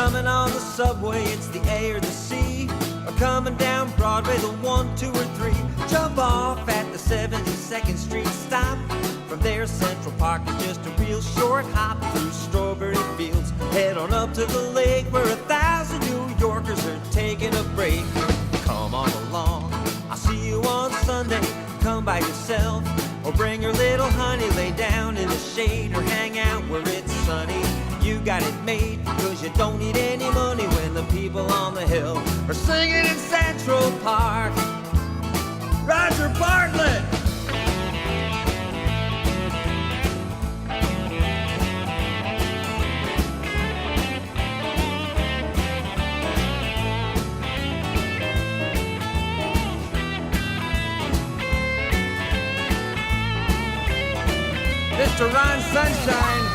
coming on the subway, it's the A or the C. Or coming down Broadway, the 1, 2, or 3. Jump off at the 72nd Street stop. From there, Central Park is just a real short hop through strawberry fields. Head on up to the lake where 1,000 New Yorkers are taking a break. Come on along, I'll see you on Sunday. Come by yourself, or bring your little honey. Lay down in the shade or hang out where it's sunny. You got it made, cause you don't need any money when the people on the hill are singing in Central Park. Roger Bartlett! Mr. Ron Sunshine.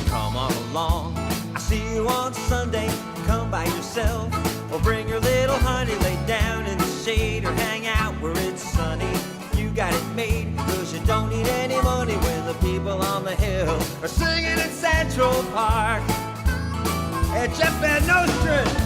Come on along, I see you on Sunday. Come by yourself, or bring your little honey. Lay down in the shade or hang out where it's sunny. You got it made, cause you don't need any money when the people on the hill are singing in Central Park. Hey, Jeff Van Nostrand!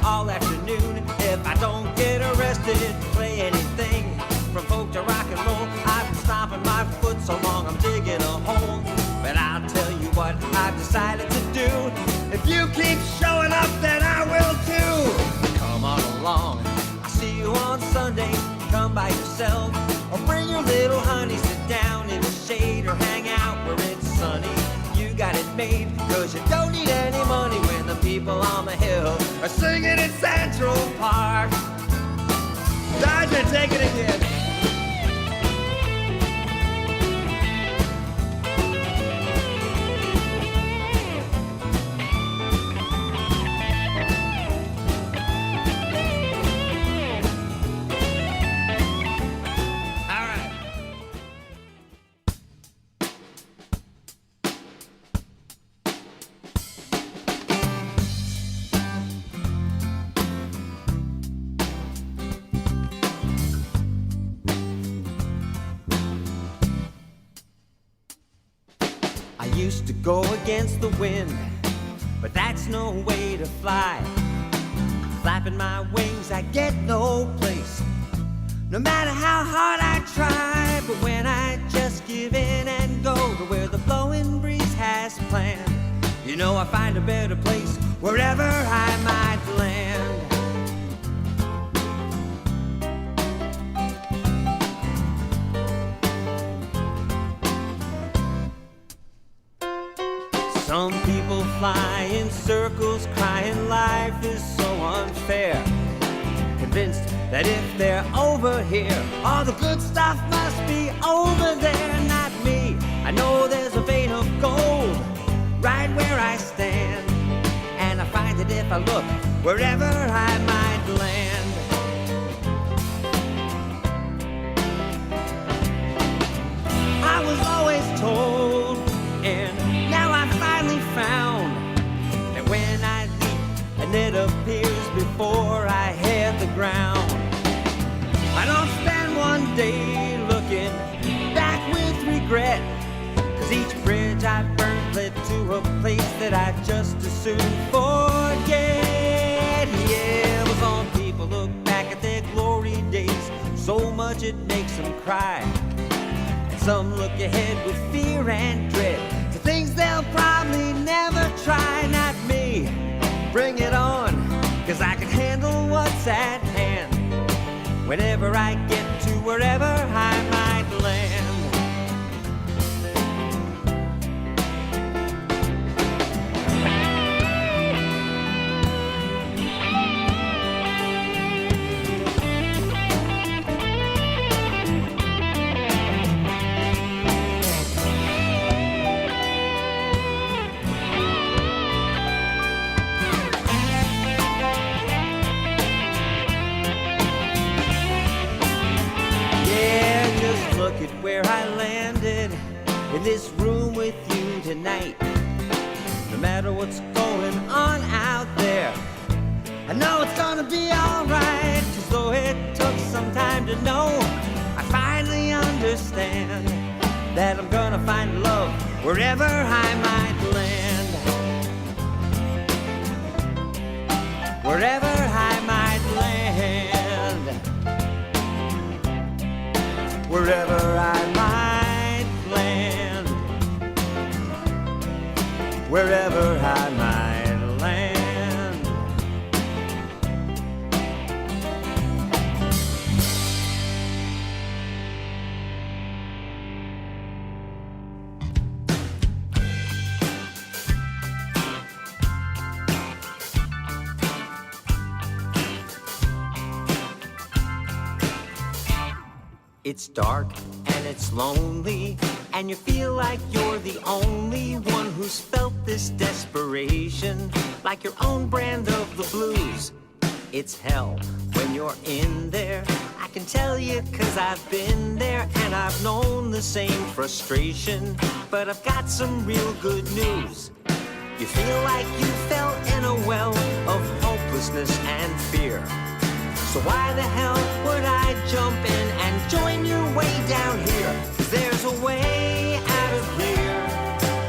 All afternoon, if I don't get arrested, play anything from folk to rock and roll. I've been stomping my foot so long I'm digging a hole. But I'll tell you what I've decided to do. If you keep showing up, then I will too. Come on along, I'll see you on Sunday. Come by yourself, or bring your little honey. Sit down in the shade or hang out where it's sunny. You got it made, cause you don't need any money when the people on the hill are singing in Central Park. Dodger, take it again. I used to go against the wind, but that's no way to fly. Flapping my wings, I get no place, no matter how hard I try. But when I just give in and go to where the blowing breeze has planned, you know I find a better place wherever I might land. Some people fly in circles, crying life is so unfair. Convinced that if they're over here, all the good stuff must be over there. Not me, I know there's a vein of gold right where I stand, and I find that if I look wherever I might land. I was always told, and now I finally found, that when I leap and it appears before I hit the ground, I don't spend one day looking back with regret, cause each bridge I burned led to a place that I just as soon forget. Yeah, it was on people look back at their glory days, so much it makes them cry. And some look ahead with fear and dread to things they'll probably never try. Not me, bring it on, cause I can handle is at hand. Whenever I get to wherever I might land. Look at where I landed in this room with you tonight. No matter what's going on out there, I know it's gonna be alright. 'Cause though it took some time to know, I finally understand that I'm gonna find love wherever I might land. Wherever I might land. Wherever I might land. Wherever I might land. It's dark and it's lonely, and you feel like you're the only one who's felt this desperation, like your own brand of the blues. It's hell when you're in there, I can tell you 'cause I've been there, and I've known the same frustration. But I've got some real good news. You feel like you fell in a well of hopelessness and fear. So why the hell would I jump in and join you way down here? 'Cause there's a way out of here,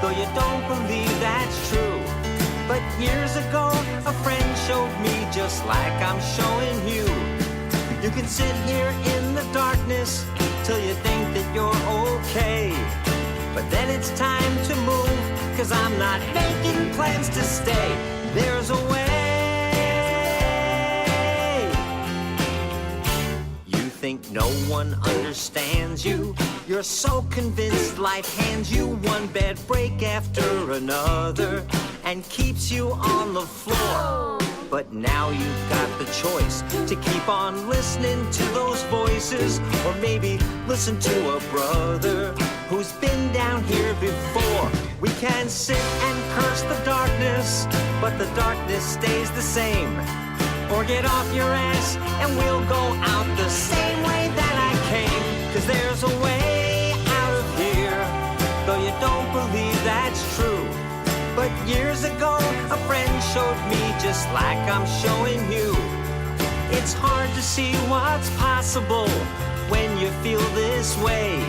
though you don't believe that's true. But years ago, a friend showed me just like I'm showing you. You can sit here in the darkness till you think that you're okay. But then it's time to move, 'cause I'm not making plans to stay. There's a way. Think no one understands you. You're so convinced life hands you one bad break after another and keeps you on the floor. But now you've got the choice to keep on listening to those voices, or maybe listen to a brother who's been down here before. We can sit and curse the darkness, but the darkness stays the same. Or get off your ass and we'll go out the same way that I came. 'Cause there's a way out of here, though you don't believe that's true. But years ago, a friend showed me just like I'm showing you. It's hard to see what's possible when you feel this way.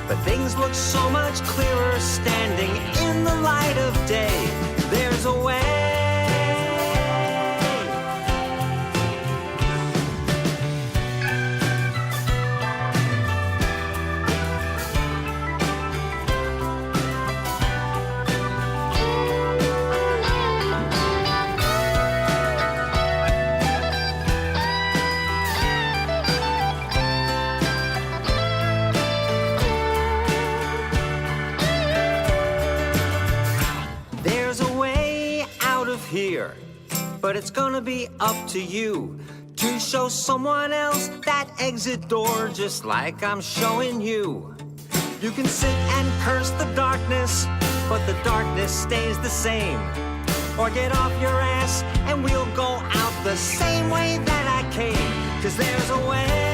But things look so much clearer standing in the light of day. There's a way. Here, but it's gonna be up to you to show someone else that exit door just like I'm showing you. You can sit and curse the darkness, but the darkness stays the same. Or get off your ass and we'll go out the same way that I came. 'Cause there's a way.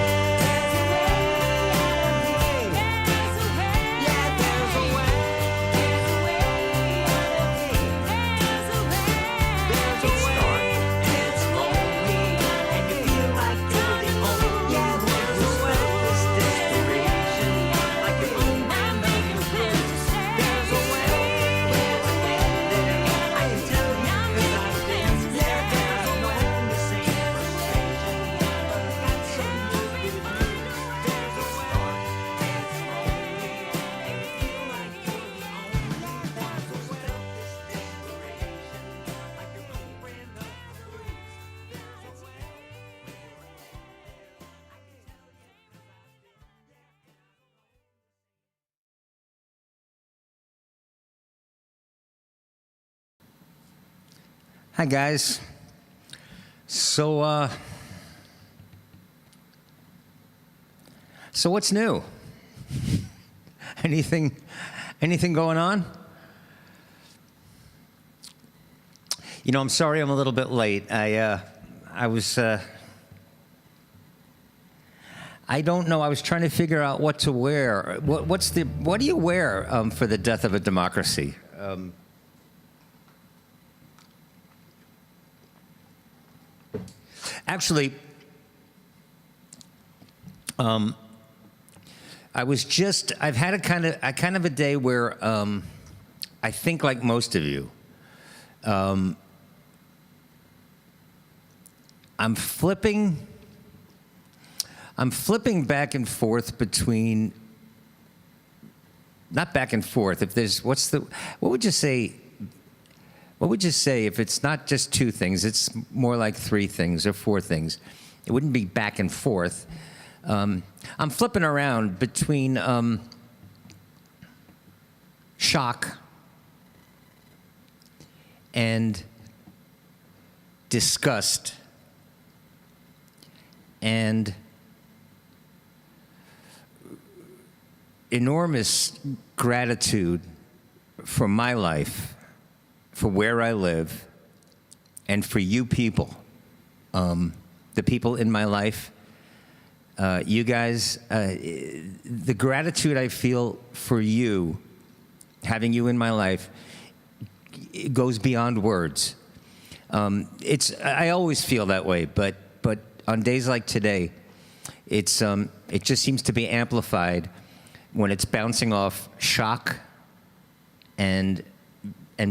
Hi, guys. So what's new? Anything going on? You know, I'm sorry I'm a little bit late. I don't know. I was trying to figure out what to wear. What do you wear for the death of a democracy? Actually, I've had a kind of a day where I think, like most of you, I'm flipping back and forth between, not back and forth. If there's, what would you say? What would you say if it's not just two things? It's more like three things or four things. It wouldn't be back and forth. I'm flipping around between shock and disgust and enormous gratitude for my life, for where I live, and for you people, the people in my life. You guys, the gratitude I feel for you, having you in my life, it goes beyond words. I always feel that way, but on days like today, it just seems to be amplified when it's bouncing off shock and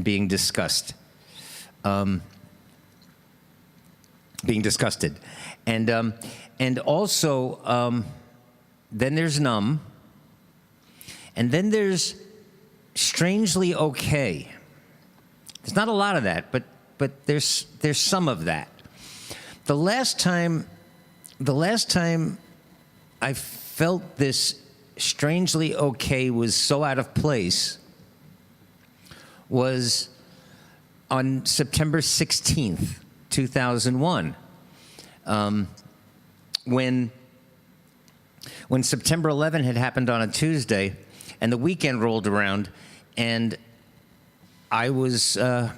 being disgusted, and also then there's numb, and then there's strangely okay. There's not a lot of that, but there's some of that. The last time I felt this strangely okay was so out of place was on September 16th, 2001, when September 11 had happened on a Tuesday, and the weekend rolled around, and I was, and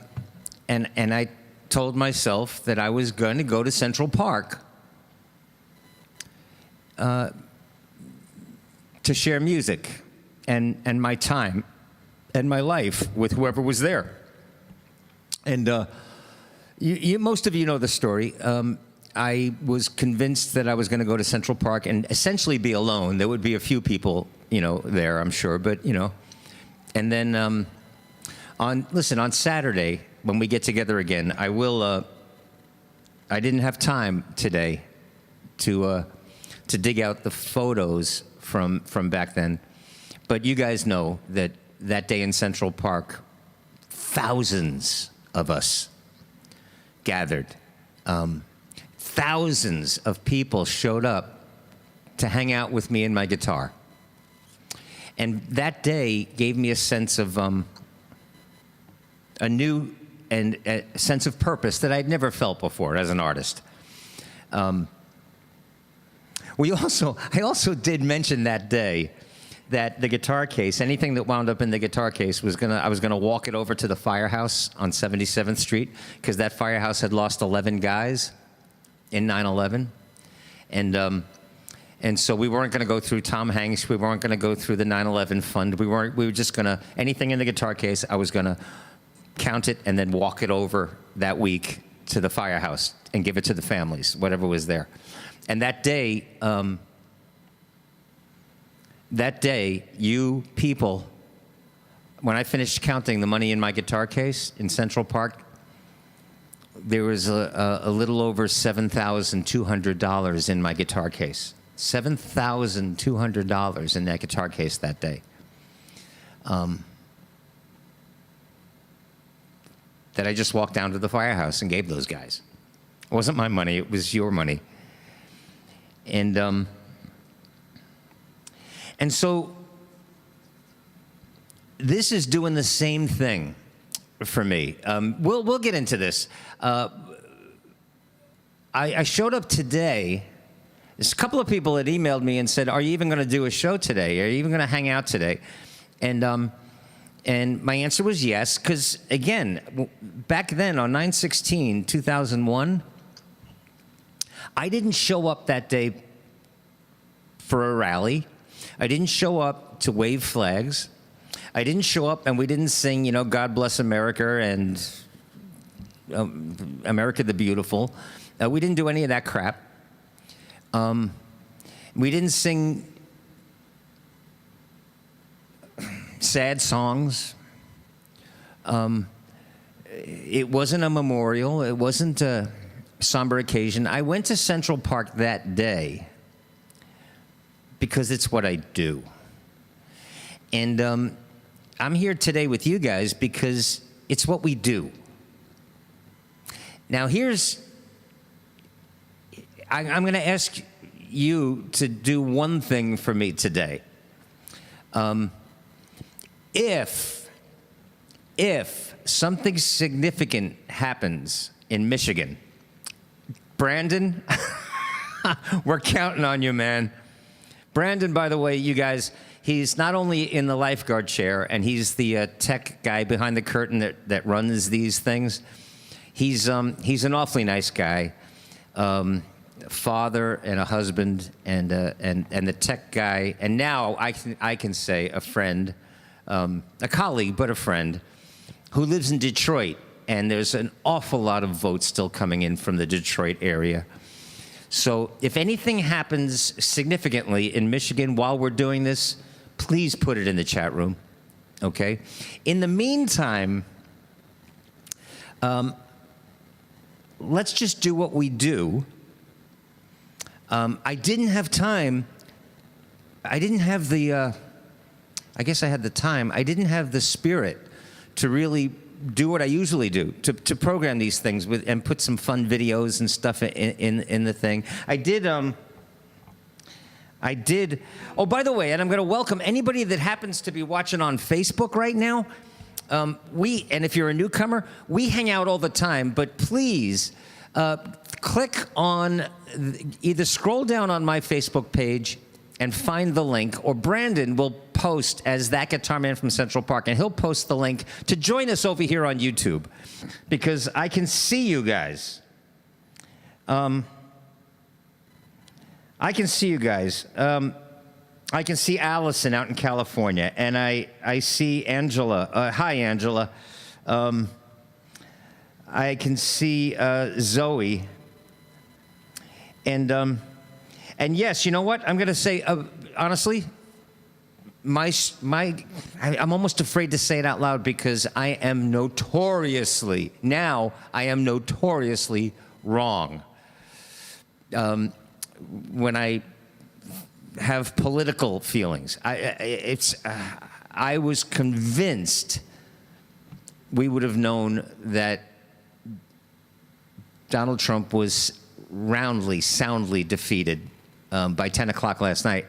I told myself that I was going to go to Central Park to share music and my time and my life with whoever was there. And most of you know the story. I was convinced that I was going to go to Central Park and essentially be alone. There would be a few people, there, I'm sure, but, And then on Saturday, when we get together again, I didn't have time today to dig out the photos from back then. But you guys know that day in Central Park, thousands of us gathered. Thousands of people showed up to hang out with me and my guitar. And that day gave me a sense of a new and a sense of purpose that I'd never felt before as an artist. I also did mention that day that the guitar case, anything that wound up in the guitar case, I was gonna walk it over to the firehouse on 77th Street, because that firehouse had lost 11 guys in 9/11, and so we weren't gonna go through Tom Hanks, we weren't gonna go through the 9/11 fund, we were just gonna, anything in the guitar case, I was gonna count it and then walk it over that week to the firehouse and give it to the families, whatever was there. And that day, you people, when I finished counting the money in my guitar case in Central Park, there was a little over $7,200 in my guitar case. $7,200 in that guitar case that day. That I just walked down to the firehouse and gave those guys. It wasn't my money, it was your money. And so this is doing the same thing for me. We'll get into this. I showed up today. There's a couple of people that emailed me and said, "Are you even going to do a show today? Are you even going to hang out today?" And my answer was yes, because again, back then on 9/16/2001, I didn't show up that day for a rally. I didn't show up to wave flags. I didn't show up and we didn't sing, God Bless America and America the Beautiful. We didn't do any of that crap. We didn't sing sad songs. It wasn't a memorial. It wasn't a somber occasion. I went to Central Park that day because it's what I do. And I'm here today with you guys because it's what we do. Now I'm going to ask you to do one thing for me today. If something significant happens in Michigan, Brandon, we're counting on you, man. Brandon, by the way, you guys, he's not only in the lifeguard chair, and he's the tech guy behind the curtain that runs these things. He's an awfully nice guy, father and a husband, and the tech guy, and now I can say a friend, a colleague, but a friend, who lives in Detroit, and there's an awful lot of votes still coming in from the Detroit area. So if anything happens significantly in Michigan while we're doing this, please put it in the chat room, okay? In the meantime, let's just do what we do. I didn't have time. I didn't have the, I guess I had the time. I didn't have the spirit to really do what I usually do, to program these things with and put some fun videos and stuff in the thing. I did. Oh, by the way, and I'm going to welcome anybody that happens to be watching on Facebook right now. And if you're a newcomer, we hang out all the time, but please click on, either scroll down on my Facebook page and find the link, or Brandon will post as That Guitar Man from Central Park, and he'll post the link to join us over here on YouTube, because I can see you guys. I can see you guys. I can see Allison out in California, and I see Angela. Hi, Angela. I can see Zoe. And yes, you know what? I'm going to say, honestly, I'm almost afraid to say it out loud, because I am notoriously wrong. When I have political feelings, I was convinced we would have known that Donald Trump was roundly, soundly defeated by 10 o'clock last night.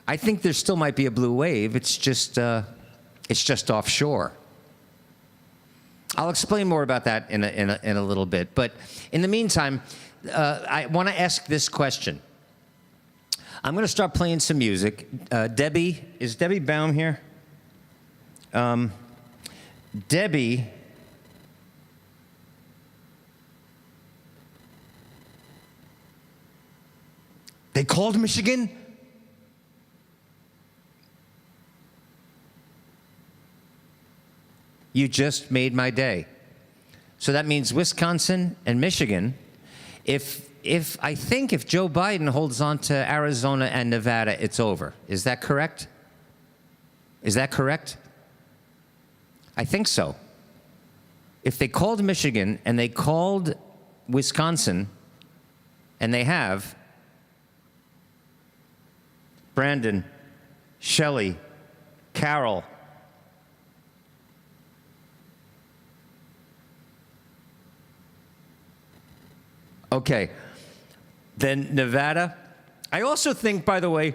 I think there still might be a blue wave. It's just offshore. I'll explain more about that in a little bit. But in the meantime, I want to ask this question. I'm going to start playing some music. Debbie, is Debbie Baum here? Debbie. They called Michigan? You just made my day. So that means Wisconsin and Michigan. If Joe Biden holds on to Arizona and Nevada, it's over. Is that correct? Is that correct? I think so. If they called Michigan and they called Wisconsin, and they have, Brandon, Shelley, Carol, okay, then Nevada. I also think, by the way,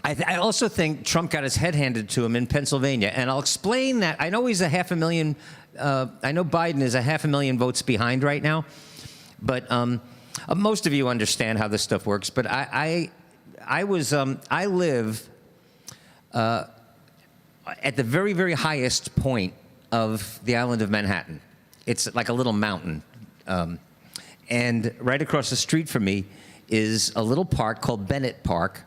I also think Trump got his head handed to him in Pennsylvania, and I'll explain that. I know he's a 500,000. I know Biden is a 500,000 votes behind right now, but most of you understand how this stuff works. But I live at the very, very highest point of the island of Manhattan. It's like a little mountain, and right across the street from me is a little park called Bennett Park.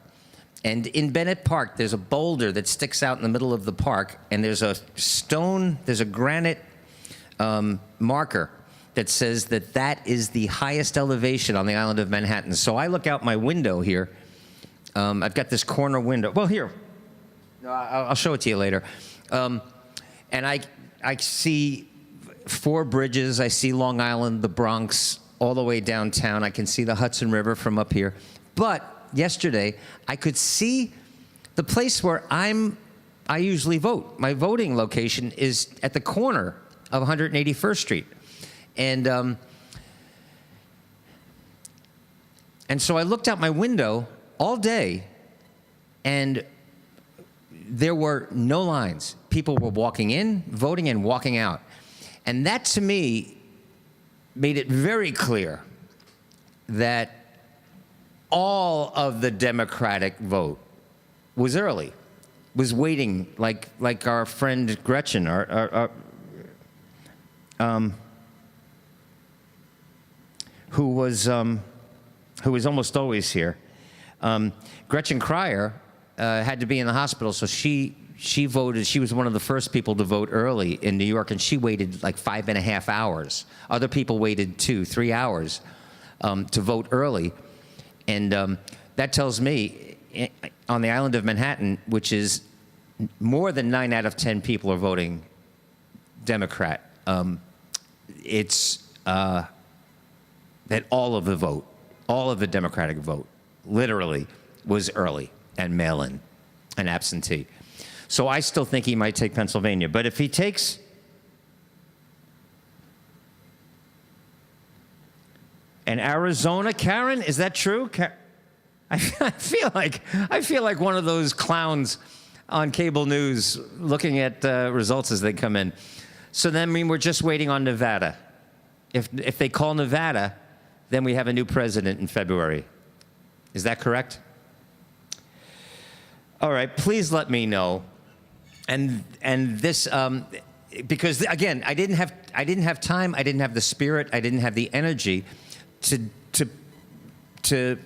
And in Bennett Park, there's a boulder that sticks out in the middle of the park, and there's a granite marker that says that is the highest elevation on the island of Manhattan. So I look out my window here. I've got this corner window. Well, here, I'll show it to you later. And I see 4 bridges. I see Long Island, the Bronx, all the way downtown. I can see the Hudson River from up here. But yesterday, I could see the place where I usually vote. My voting location is at the corner of 181st Street. And so I looked out my window all day, and there were no lines. People were walking in, voting, and walking out. And that, to me, made it very clear that all of the Democratic vote was early, was waiting, like our friend Gretchen, who was almost always here. Gretchen Cryer had to be in the hospital, so she voted. She was one of the first people to vote early in New York, and she waited like 5.5 hours. Other people waited 2-3 hours to vote early. And that tells me, on the island of Manhattan, which is more than 9 out of 10 people are voting Democrat, it's that all of the Democratic vote, literally, was early and mail-in and absentee. So I still think he might take Pennsylvania. But if he takes and Arizona, Karen, is that true? I feel like one of those clowns on cable news looking at results as they come in. So then, I mean, we're just waiting on Nevada. If they call Nevada, then we have a new president in February. Is that correct? All right, please let me know. And this, because again, I didn't have time, I didn't have the spirit, I didn't have the energy to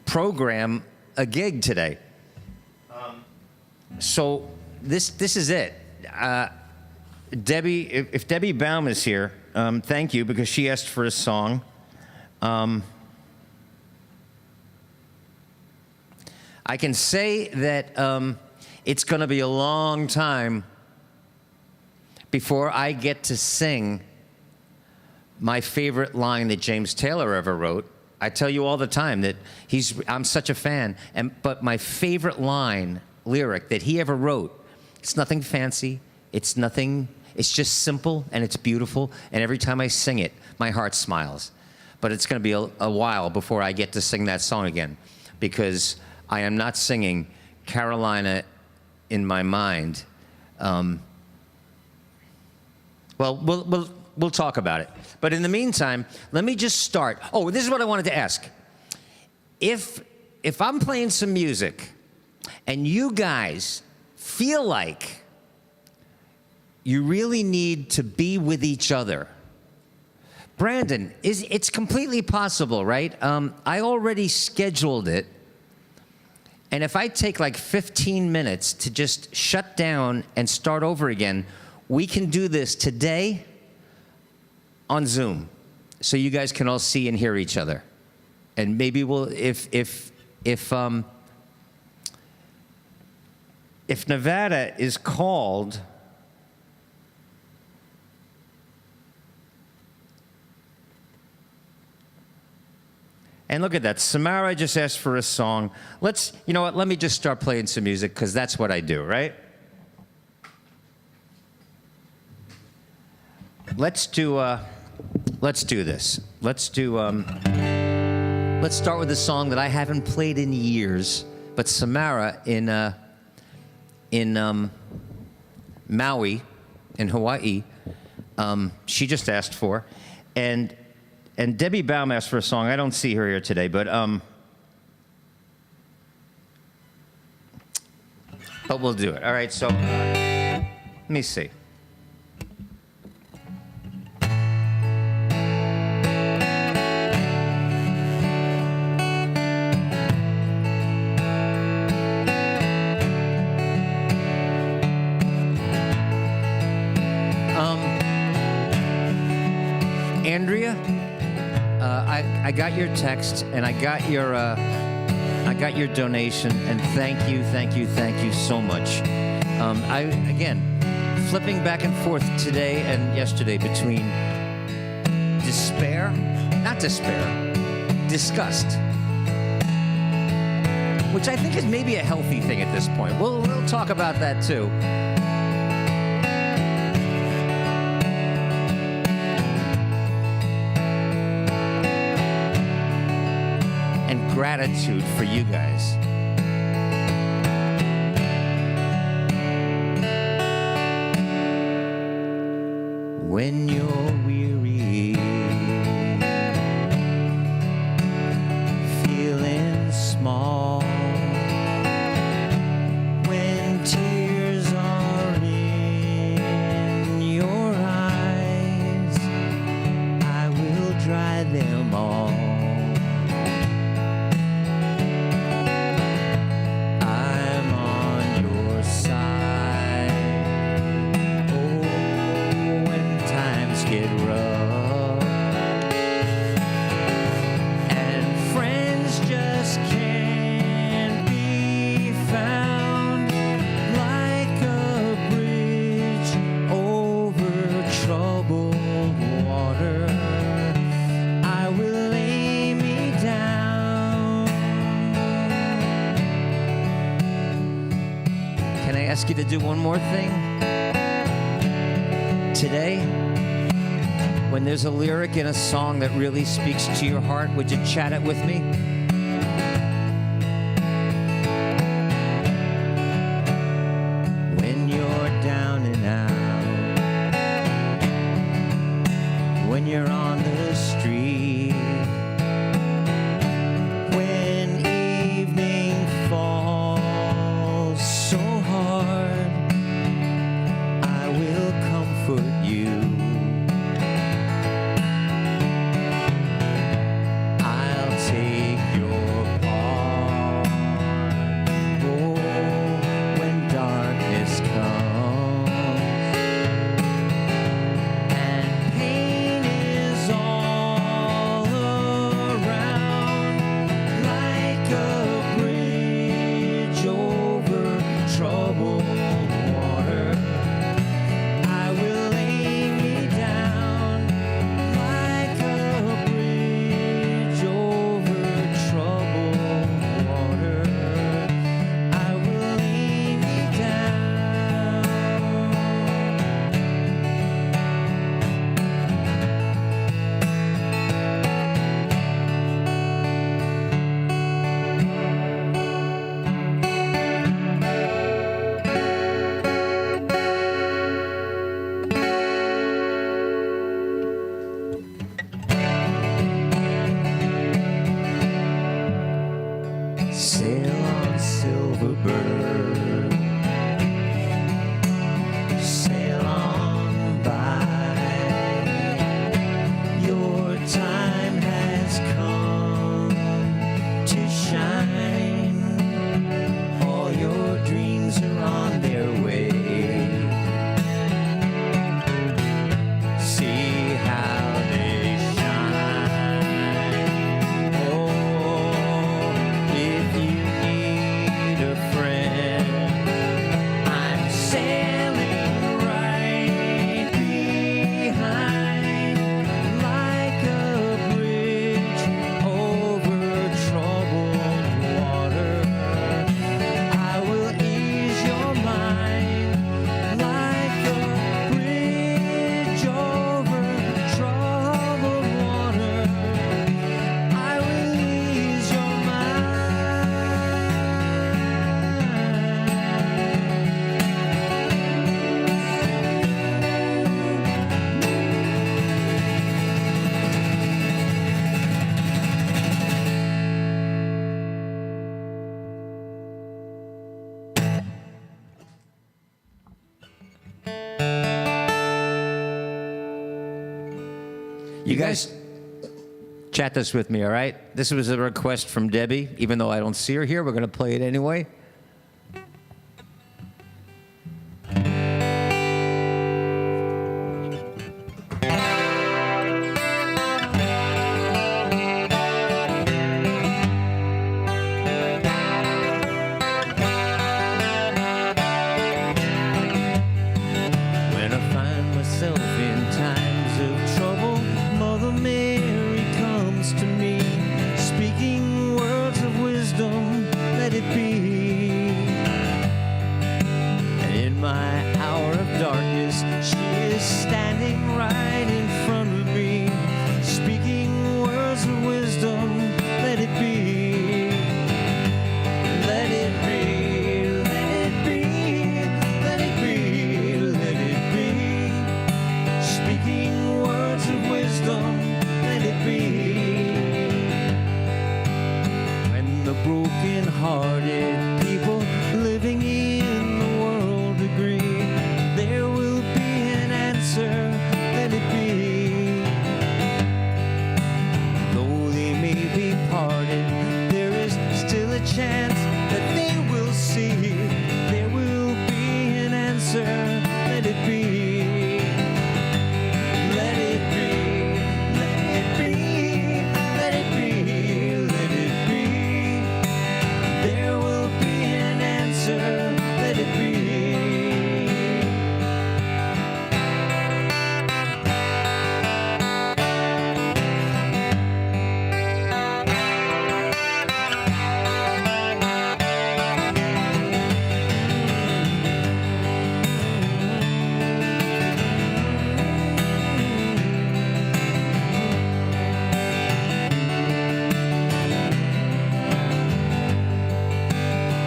program a gig today. So this is it. Debbie, if Debbie Baum is here, thank you, because she asked for a song. I can say that it's going to be a long time before I get to sing my favorite line that James Taylor ever wrote. I tell you all the time that I'm such a fan, but my favorite lyric that he ever wrote, it's nothing fancy, it's just simple and it's beautiful, and every time I sing it, my heart smiles. But it's going to be a while before I get to sing that song again, because I am not singing Carolina in my mind. Well, we'll talk about it. But in the meantime, let me just start. Oh, this is what I wanted to ask. If I'm playing some music and you guys feel like you really need to be with each other, Brandon, it's completely possible, right? I already scheduled it. And if I take like 15 minutes to just shut down and start over again, we can do this today on Zoom, so you guys can all see and hear each other. And maybe we'll, if Nevada is called, and look at that, Samara just asked for a song. You know what, let me just start playing some music, because that's what I do, right? Let's do this. Let's start with a song that I haven't played in years, but Samara in Maui, in Hawaii, she just asked for, and Debbie Baum asked for a song. I don't see her here today, but we'll do it. All right, so let me see. Andrea, I got your text and I got your donation, and thank you so much. Again, flipping back and forth today and yesterday between disgust, which I think is maybe a healthy thing at this point. We'll talk about that too. And gratitude for you guys. When you're weary, feeling small, when tears are in your eyes, I will dry them all. I'm on your side. Oh, when times get rough and friends just can't be found, like a bridge over troubled water, I will lay me down. Can I ask you to do one more thing? Today, when there's a lyric in a song that really speaks to your heart, would you chat it with me? When you're down and out, when you're on the street, when evening falls so hard, I will comfort you. I'll take You guys chat this with me, all right? This was a request from Debbie. Even though I don't see her here, we're going to play it anyway. When I find myself in times of trouble, Mother Mary comes to me, speaking words of wisdom, let it be. And in my hour of darkness, she is standing right in front of me, speaking words of wisdom, let it be. Let it be, let it be, let it be, let it be. Speaking words of wisdom, let it be. When the broken-hearted people living in the world agree, there will be an answer, let it be. Though they may be parted, there is still a chance that they will see. There will be an answer, let it be. Let it be, let it be, let it be, let it be. There will be an answer, let it be.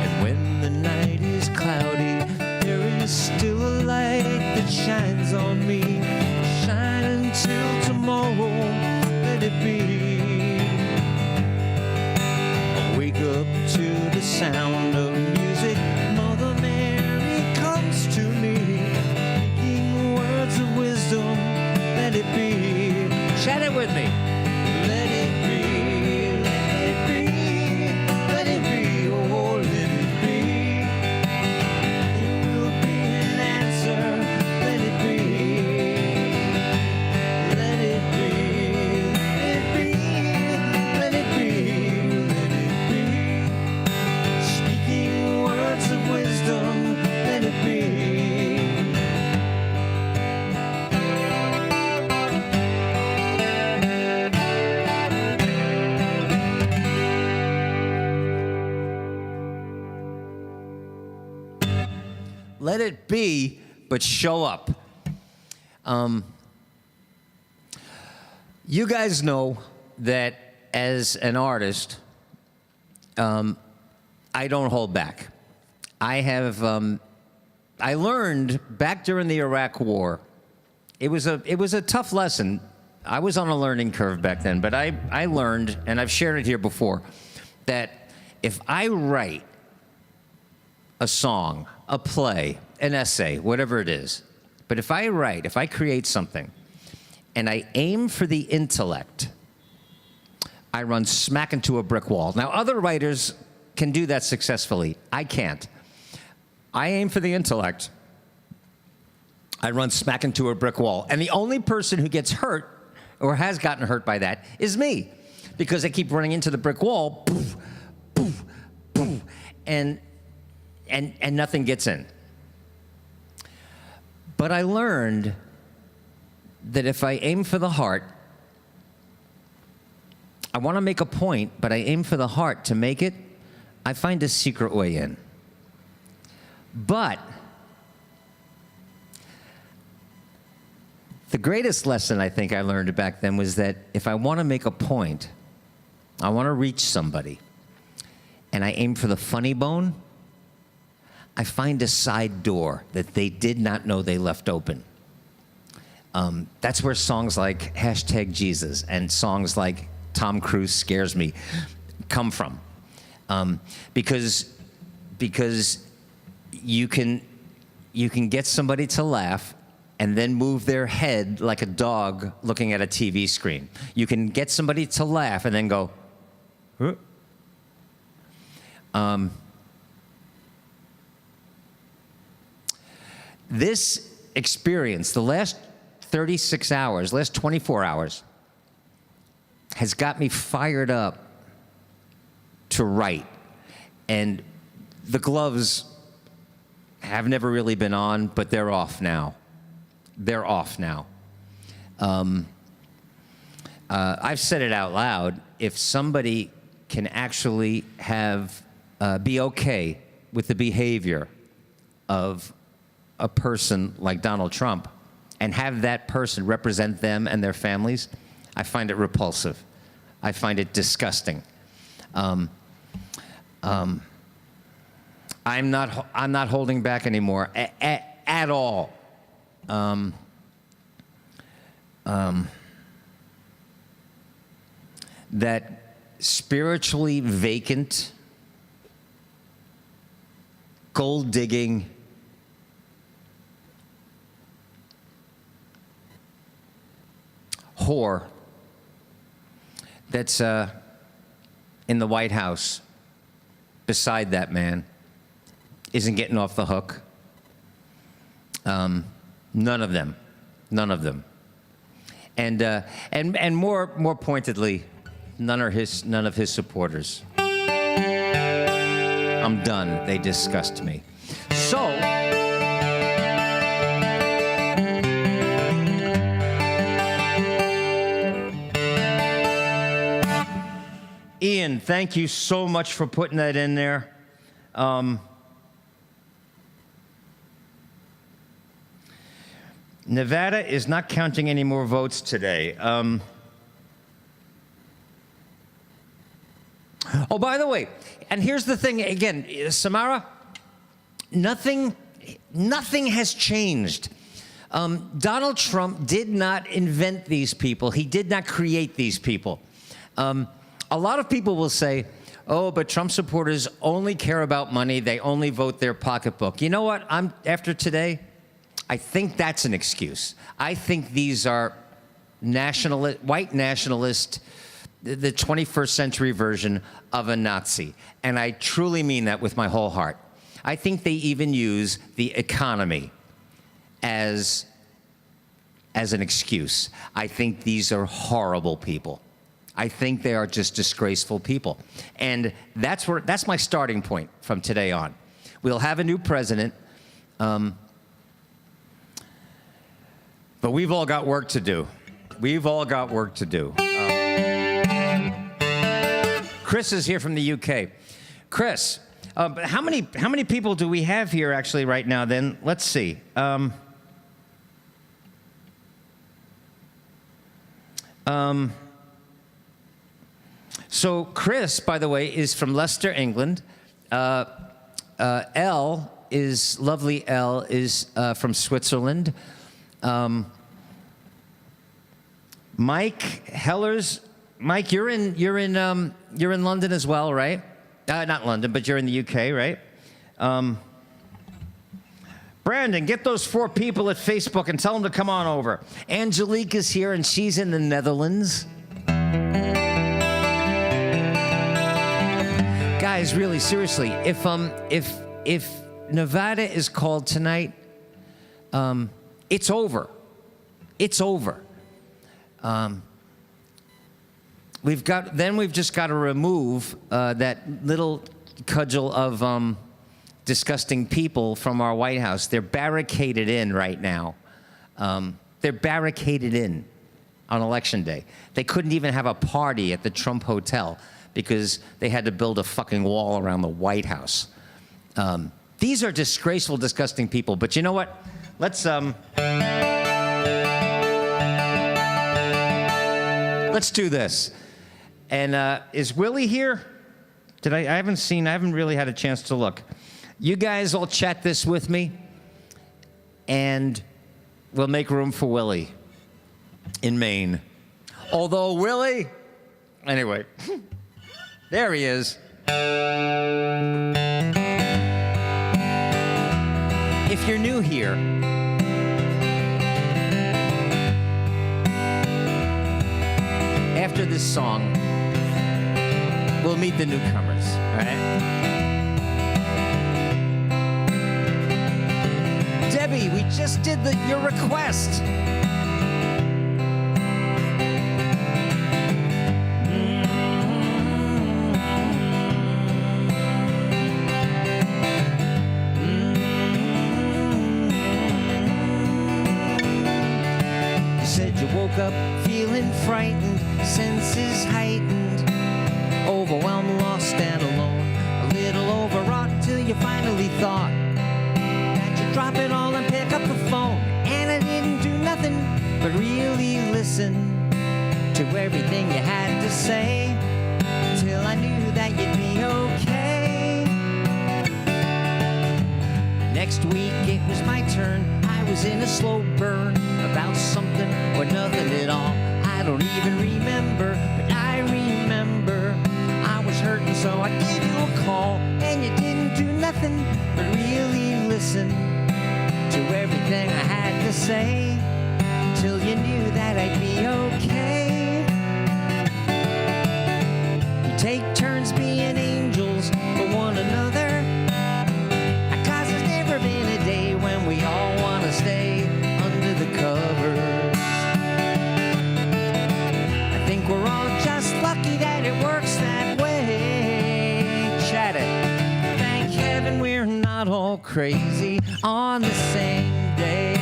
And when the night is cloudy, there is still a light that shines on me. Shine until tomorrow, let it be. I wake up to the sound of music. Mother Mary comes to me, speaking words of wisdom, let it be. Chat it with me. Let it be, let it be, let it be, oh, let it be. There will be an answer, let it be. Let it be, let it be, let it be. Speaking words of wisdom, let it be. Let it be, but show up. You guys know that as an artist, I don't hold back. I have, I learned back during the Iraq War. It was a tough lesson. I was on a learning curve back then, but I learned, and I've shared it here before, that if I write a song, a play, an essay, whatever it is, but if I create something, and I aim for the intellect, I run smack into a brick wall. Now, other writers can do that successfully. I can't. I aim for the intellect, I run smack into a brick wall. And the only person who gets hurt, or has gotten hurt by that, is me. Because I keep running into the brick wall, poof, poof, poof, and nothing gets in. But I learned that if I aim for the heart, I want to make a point, but I aim for the heart to make it, I find a secret way in. But the greatest lesson I think I learned back then was that if I want to make a point, I want to reach somebody, and I aim for the funny bone, I find a side door that they did not know they left open. That's where songs like #Jesus and songs like Tom Cruise Scares Me come from. Because you can get somebody to laugh, and then move their head like a dog looking at a TV screen. You can get somebody to laugh and then go, huh? This experience, the last 36 hours, last 24 hours, has got me fired up to write. And the gloves have never really been on, but they're off now. They're off now. I've said it out loud. If somebody can actually be okay with the behavior of a person like Donald Trump and have that person represent them and their families, I find it repulsive. I find it disgusting. I'm not holding back anymore at all. That spiritually vacant, gold-digging, whore that's in the White House beside that man isn't getting off the hook. None of them. And more pointedly, none of his supporters. I'm done. They disgust me. So, Ian, thank you so much for putting that in there. Nevada is not counting any more votes today. Oh, by the way, and here's the thing again, Samara, nothing has changed. Donald Trump did not invent these people. He did not create these people. A lot of people will say, oh, but Trump supporters only care about money. They only vote their pocketbook. You know what? After today, I think that's an excuse. I think these are white nationalist, the 21st century version of a Nazi. And I truly mean that with my whole heart. I think they even use the economy as an excuse. I think these are horrible people. I think they are just disgraceful people. And that's my starting point from today on. We'll have a new president, but we've all got work to do. We've all got work to do. Chris is here from the UK. Chris, how many people do we have here actually right now then? Let's see. So Chris, by the way, is from Leicester, England. Elle is from Switzerland. Mike Hellers, Mike, you're in London as well, right? Not London, but you're in the UK, right? Brandon, get those 4 people at Facebook and tell them to come on over. Angelique is here, and she's in the Netherlands. Guys, really, seriously, if Nevada is called tonight, it's over. It's over. We've just got to remove that little cudgel of disgusting people from our White House. They're barricaded in right now. They're barricaded in on Election Day. They couldn't even have a party at the Trump Hotel because they had to build a fucking wall around the White House. These are disgraceful, disgusting people. But you know what? Let's do this. And is Willie here? I haven't really had a chance to look. You guys all chat this with me, and we'll make room for Willie in Maine. Although Willie, anyway, there he is. If you're new here, after this song, we'll meet the newcomers, all right? Debbie, we just did your request. You said you woke up feeling frightened, senses heightened, overwhelmed, lost and alone, a little overwrought till you finally thought that you'd drop it all and pick up the phone. And I didn't do nothing but really listen to everything you had to say, till I knew that you'd be okay. Next week it was my turn. I was in a slow burn about something or nothing at all. I don't even remember, but I remember I was hurting, so I gave you a call. And you didn't do nothing but really listen to everything I had to say, till you knew that I'd be okay. You take turns being angels for one another, 'cause there's never been a day when we all want to stay under the covers. I think we're all just lucky that it works that way. Chat it. Thank heaven we're not all crazy on the same day.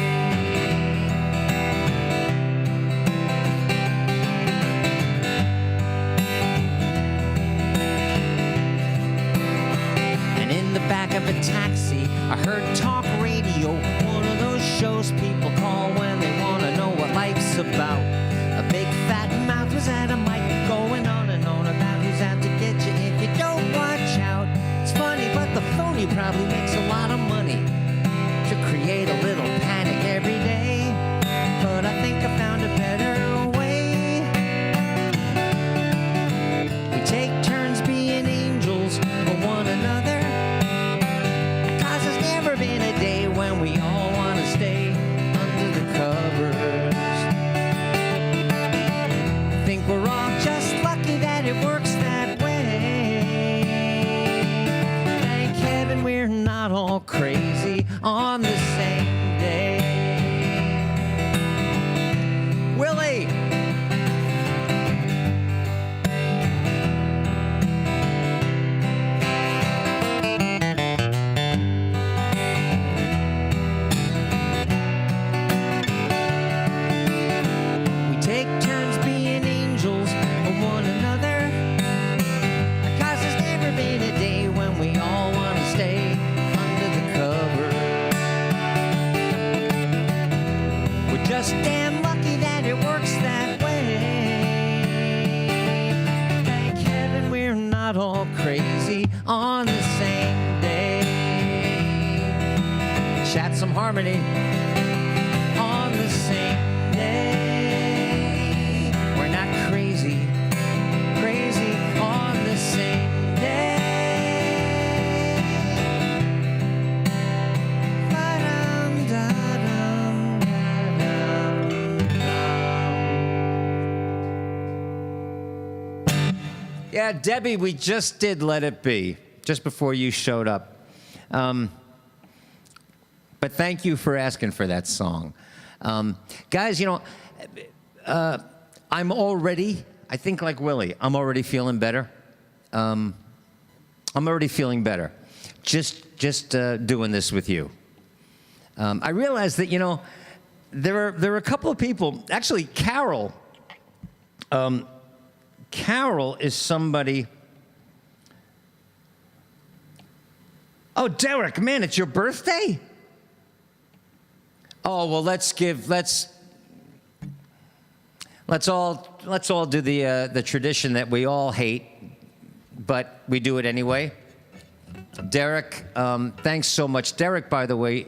And in the back of a taxi, I heard talk radio, one of those shows people call when they want to know what life's about. A big fat mouth was at a mic going on and on about who's out to get you if you don't watch out. It's funny, but the phony probably makes a lot of money to create a little panic every day. But I think I found a better way. We take turns being angels for one another, 'cause there's never been a day when we all want to stay under the covers. I think we're all just lucky that it works that way. Thank heaven we're not all crazy on the same day. Willie! We take turns being angels for one another, 'cause there's never been a day when we all want to stay under the cover. We're just damn lucky that it works that way. Thank heaven we're not all crazy on the same day. Chat some harmony on the same day. We're not crazy, crazy on the same day. Ba-dum, da-dum, da-dum. Yeah, Debbie, we just did Let It Be, just before you showed up. But thank you for asking for that song. Guys, you know, I'm already, I think like Willie, I'm already feeling better. I'm already feeling better. Just doing this with you. I realized that, you know, there are a couple of people, actually Carol, Carol is somebody. Oh, Derek, man, it's your birthday? Oh, well, let's all do the tradition that we all hate, but we do it anyway. Derek, thanks so much. Derek, by the way,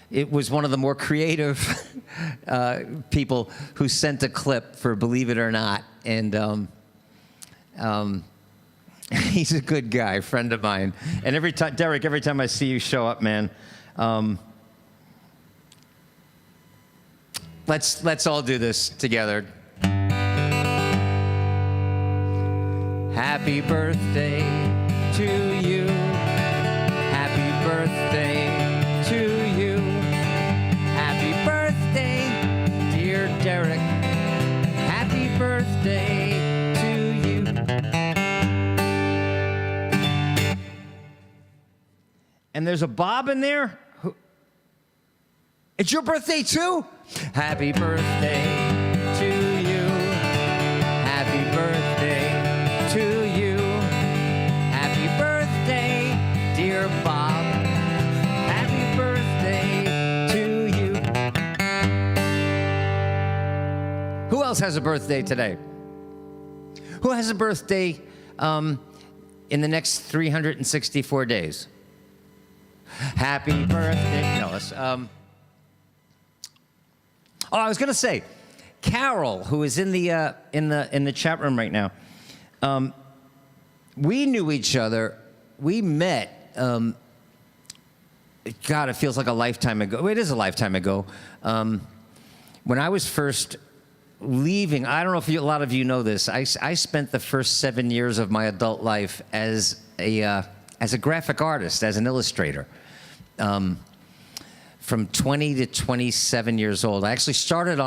it was one of the more creative people who sent a clip for Believe It or Not, and he's a good guy, friend of mine. And every time, Derek, every time I see you show up, man, let's all do this together. Happy birthday to you. Happy birthday to you. Happy birthday, dear Derek. Happy birthday to you. And there's a Bob in there. It's your birthday too? Happy birthday to you. Happy birthday to you. Happy birthday, dear Bob. Happy birthday to you. Who else has a birthday today? Who has a birthday in the next 364 days? Happy birthday. No, let's, oh, I was gonna say, Carol, who is in the chat room right now. We knew each other. We met. God, it feels like a lifetime ago. It is a lifetime ago. When I was first leaving, I don't know if a lot of you know this. I spent the first 7 years of my adult life as a graphic artist, as an illustrator. From 20 to 27 years old. I actually started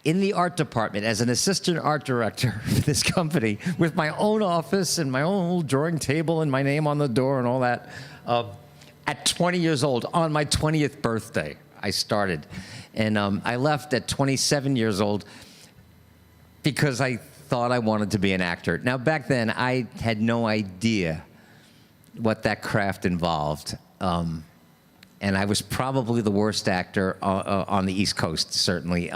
in the art department as an assistant art director for this company with my own office and my own little drawing table and my name on the door and all that. At 20 years old, on my 20th birthday, I started. And I left at 27 years old because I thought I wanted to be an actor. Now, back then, I had no idea what that craft involved. And I was probably the worst actor on the East Coast, certainly.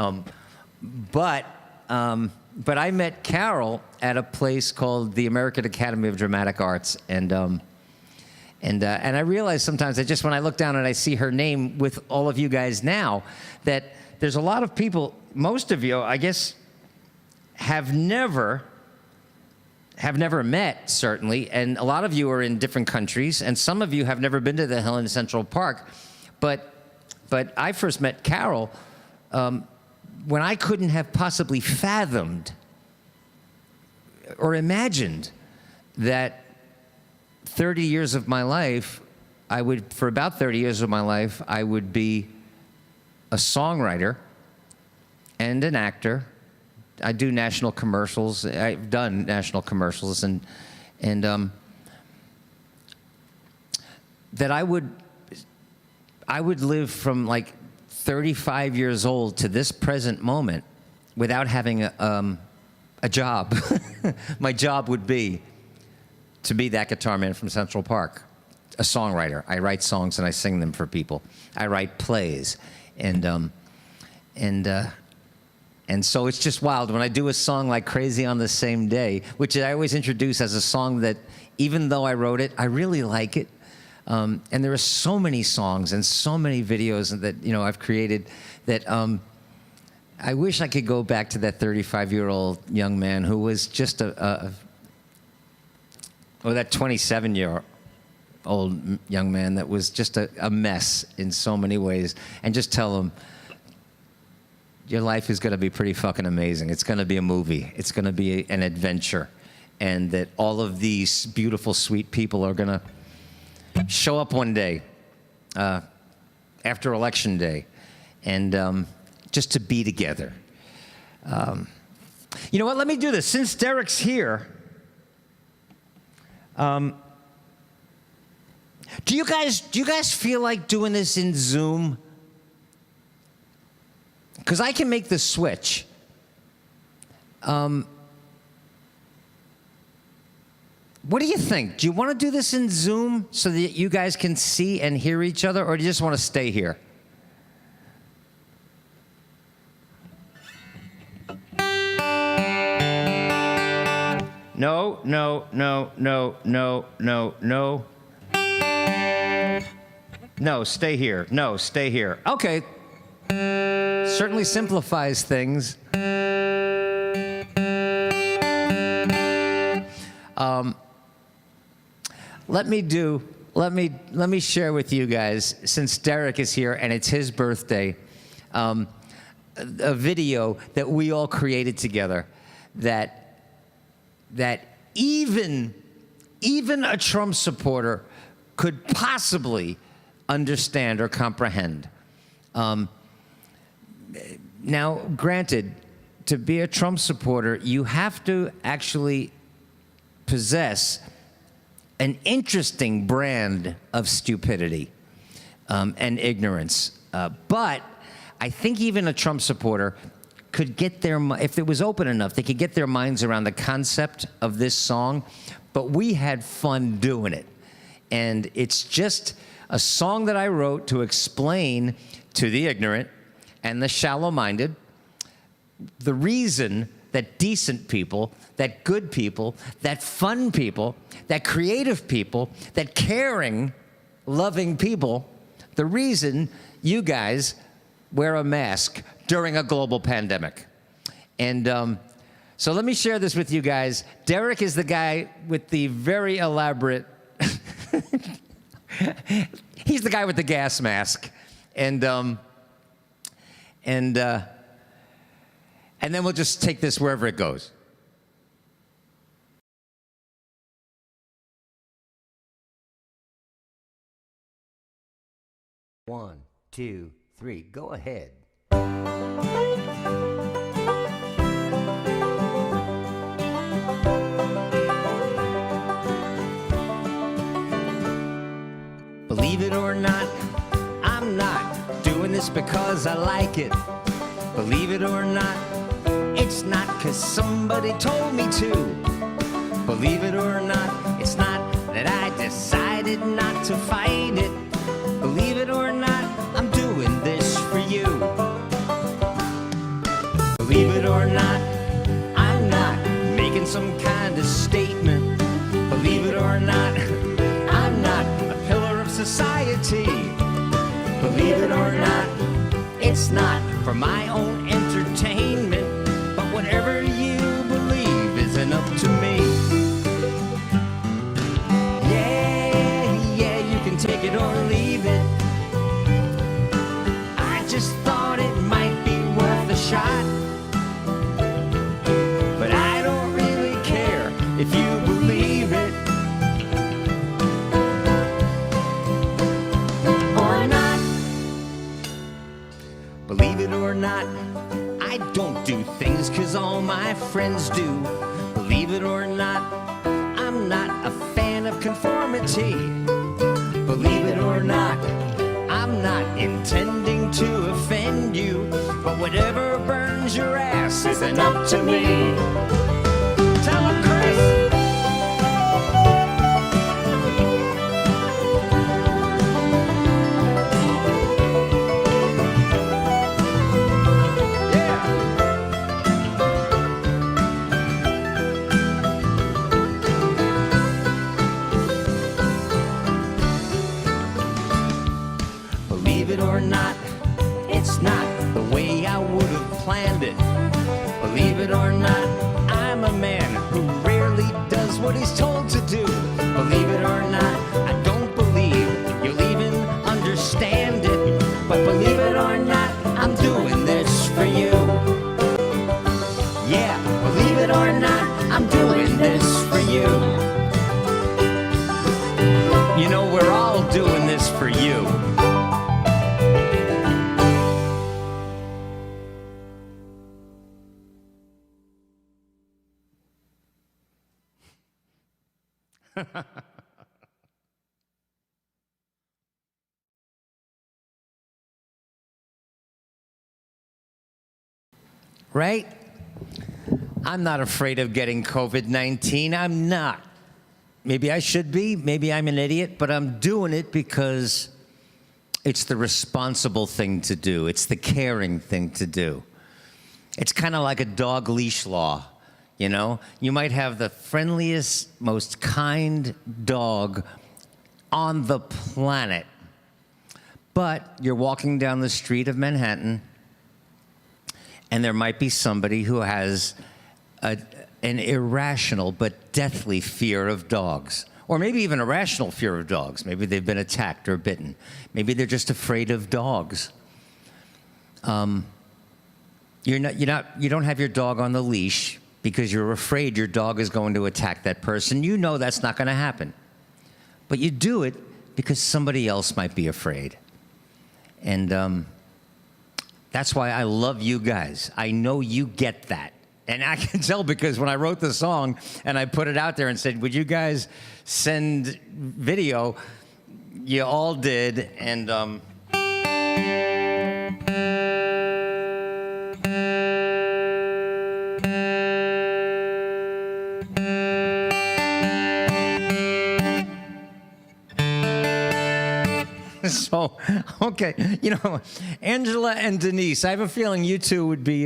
But I met Carol at a place called the American Academy of Dramatic Arts, and I realize sometimes that just when I look down and I see her name with all of you guys now, that there's a lot of people, most of you, I guess, have never met, certainly, and a lot of you are in different countries, and some of you have never been to the Hill in Central Park. But I first met Carol when I couldn't have possibly fathomed or imagined that 30 years of my life, for about 30 years of my life, I would be a songwriter and an actor. I do national commercials. I've done national commercials, and that I would live from like 35 years old to this present moment without having a job. My job would be to be that guitar man from Central Park, a songwriter. I write songs and I sing them for people. I write plays, and so it's just wild when I do a song like Crazy on the Same Day, which I always introduce as a song that, even though I wrote it, I really like it. And there are so many songs and so many videos that I've created that I wish I could go back to that 35-year-old young man who was just or that 27-year-old young man that was just a mess in so many ways, and just tell him, your life is going to be pretty fucking amazing. It's going to be a movie. It's going to be an adventure. And that all of these beautiful, sweet people are going to show up one day after Election Day and just to be together. You know what? Let me do this. Since Derek's here, do you guys feel like doing this in Zoom? Because I can make the switch. What do you think? Do you want to do this in Zoom so that you guys can see and hear each other, or do you just want to stay here? No, no, no, no, no, no, no. No, stay here. No, stay here. Okay. Certainly simplifies things. Let me share with you guys, since Derek is here and it's his birthday, a video that we all created together that even a Trump supporter could possibly understand or comprehend. Now, granted, to be a Trump supporter, you have to actually possess an interesting brand of stupidity and ignorance. But I think even a Trump supporter could get their, if it was open enough, they could get their minds around the concept of this song. But we had fun doing it. And it's just a song that I wrote to explain to the ignorant and the shallow-minded the reason that decent people, that good people, that fun people, that creative people, that caring, loving people, the reason you guys wear a mask during a global pandemic. And so let me share this with you guys. Derek is the guy with the very elaborate, he's the guy with the gas mask. And then we'll just take this wherever it goes. One, two, three, go ahead. Believe it or not, I'm not doing this because I like it. Believe it or not, it's not 'cause somebody told me to. Believe it or not, it's not that I decided not to fight it. Believe it or not, I'm doing this for you. Believe it or not, I'm not making some kind of statement. Believe it or not, I'm not a pillar of society. Believe it or not, it's not for my own entertainment. But whatever you believe isn't up to me. Yeah, you can take it or leave it. I just thought it might be worth a shot. But I don't really care if you believe it or not. Believe it or not, I don't do things 'cause all my friends do. Believe it or not, I'm not a fan of conformity. Believe it or not, I'm not intending to offend you. But whatever burns your ass isn't up to me. Tell him, Chris. Believe it or not, it's not the way I would have planned it. Believe it or not, I'm a man who rarely does what he's told to do. Believe it or not, I don't believe you'll even understand it. But believe it or not, I'm doing this for you. Yeah, believe it or not, I'm doing this for you. You know, we're all doing this for you. Right? I'm not afraid of getting COVID-19. I'm not. Maybe I should be. Maybe I'm an idiot, but I'm doing it because it's the responsible thing to do. It's the caring thing to do. It's kind of like a dog leash law. You know, you might have the friendliest, most kind dog on the planet, but you're walking down the street of Manhattan, and there might be somebody who has an irrational but deathly fear of dogs, or maybe even a rational fear of dogs. Maybe they've been attacked or bitten. Maybe they're just afraid of dogs. You don't have your dog on the leash because you're afraid your dog is going to attack that person. You know that's not going to happen. But you do it because somebody else might be afraid. And that's why I love you guys. I know you get that. And I can tell because when I wrote the song and I put it out there and said, would you guys send video? You all did. And so, okay, you know, Angela and Denise, I have a feeling you two would be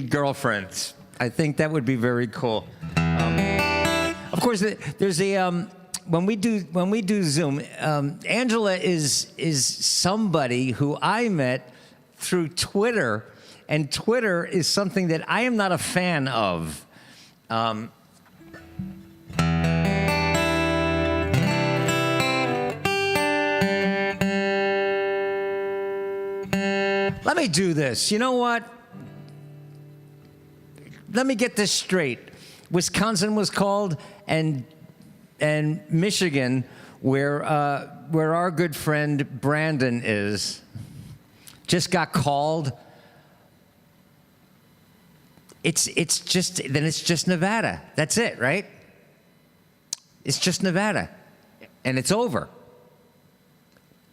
girlfriends. I think that would be very cool. Of course, there's a when we do Zoom, Angela is somebody who I met through Twitter, and Twitter is something that I am not a fan of. Let me do this. You know what? Let me get this straight. Wisconsin was called, and Michigan, where our good friend Brandon is, just got called. It's just Nevada. That's it, right? It's just Nevada, and it's over.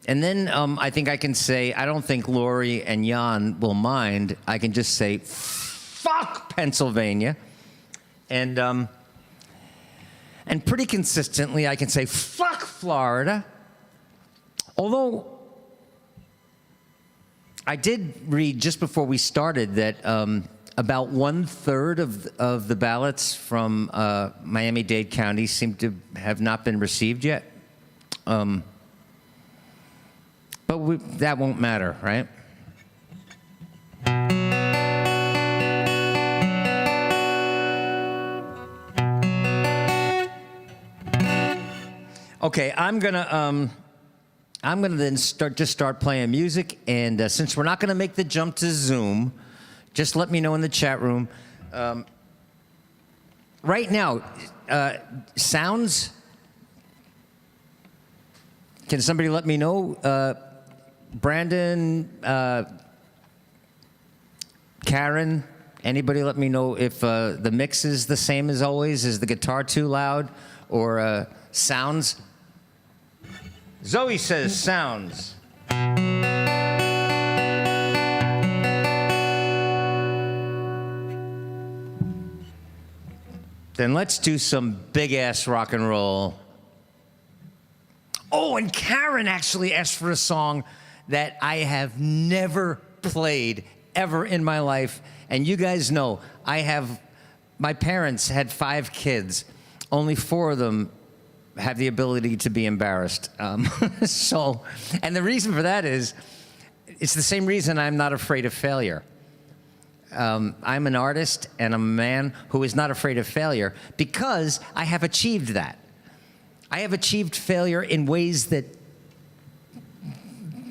And then I think I can say, I don't think Lori and Jan will mind. I can just say, fuck Pennsylvania. And pretty consistently, I can say, fuck Florida. Although, I did read just before we started that about 1/3 of the ballots from Miami-Dade County seem to have not been received yet. But that won't matter, right? Okay, I'm gonna then start playing music, and since we're not gonna make the jump to Zoom, just let me know in the chat room. Right now, sounds. Can somebody let me know? Brandon, Karen, anybody let me know if the mix is the same as always? Is the guitar too loud, or sounds? Zoe says sounds. Then let's do some big-ass rock and roll. Oh, and Karen actually asked for a song that I have never played ever in my life. And you guys know, my parents had 5 kids. Only 4 of them have the ability to be embarrassed. And the reason for that is, it's the same reason I'm not afraid of failure. I'm an artist and I'm a man who is not afraid of failure because I have achieved that. I have achieved failure in ways that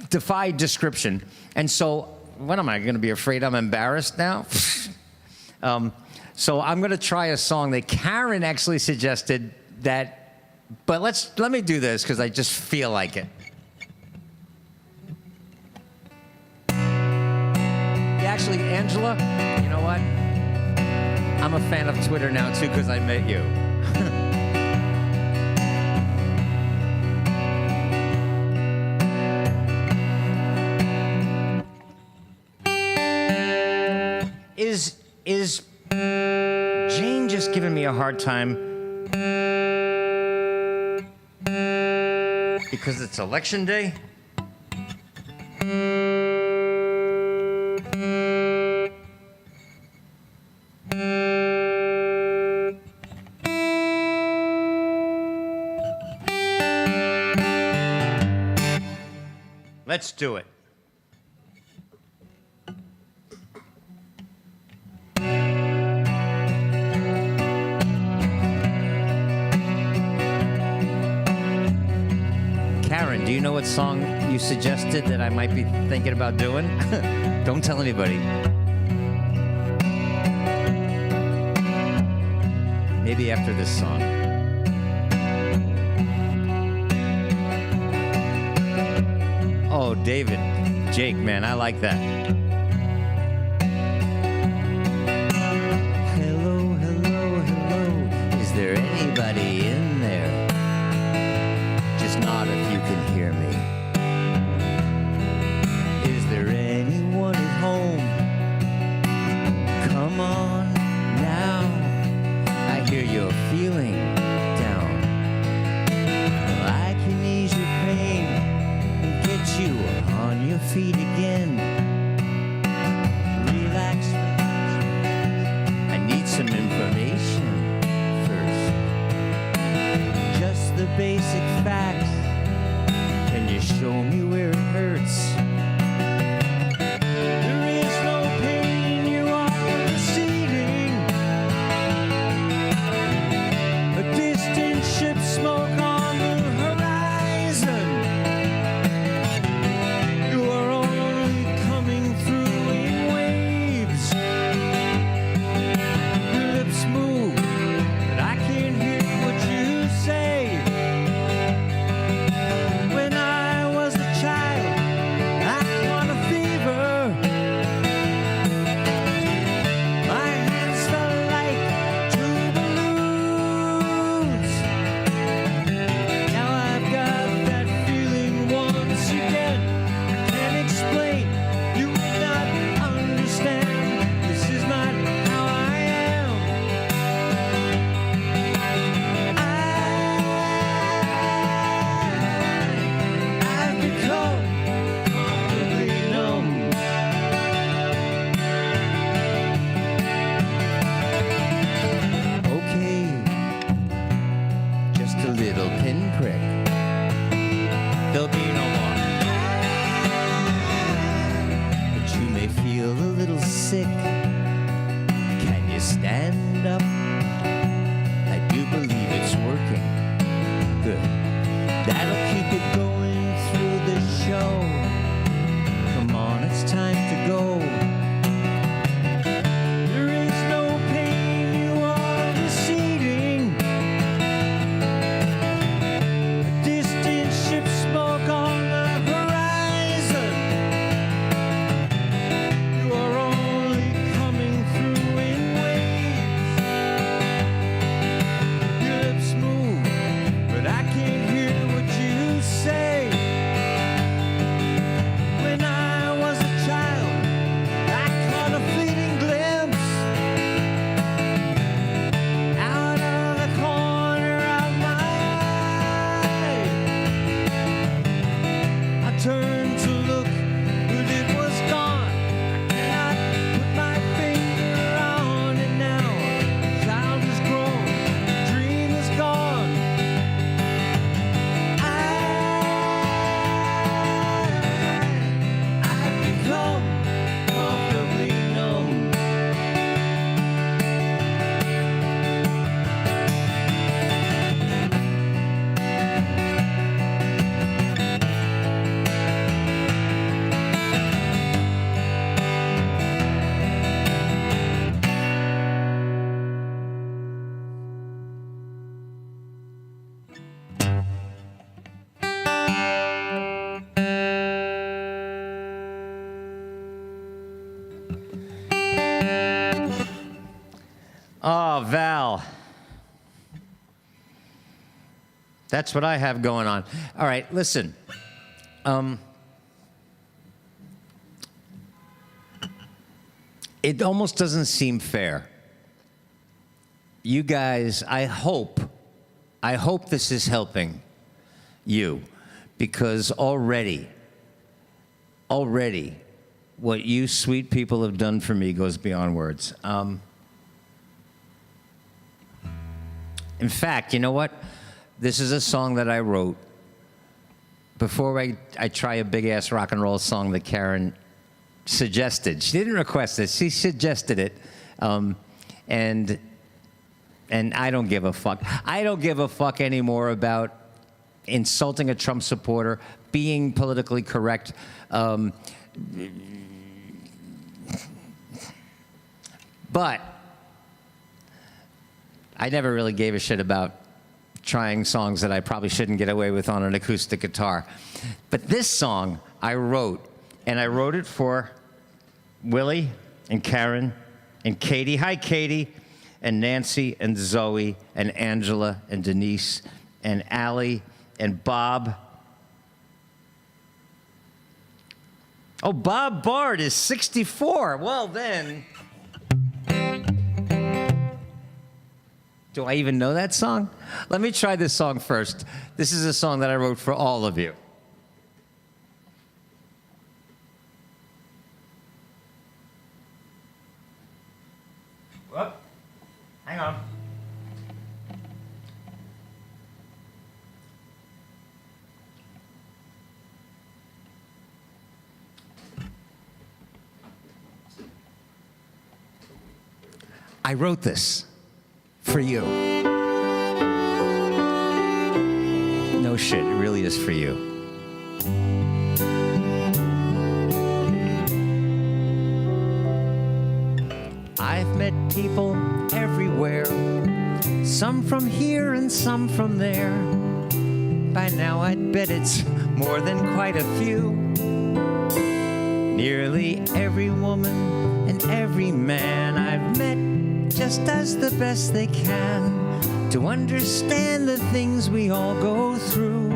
defy description. And so, what am I going to be afraid I'm embarrassed now? So I'm going to try a song that Karen actually suggested that, but let me do this because I just feel like it. Actually, Angela, you know what? I'm a fan of Twitter now too because I met you. Is Jane just giving me a hard time because it's election day? Let's do it. Karen, do you know what song you suggested that I might be thinking about doing? Don't tell anybody. Maybe after this song. Oh, David, Jake, man, I like that. Hello, hello, hello. Is there anybody in there? Just nod if you can hear me. Is there anyone at home? Come on now. I hear you're feeling down. Well, I can ease your pain and get you on your feet again. Relax, relax. I need some information first. Just the basic facts. Can you show me where it hurts? There is no pain, you are receding. A distant ship smoke on the horizon. You are only coming through in waves. Your lips move, but I can't hear what you say. When I was a child, I caught a fever. My hands felt like two balloons. Now I've got that feeling once again. I can't explain, you would not understand. This is not how I am. I've become comfortably numb. Okay, just a little pinprick. There'll be no more. But you may feel a little sick. Can you stand up? I do believe it's working. Good. That'll keep it going through the show. Come on, it's time to go. There is no pain, you are receding. A distant ship smoke on the horizon. You are only coming through in waves. Your lips move, but I can't hear what you say. When I was a child, I caught a fleeting glimpse out of the corner of my eye. I turned to look, but it was gone. I cannot put my finger on it now. The child is grown, the dream is gone. I've become comfortably numb. Oh, Val. That's what I have going on. All right, listen. It almost doesn't seem fair. You guys, I hope this is helping you, because already, what you sweet people have done for me goes beyond words. In fact, you know what? This is a song that I wrote before I try a big-ass rock and roll song that Karen suggested. She didn't request it. She suggested it. And I don't give a fuck. I don't give a fuck anymore about insulting a Trump supporter, being politically correct. But I never really gave a shit about trying songs that I probably shouldn't get away with on an acoustic guitar. But this song I wrote, and I wrote it for Willie and Karen and Katie. Hi, Katie. And Nancy and Zoe and Angela and Denise and Allie and Bob. Oh, Bob Bard is 64. Well, then. Do I even know that song? Let me try this song first. This is a song that I wrote for all of you. Whoop. Hang on. I wrote this for you. No shit, it really is for you. I've met people everywhere, some from here and some from there. By now I'd bet it's more than quite a few. Nearly every woman and every man I've met just does the best they can to understand the things we all go through.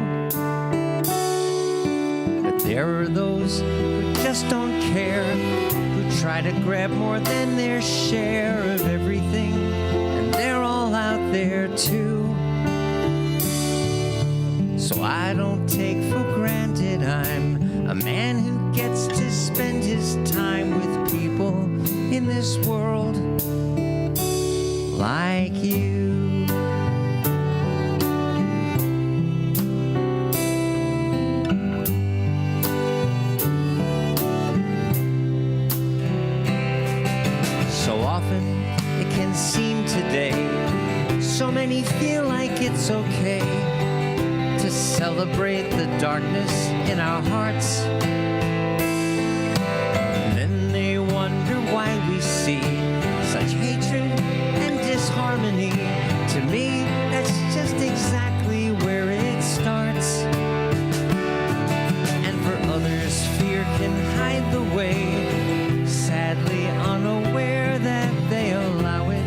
But there are those who just don't care, who try to grab more than their share of everything, and they're all out there too. So I don't take for granted I'm a man who gets to spend his time with people in this world like you. So often it can seem today, so many feel like it's okay to celebrate the darkness in our hearts. Then they wonder why we see such hatred and disharmony. To me, that's just exactly where it starts. And for others, fear can hide the way, sadly unaware that they allow it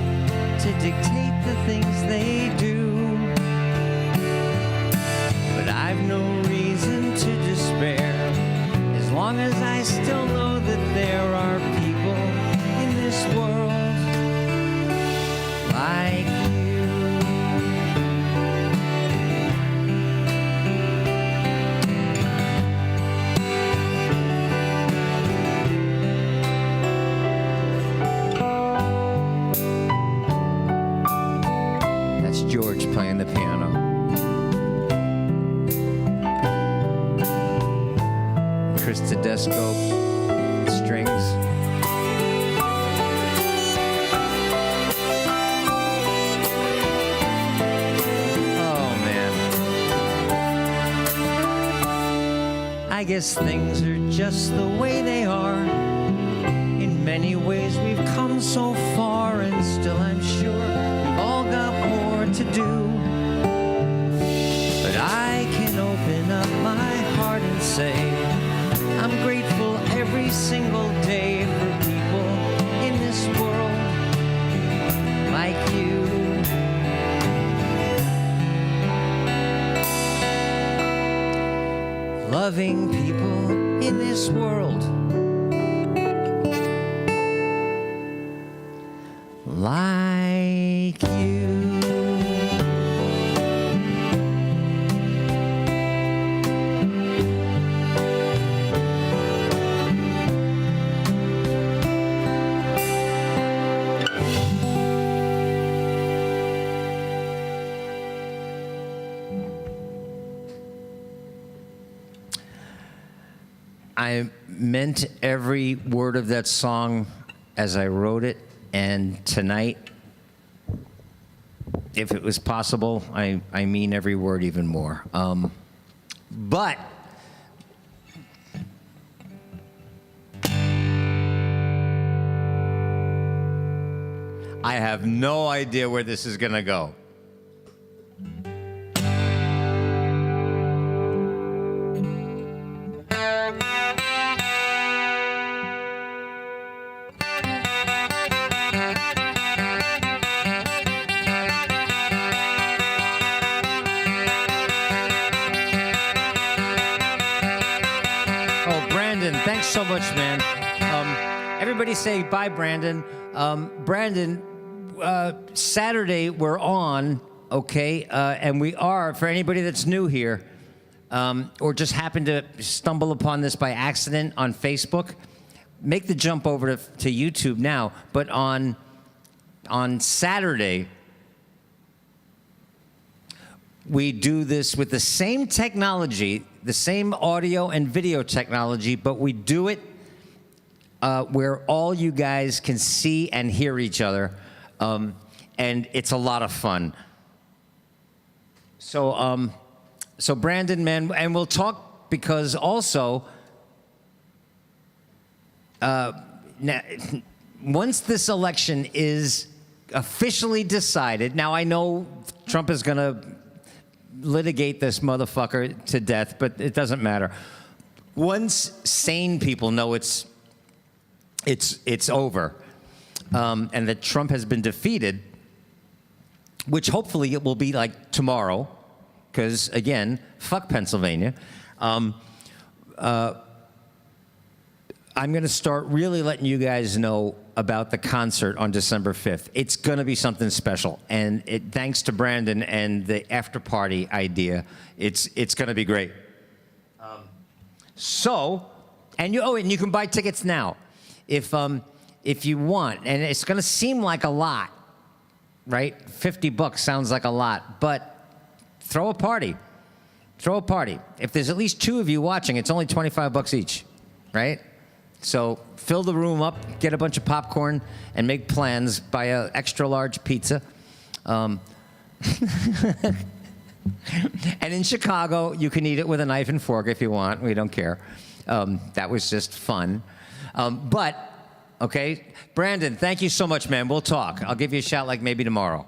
to dictate the things they do. But I've no reason to despair, as long as I still know that there are people in this world like you. That's George playing the piano. Chris Tedesco, strings. I guess things are just the way they are. In many ways we've come so far, and still I'm sure we've all got more to do. But I can open up my heart and say I'm grateful every single day for people in this world like you. Loving people in this world like you. I meant every word of that song as I wrote it, and tonight, if it was possible, I mean every word even more. But I have no idea where this is going to go. Oh, Brandon, thanks so much, man. Everybody say bye, Brandon. Brandon, Saturday we're on, okay? And we are, for anybody that's new here, or just happened to stumble upon this by accident on Facebook, make the jump over to YouTube now. But on Saturday, we do this with the same technology, the same audio and video technology, but we do it where all you guys can see and hear each other, and it's a lot of fun. So Brandon, man, and we'll talk because also, now, once this election is officially decided, now I know Trump is going to litigate this motherfucker to death, but it doesn't matter. Once sane people know it's over, and that Trump has been defeated, which hopefully it will be like tomorrow, because again, fuck Pennsylvania. I'm going to start really letting you guys know about the concert on December 5th. It's going to be something special, and thanks to Brandon and the after party idea, it's going to be great. And you can buy tickets now, if you want, and it's going to seem like a lot, right? $50 sounds like a lot, but throw a party. Throw a party. If there's at least 2 of you watching, it's only $25 each, right? So fill the room up, get a bunch of popcorn, and make plans. Buy an extra large pizza. And in Chicago, you can eat it with a knife and fork if you want. We don't care. That was just fun. Okay, Brandon, thank you so much, man. We'll talk. I'll give you a shout like maybe tomorrow.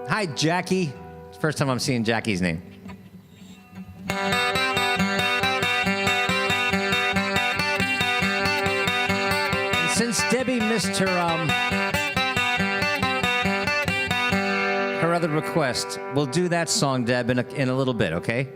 Hi, Jackie. It's the first time I'm seeing Jackie's name. And since Debbie missed her other request, we'll do that song, Deb, in a little bit, okay?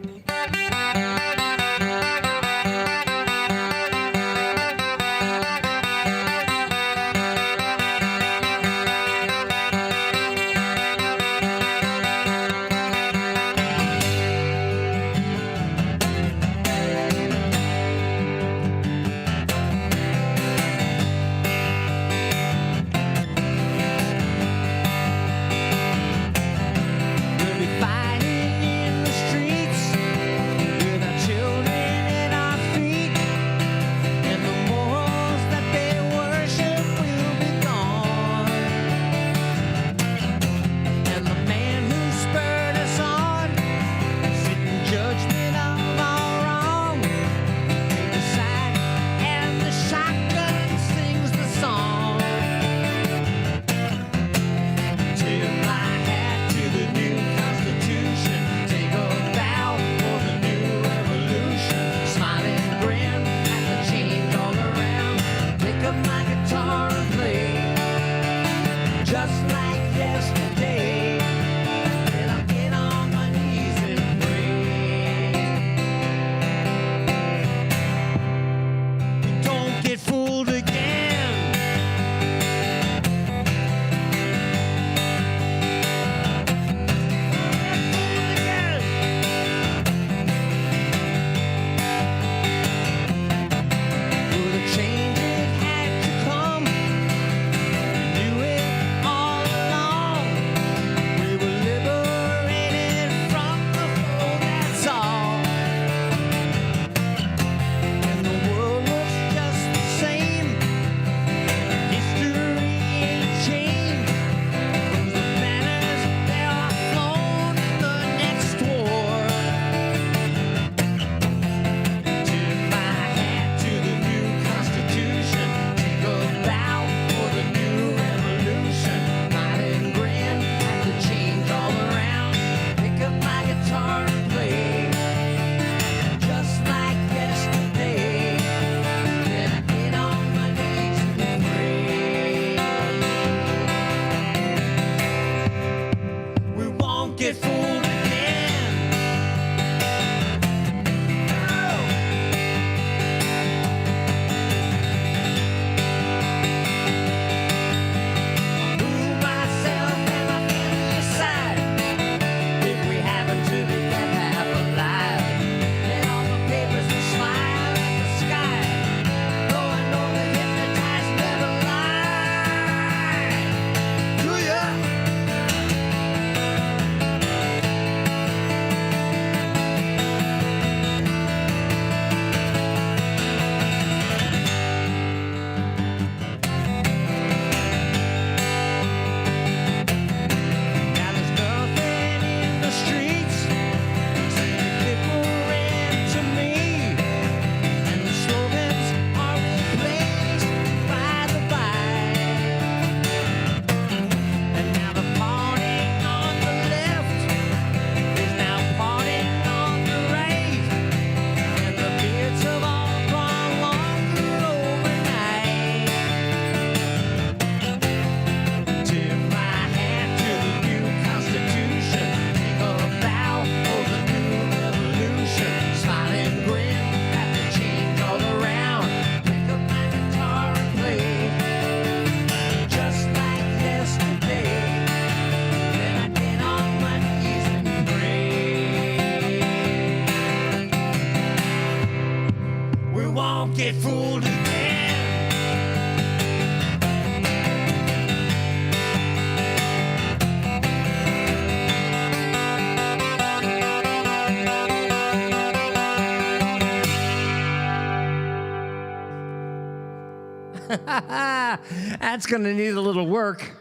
That's going to need a little work.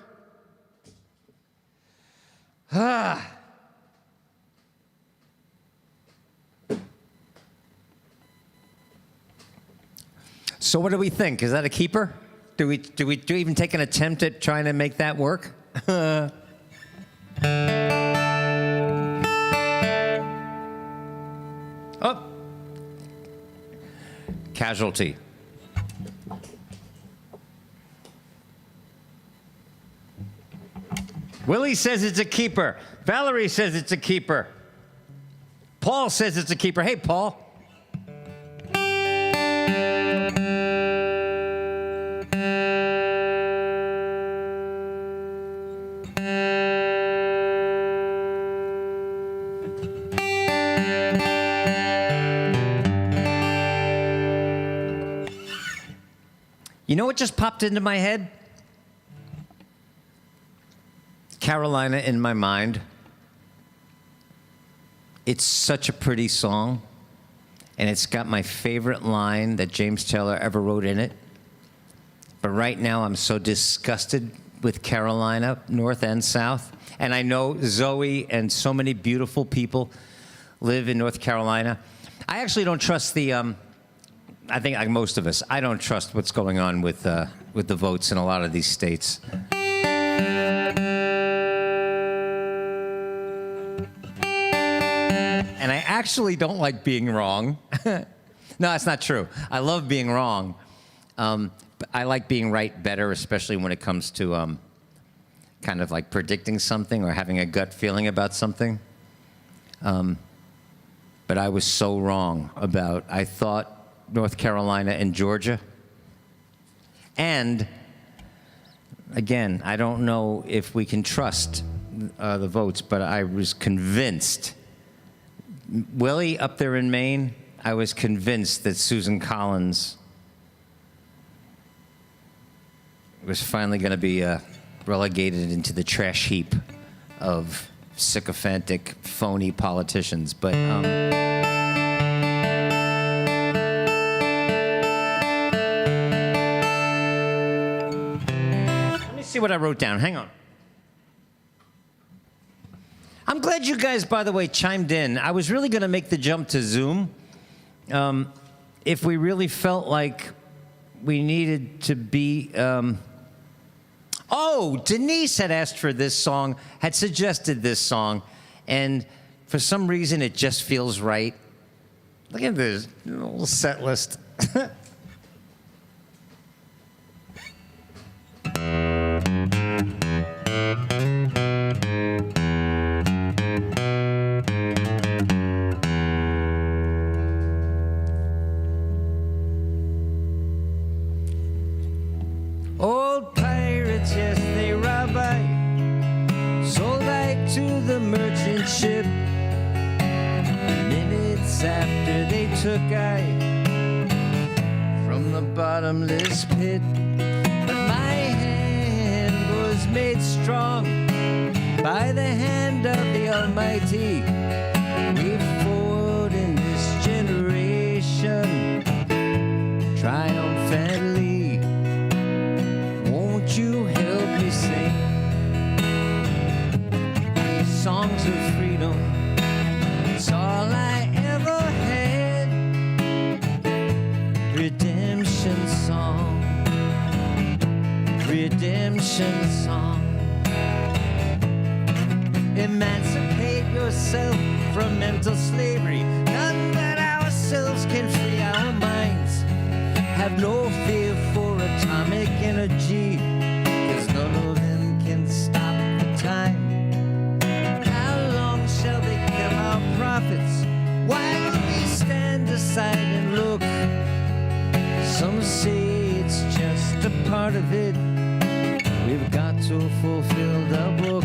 So what do we think? Is that a keeper? Do we even take an attempt at trying to make that work? Oh. Casualty. Willie says it's a keeper. Valerie says it's a keeper. Paul says it's a keeper. Hey, Paul. You know what just popped into my head? Carolina in my mind. It's such a pretty song, and it's got my favorite line that James Taylor ever wrote in it. But right now, I'm so disgusted with Carolina, North and South. And I know Zoe and so many beautiful people live in North Carolina. I actually don't trust the, I think like most of us, I don't trust what's going on with the votes in a lot of these states. And I actually don't like being wrong. No, that's not true. I love being wrong. But I like being right better, especially when it comes to kind of like predicting something or having a gut feeling about something. But I was so wrong about, I thought North Carolina and Georgia. And again, I don't know if we can trust the votes, but I was convinced. Willie up there in Maine, I was convinced that Susan Collins was finally going to be relegated into the trash heap of sycophantic, phony politicians. But let me see what I wrote down. Hang on. I'm glad you guys, by the way, chimed in. I was really going to make the jump to Zoom if we really felt like we needed to be... Oh, Denise had asked for this song, had suggested this song, and for some reason it just feels right. Look at this little set list. Old pirates, yes, they robbed I, sold I to the merchant ship. Minutes after they took I from the bottomless pit. But my hand was made strong by the hand of the Almighty. We forward in this generation triumphantly. You help me sing these songs of freedom. It's all I ever had. Redemption song, redemption song. Emancipate yourself from mental slavery. None but ourselves can free our minds. Have no fear for atomic energy. None of them can stop the time. How long shall they kill our prophets? Why will we stand aside and look? Some say it's just a part of it. We've got to fulfill the book.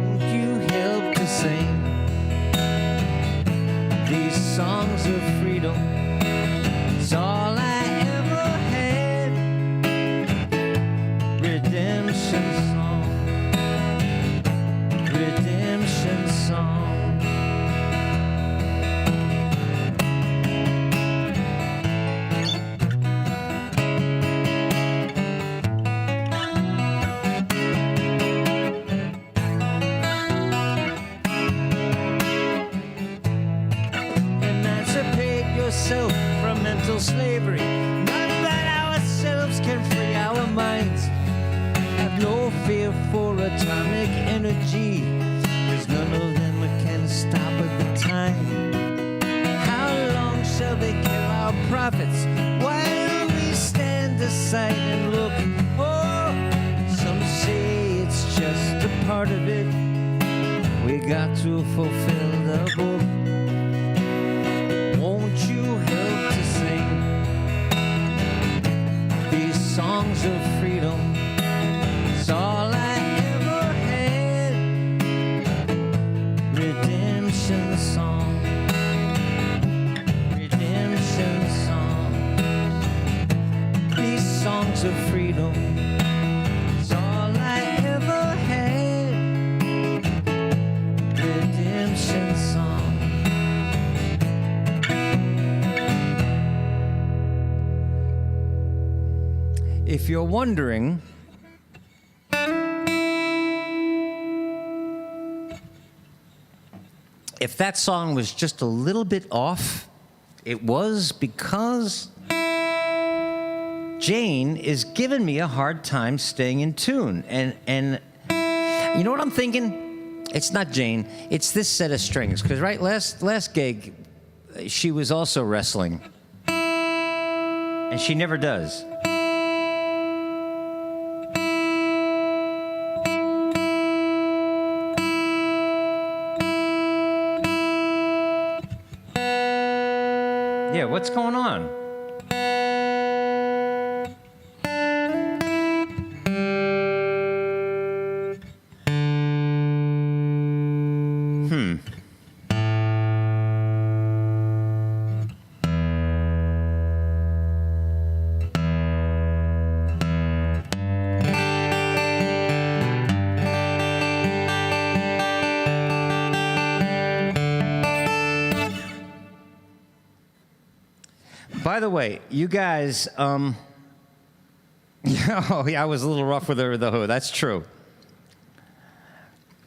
Won't you help to sing these songs of freedom? It's all I ever had. Redemption song, redemption song. fear for atomic energy, 'cause none of them can stop at the time. How long shall they kill our prophets while we stand aside and look? Oh, some say it's just a part of it. We got to fulfill the book. Won't you help to sing these songs of freedom? It's all I ever had. Redemption song. Redemption song. These songs of freedom. It's all I ever had. Redemption song. If you're wondering, if that song was just a little bit off, it was because Jane is giving me a hard time staying in tune. And you know what I'm thinking? It's not Jane, it's this set of strings. Because right, last gig, she was also wrestling. And she never does. Yeah, what's going on? By the way, you guys, oh yeah, I was a little rough with her with the who. That's true.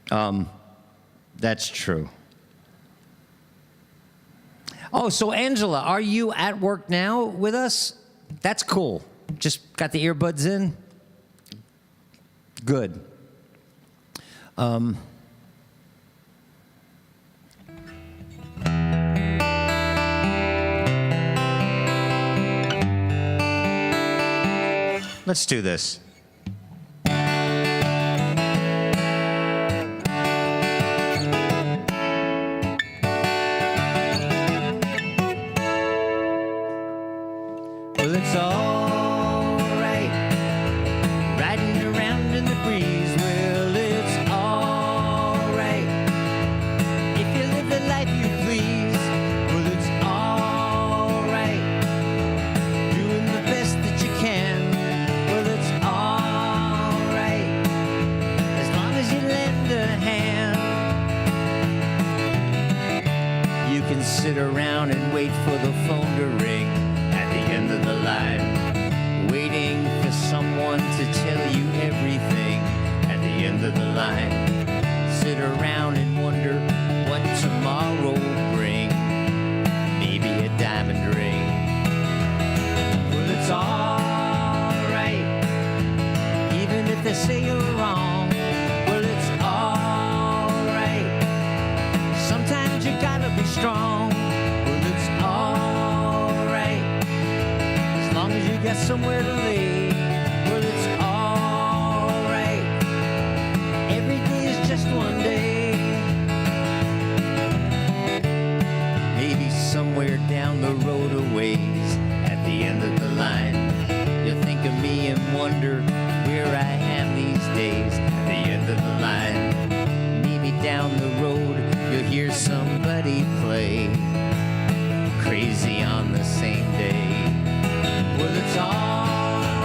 That's true. Oh, so Angela, are you at work now with us? That's cool. Just got the earbuds in? Good. Let's do this. Well, it's all right, riding around in the breeze. Well, it's all right if you live the life you please. Well, it's all right doing the best that you can. Well, it's all right as long as you lend a hand. You can sit around and wait for the phone to ring at the end of the line, waiting for someone to tell you everything at the end of the line. Sit around and wonder what tomorrow will bring, maybe a diamond ring. Well, it's all right, even if they say you're wrong. Well, it's all right, sometimes you gotta be strong. Well, it's all right as long as you got somewhere to lay. Well, it's all right, every day is just one day. Maybe somewhere down the road a ways at the end of the line, you'll think of me and wonder where I am these days at the end of the line. Maybe down the road you'll hear somebody play Crazy on the Same Day. Well, it's all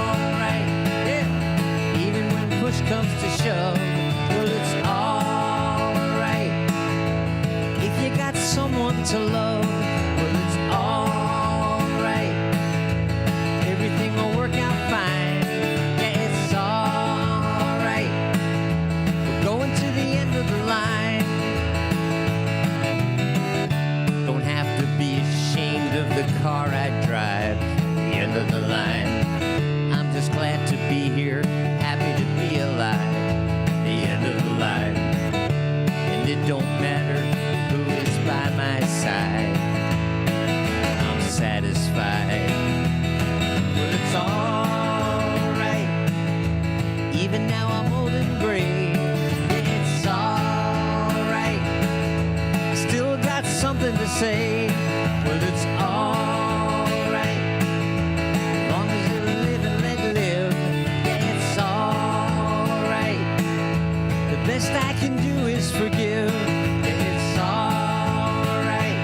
Even now I'm old and gray. It's alright. I still got something to say. Well, it's alright. As long as you live and let live. Yeah, it's alright. The best I can do is forgive. Yeah, it's alright.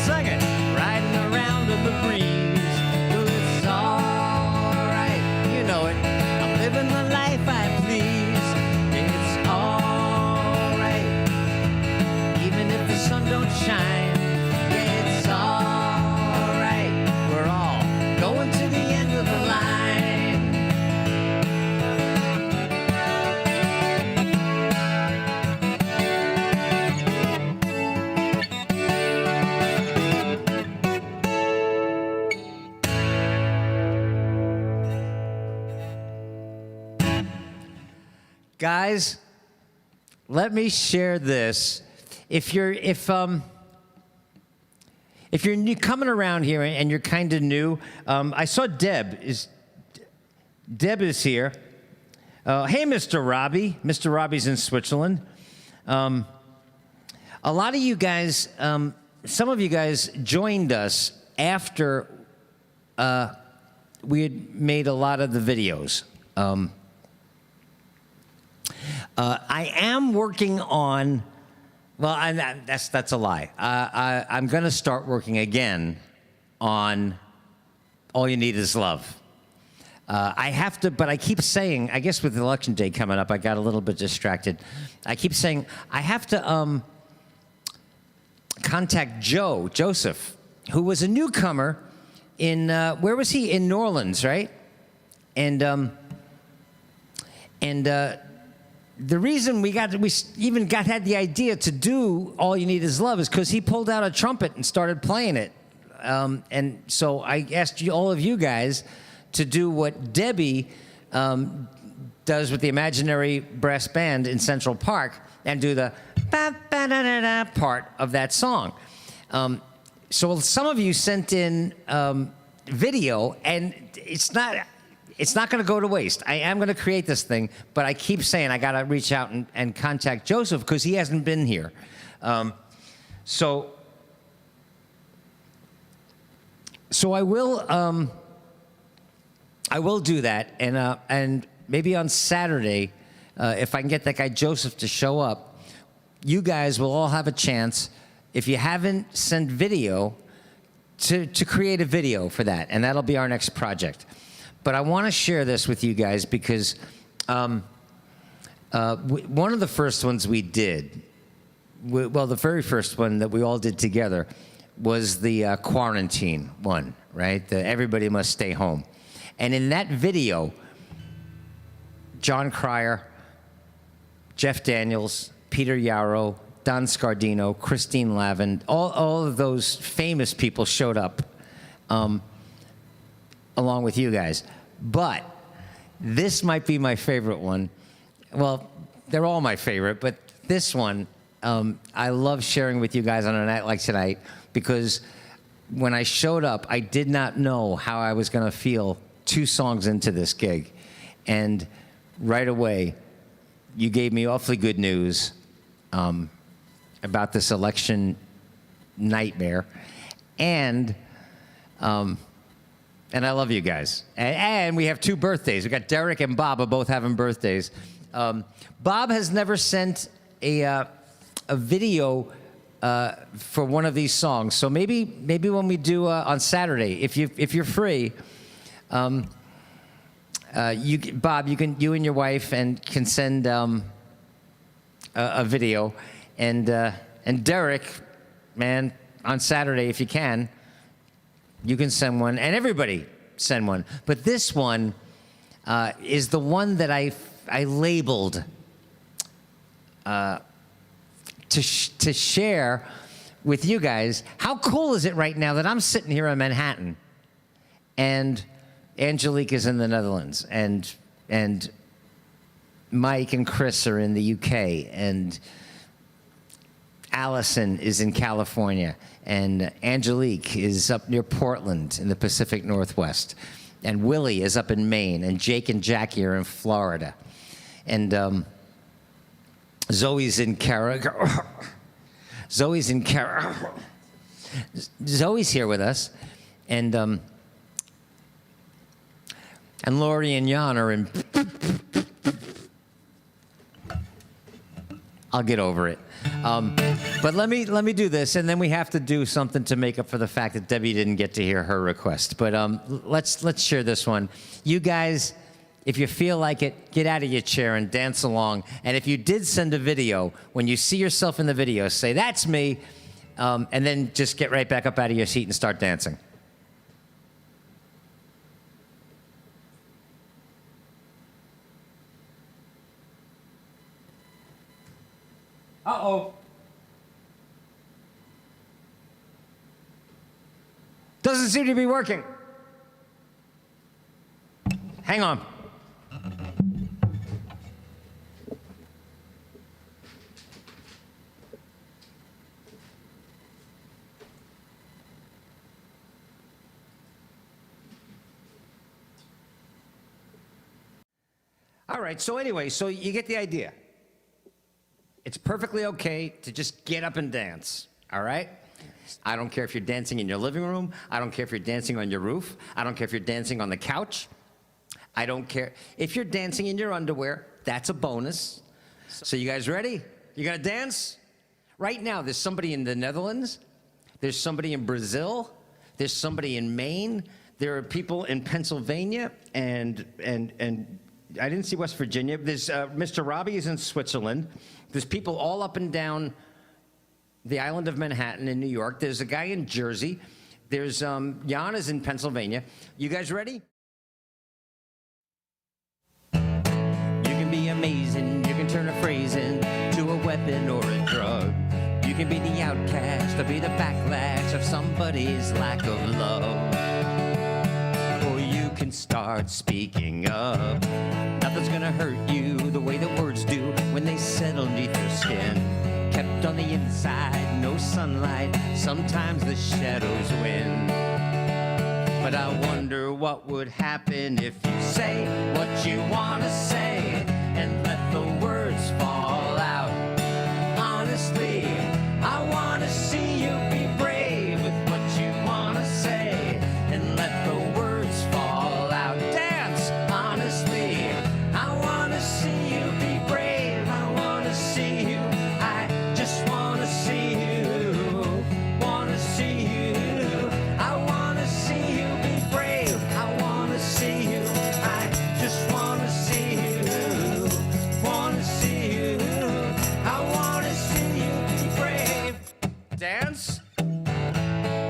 Sing it. Riding around in the breeze. Well, it's alright. You know it. I'm living the life I please. It's alright. Even if the sun don't shine. It's alright. We're all going to the end of the line. Guys, let me share this. If you're new, coming around here and you're kind of new, I saw Deb is here. Hey, Mr. Robbie. Mr. Robbie's in Switzerland. A lot of you guys, some of you guys joined us after we had made a lot of the videos. I am working on, well, that's a lie. I'm going to start working again on All You Need Is Love. I have to, but I keep saying, I guess with Election Day coming up, I got a little bit distracted. I keep saying, I have to contact Joseph, who was a newcomer in, where was he? In New Orleans, right? And the reason we had the idea to do All You Need Is Love is because he pulled out a trumpet and started playing it. And so I asked all of you guys to do what Debbie does with the Imaginary Brass Band in Central Park and do the ba-ba-da-da-da part of that song. So some of you sent in video, and it's not going to go to waste. I am going to create this thing, but I keep saying I got to reach out and contact Joseph because he hasn't been here. So I will do that, and maybe on Saturday, if I can get that guy Joseph to show up, you guys will all have a chance. If you haven't sent video, to create a video for that, and that'll be our next project. But I want to share this with you guys because one of the first ones we did, the very first one that we all did together was the quarantine one, right? The Everybody Must Stay Home. And in that video, John Cryer, Jeff Daniels, Peter Yarrow, Don Scardino, Christine Lavin, all of those famous people showed up along with you guys. But this might be my favorite one. Well, they're all my favorite, but this one I love sharing with you guys on a night like tonight because when I showed up, I did not know how I was going to feel 2 songs into this gig. And right away, you gave me awfully good news about this election nightmare. And I love you guys. And we have 2 birthdays. We got Derek and Bob are both having birthdays. Bob has never sent a video for one of these songs. So maybe when we do on Saturday, if you're free, Bob, you and your wife can send a video, and Derek, man, on Saturday if you can send one, and everybody send one. But this one is the one that I labeled to share with you guys. How cool is it right now that I'm sitting here in Manhattan, and Angelique is in the Netherlands, and Mike and Chris are in the UK, and Allison is in California, and Angelique is up near Portland in the Pacific Northwest, and Willie is up in Maine, and Jake and Jackie are in Florida. And Zoe's in character. Zoe's in character. Zoe's here with us, and Lori and Jan are in. I'll get over it. But let me do this, and then we have to do something to make up for the fact that Debbie didn't get to hear her request. But let's share this one. You guys, if you feel like it, get out of your chair and dance along. And if you did send a video, when you see yourself in the video, say, "That's me," and then just get right back up out of your seat and start dancing. Uh-oh. Doesn't seem to be working. Hang on. All right, so anyway, so you get the idea. It's perfectly okay to just get up and dance, all right? I don't care if you're dancing in your living room. I don't care if you're dancing on your roof. I don't care if you're dancing on the couch. I don't care. If you're dancing in your underwear, that's a bonus. So you guys ready? You gonna dance? Right now, there's somebody in the Netherlands. There's somebody in Brazil. There's somebody in Maine. There are people in Pennsylvania and I didn't see West Virginia. There's Mr. Robbie is in Switzerland. There's people all up and down the island of Manhattan in New York. There's a guy in Jersey. There's Jan is in Pennsylvania. You guys ready? You can be amazing. You can turn a phrase into a weapon or a drug. You can be the outcast or be the backlash of somebody's lack of love. Or you can start speaking up. Nothing's gonna hurt you the way the words do when they settle beneath your skin. Kept on the inside, no sunlight, sometimes the shadows win. But I wonder what would happen if you say what you wanna say and let the words fall out. Honestly, I wanna see you be brave with what you wanna say and let the words fall out. Dance, honestly, I wanna see you be brave. I wanna see you, I just wanna see you, wanna see you. I wanna see you be brave. I wanna see you, I just wanna see you, wanna see you. I wanna see you be brave. Dance.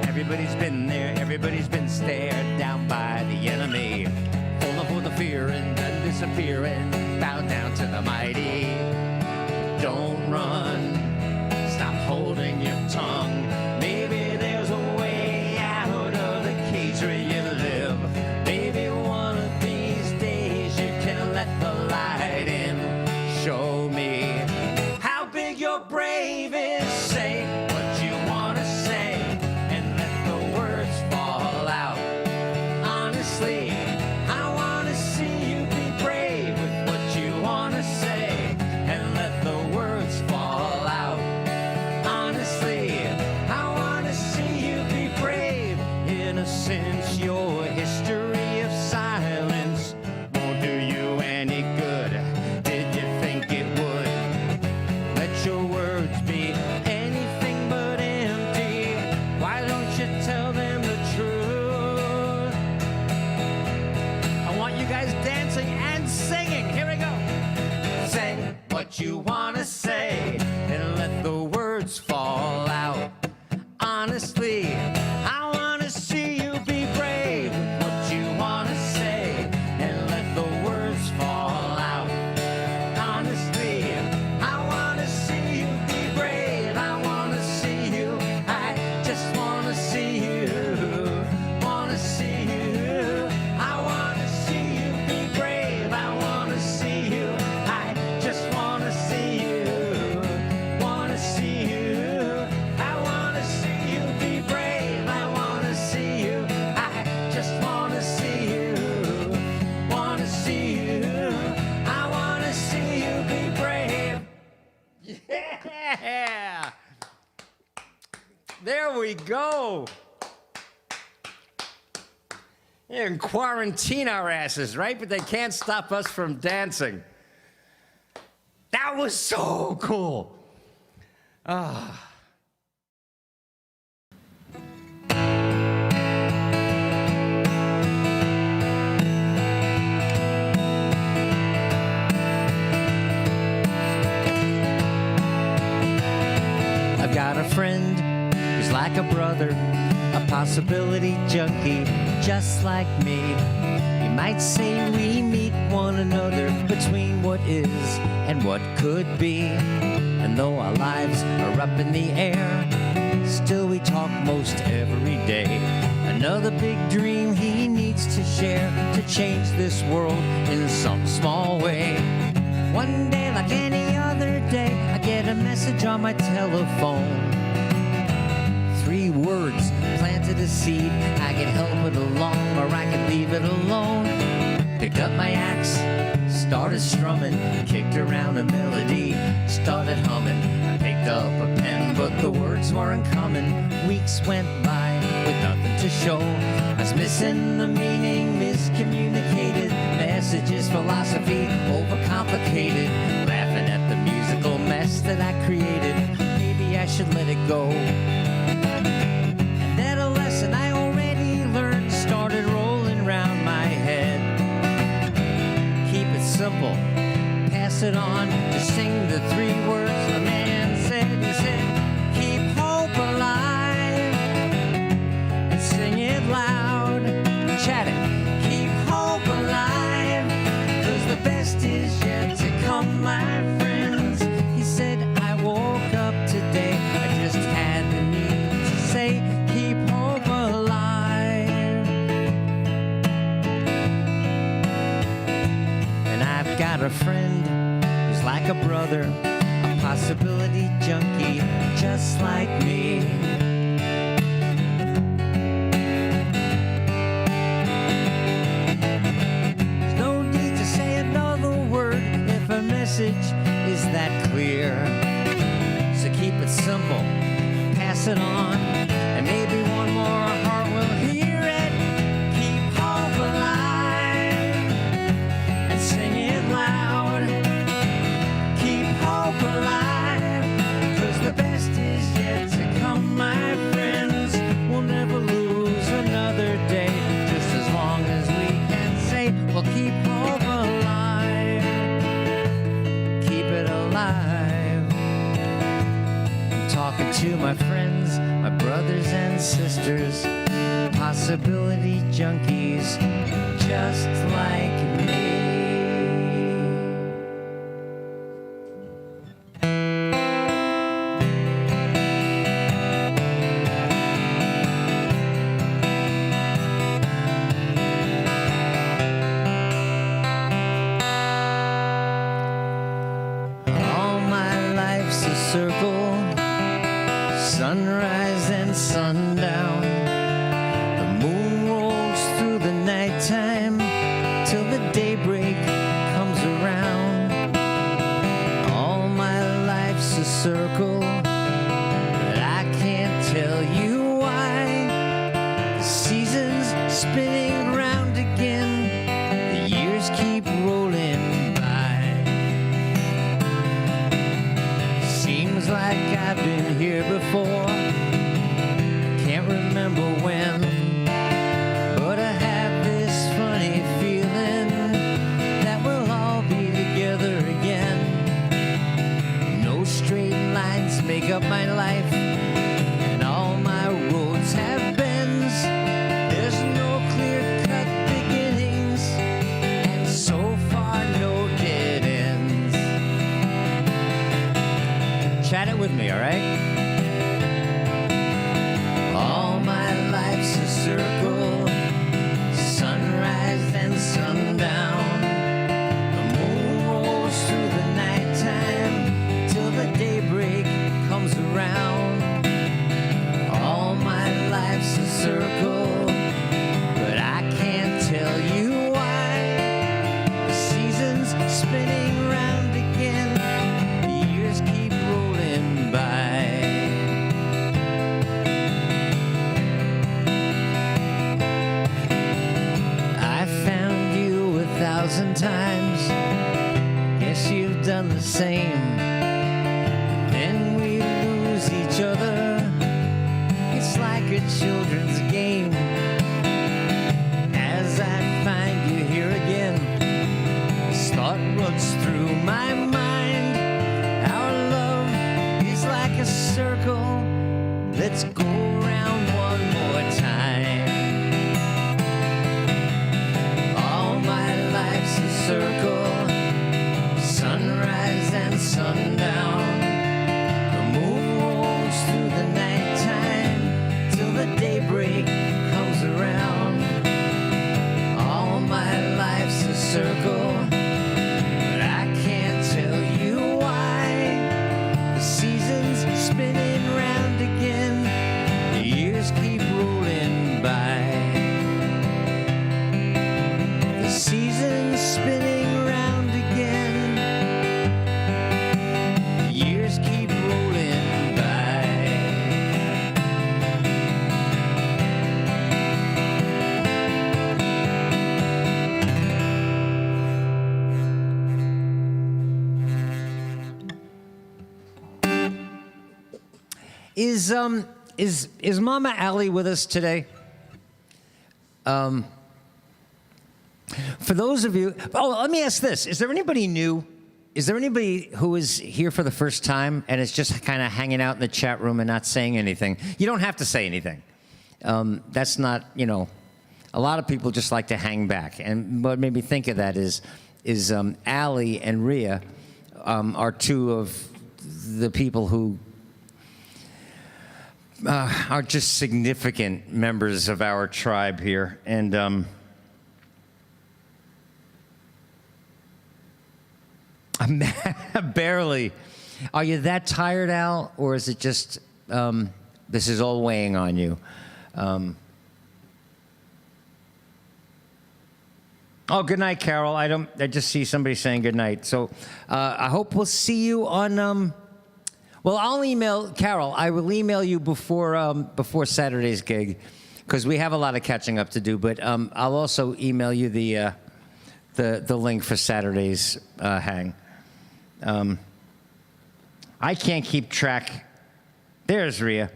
Everybody's been there, everybody's been stared down by the enemy. Falling for the fear and then disappearing, bow down to the mighty. Don't run, stop holding your tongue. Maybe there's a way out of the cage where you live. Maybe one of these days you can let the light in. Show me how big your brave is. Say what you wanna say and let the words fall out. Honestly, I wanna see you be brave with what you wanna say and let the words fall out. Honestly, I wanna see you be brave. Innocence, your history of silence won't do you any good. Did you think it would? Let your words be anything but empty. Why don't you tell them the truth? I want you guys dancing and singing. Here we go. Say what you wanna say and let the words fall out. Honestly, I wanna see you be brave with what you wanna say and let the words fall out. Honestly, I wanna see you be brave. I wanna see you, I just wanna see you, wanna see you. I wanna see you be brave. I wanna see you, I just wanna see you, There we go. They can quarantine our asses, right? But they can't stop us from dancing. That was so cool. I've got a friend who's like a brother, a possibility junkie, just like me. You might say we meet one another between what is and what could be. And though our lives are up in the air, still we talk most every day. Another big dream he needs to share to change this world in some small way. One day, like any other day, I get a message on my telephone. 3 words planted a seed. I could help it along, or I could leave it alone. Picked up my axe, started strumming, kicked around a melody, started humming. I picked up a pen, but the words weren't coming. Weeks went by with nothing to show. I was missing the meaning, miscommunicated messages, philosophy overcomplicated, laughing at the musical mess that I created. Maybe I should let it go. And then a lesson I already learned started rolling round my head. Keep it simple, pass it on, just sing the 3 words the man said. He said, keep hope alive and sing it loud. Chat it, keep hope alive, 'cause the best is yet to come, my friends. He said, I woke up today, I just had the need to say, keep hope alive. And I've got a friend who's like a brother, a possibility junkie, just like me. There's no need to say another word if a message is that clear. So keep it simple, pass it on, and maybe one more heart will hear it. Keep hope alive and sing it loud. Keep hope alive, 'cause the best is yet to come, my friends. We'll never lose another day, just as long as we can say, well, keep hope alive. Keep it alive. I'm talking to my friends, my brothers and sisters, possibility junkies, just like me. All my life's a circle, sunrise and sundown. The moon rolls through the nighttime till the daybreak comes around. All my life's a circle, but I can't tell you why. The seasons spinning round again, the years keep rolling by. Seems like I've been here before, can't remember when, but I have this funny feeling that we'll all be together again. No straight lines make up my life, and all my roads have bends. There's no clear-cut beginnings, and so far no dead ends. Chat it with me, all right? All my life's a circle, sunrise and sundown. The moon rolls through the nighttime till the daybreak comes around. All my life's a circle, but I can't tell you why. The seasons spinning round again, the years keep rolling by. times. Guess you've done the same. Then we lose each other. It's like a children's game. As I find you here again, this thought runs through my mind. Our love is like a circle. Let's go around one more time. All my life's a circle, sunrise and sundown. The moon rolls through the nighttime till the daybreak comes around. All my life's a circle, but I can't tell you why. The seasons spinning round again, the years keep rolling by. The seasons spinning round again, the years keep rolling by. Is Mama Allie with us today? For those of you, let me ask this: is there anybody new? Is there anybody who is here for the first time and is just kind of hanging out in the chat room and not saying anything? You don't have to say anything. That's not, a lot of people just like to hang back. And what made me think of that is Allie and Rhea are two of the people who are just significant members of our tribe here. And barely. Are you that tired, Al? Or is it just, this is all weighing on you? Oh, good night, Carol. I just see somebody saying good night. So I hope we'll see you on, well, I'll email Carol. I will email you before Saturday's gig, because we have a lot of catching up to do. But I'll also email you the link for Saturday's hang. I can't keep track. There's Rhea.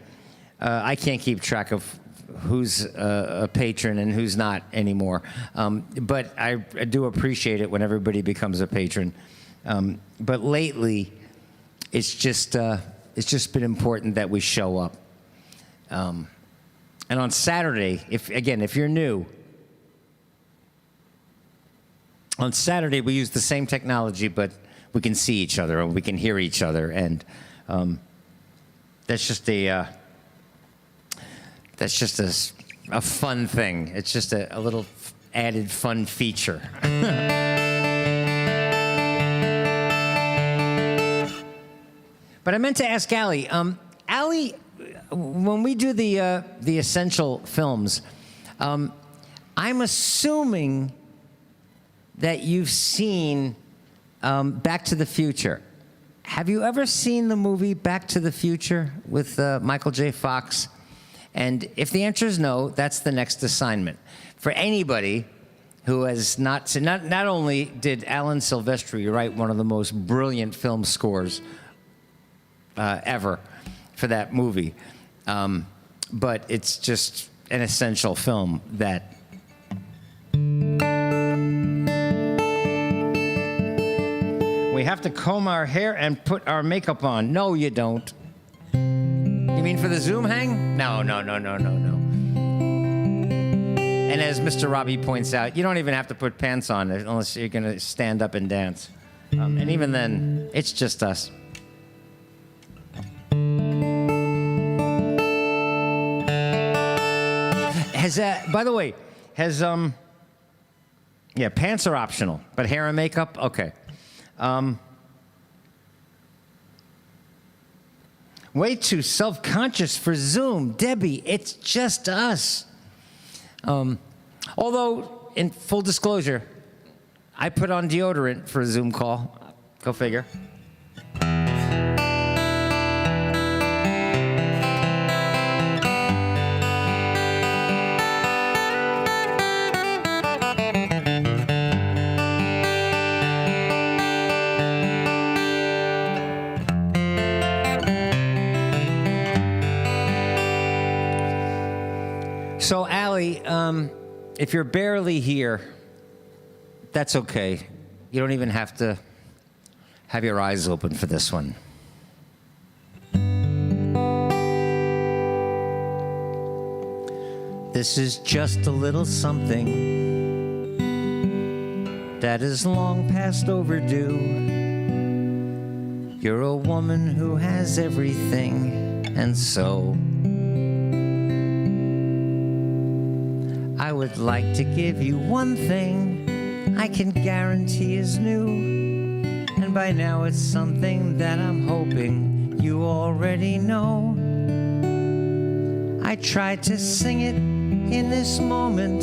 I can't keep track of who's a patron and who's not anymore. But I do appreciate it when everybody becomes a patron. But lately, it's just been important that we show up. And on Saturday, if you're new, on Saturday we use the same technology, but we can see each other and we can hear each other, and that's just a fun thing. It's just a little added fun feature. But I meant to ask Allie. Allie, when we do the essential films, I'm assuming that you've seen Back to the Future. Have you ever seen the movie Back to the Future with Michael J. Fox? And if the answer is no, that's the next assignment. For anybody who has not seen, not only did Alan Silvestri write one of the most brilliant film scores ever for that movie, but it's just an essential film that we have to comb our hair and put our makeup on. No, you don't. You mean for the Zoom hang? No. And as Mr. Robbie points out, you don't even have to put pants on unless you're going to stand up and dance. And even then, it's just us. By the way, pants are optional, but hair and makeup, okay. Way too self-conscious for Zoom. Debbie, it's just us. Although, in full disclosure, I put on deodorant for a Zoom call. Go figure. So, Allie, if you're barely here, that's okay. You don't even have to have your eyes open for this one. This is just a little something that is long past overdue. You're a woman who has everything, and so I would like to give you one thing I can guarantee is new. And by now it's something that I'm hoping you already know. I tried to sing it in this moment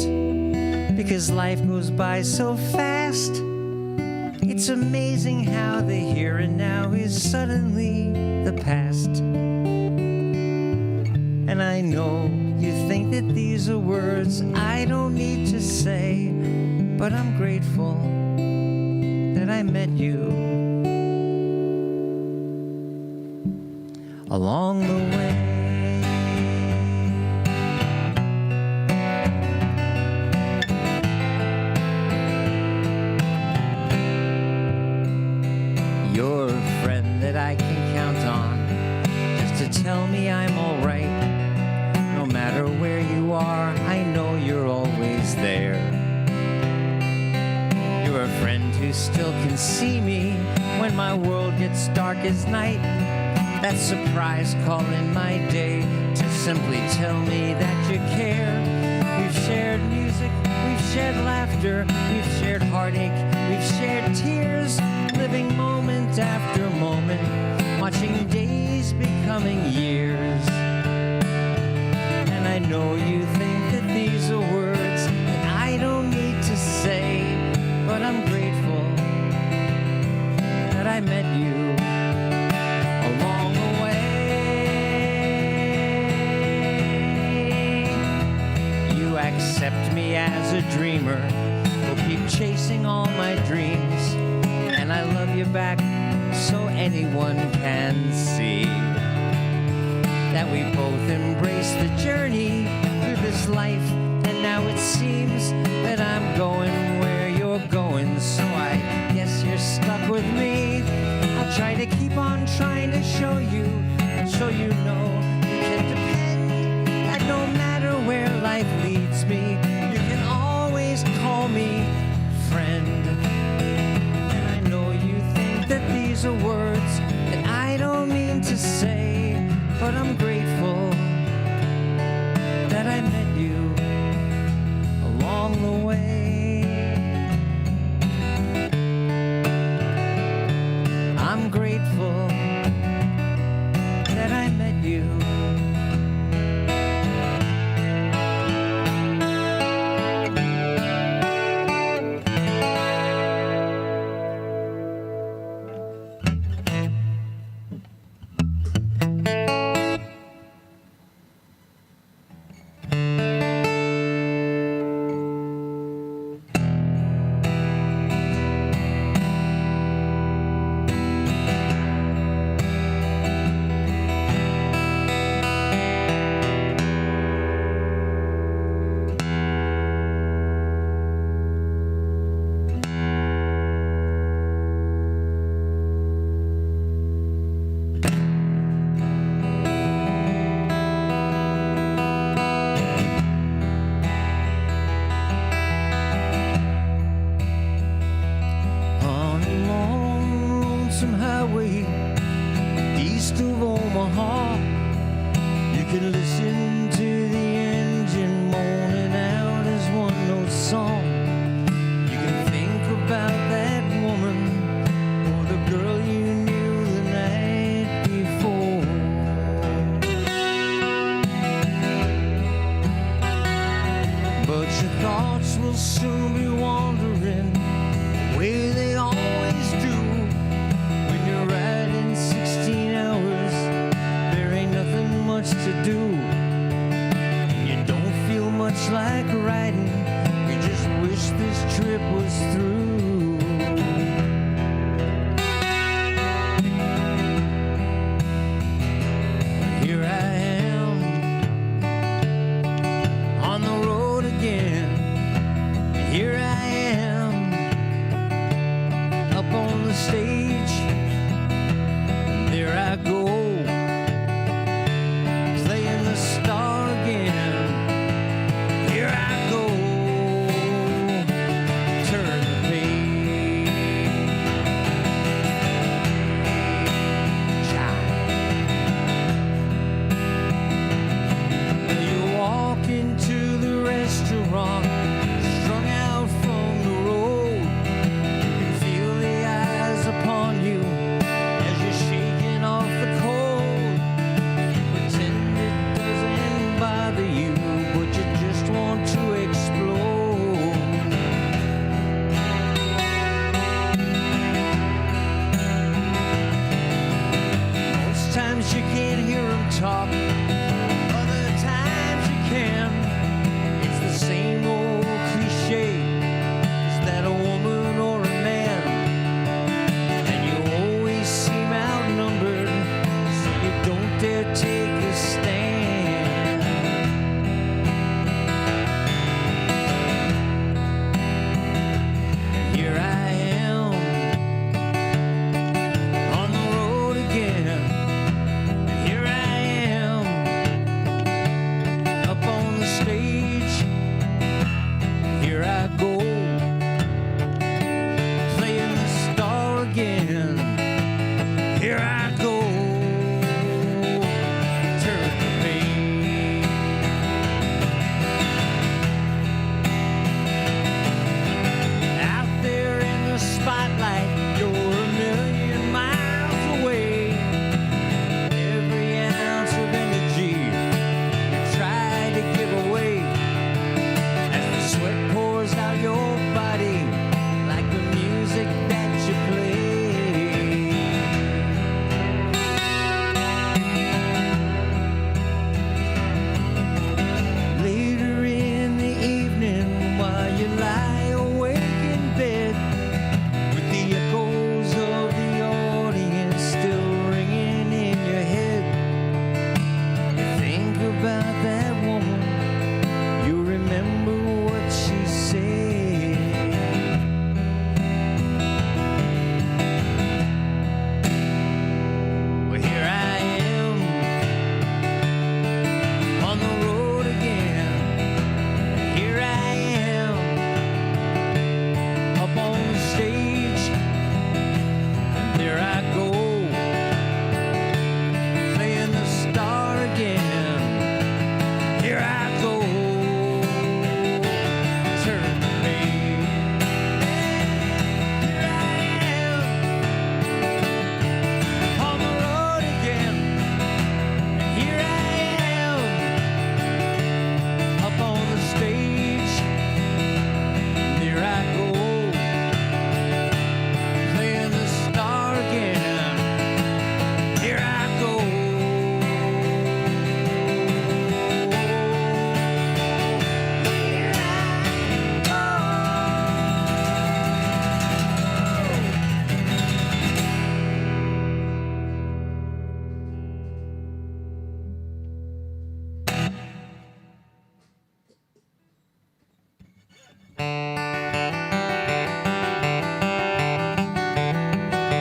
because life goes by so fast. It's amazing how the here and now is suddenly the past. And I know you think that these are words I don't need to say, but I'm grateful that I met you along the way. You're a friend that I can count on, just to tell me I'm all right. No matter where you are, I know you're always there. You're a friend who still can see me when my world gets dark as night. That surprise call in my day to simply tell me that you care. We've shared music, we've shared laughter, we've shared heartache, we've shared tears, living moment after moment, watching days becoming years. And I know you think that these are words that I don't need to say, but I'm grateful that I met you along the way. You accept me as a dreamer, will keep chasing all my dreams, and I love you back so anyone can see that we both embrace the journey through this life. And now it seems that I'm going where you're going, so I guess you're stuck with me. I'll try to keep on trying to show you know you can depend that no matter where life leads me, you can always call me friend. And I know you think that these are words that I don't mean to say, but I'm grateful that I met you along the way. I'm grateful that I met you. Highway east of Omaha, you can listen to the engine moaning out his one-note song. You can think about that woman or the girl you knew the night before. But your thoughts will soon be wandering the way they always do. When you're riding 16 hours, there ain't nothing much to do. stage, there I go, playing the star again. Here I go, turn the page. Well, you walk into the restaurant, strung out from the road. You can feel the eyes upon you as you're shaking off the cold. You pretend it doesn't bother you, but you just want to explode. Most times you can't hear them talk, other times you can. It's the same old cliche. Is that a woman or a man? And you always seem outnumbered, so you don't dare take a stand. Here I am on the road again. Here I am up on the stage. Here I go, playing the star again. Here I go, turn the page. Out there in the spotlight, you're a million miles away. Every ounce of energy you try to give away as the sweat pours out your body like the music that you play. Later in the evening, while you lie awake in bed, with the echoes of the audience still ringing in your head, you think about that woman. You remember what she said. Well, here I am on the road again. Here I am up on the stage. There I go, playing the star again. Here I go, turn the page. Here I am on the road again. Here I am up on the stage. There I go, playing the star again. Here I go. Here I go.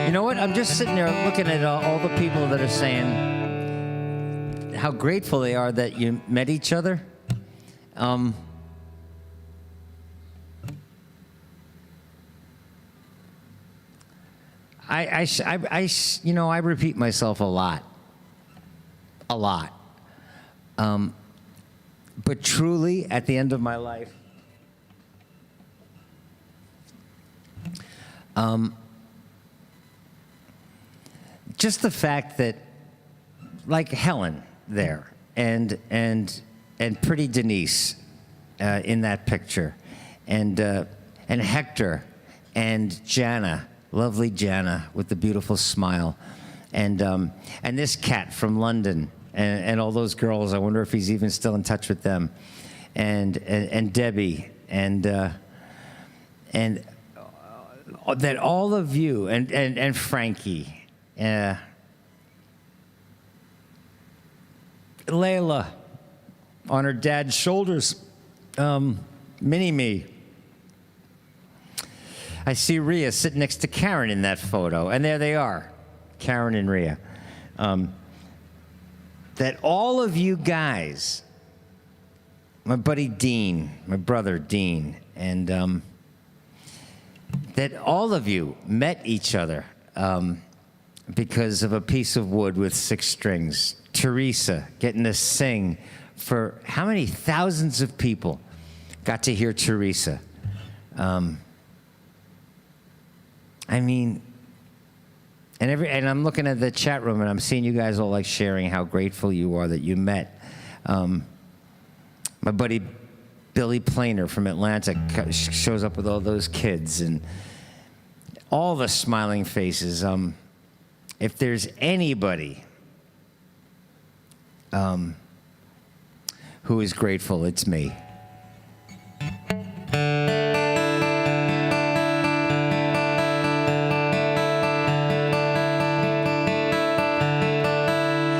You know what? I'm just sitting there looking at all the people that are saying how grateful they are that you met each other. I repeat myself a lot. But truly, at the end of my life, just the fact that, like Helen there, and pretty Denise in that picture, and Hector, and Jana, lovely Jana with the beautiful smile, and this cat from London, and all those girls. I wonder if he's even still in touch with them, and Debbie, and that all of you, and Frankie. Layla on her dad's shoulders, mini-me. I see Rhea sitting next to Karen in that photo, and there they are, Karen and Rhea. That all of you guys, my buddy Dean, my brother Dean, and that all of you met each other because of a piece of wood with 6 strings. Teresa getting to sing for how many thousands of people got to hear Teresa. I mean, and I'm looking at the chat room and I'm seeing you guys all like sharing how grateful you are that you met. My buddy Billy Planer from Atlanta shows up with all those kids and all the smiling faces. If there's anybody who is grateful, it's me.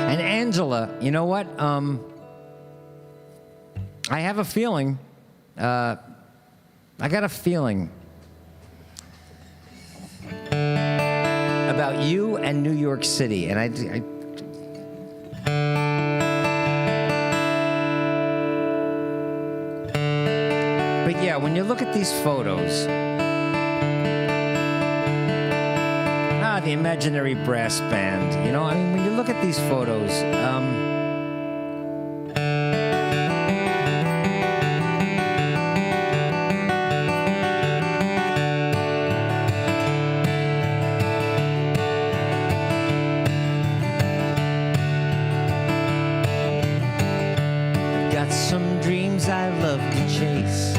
And Angela, you know what? I have a feeling, I got a feeling about you and New York City, and but yeah, when you look at these photos, the imaginary brass band, you know, I mean, when you look at these photos, got some dreams I love to chase.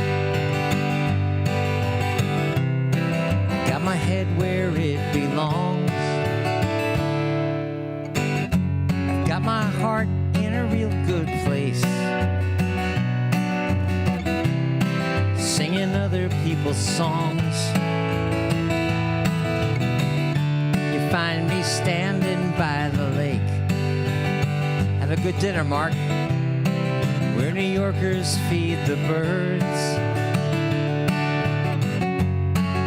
Got my head where it belongs. Got my heart in a real good place. Singing other people's songs. You find me standing by the lake. Have a good dinner, Mark. Where New Yorkers feed the birds,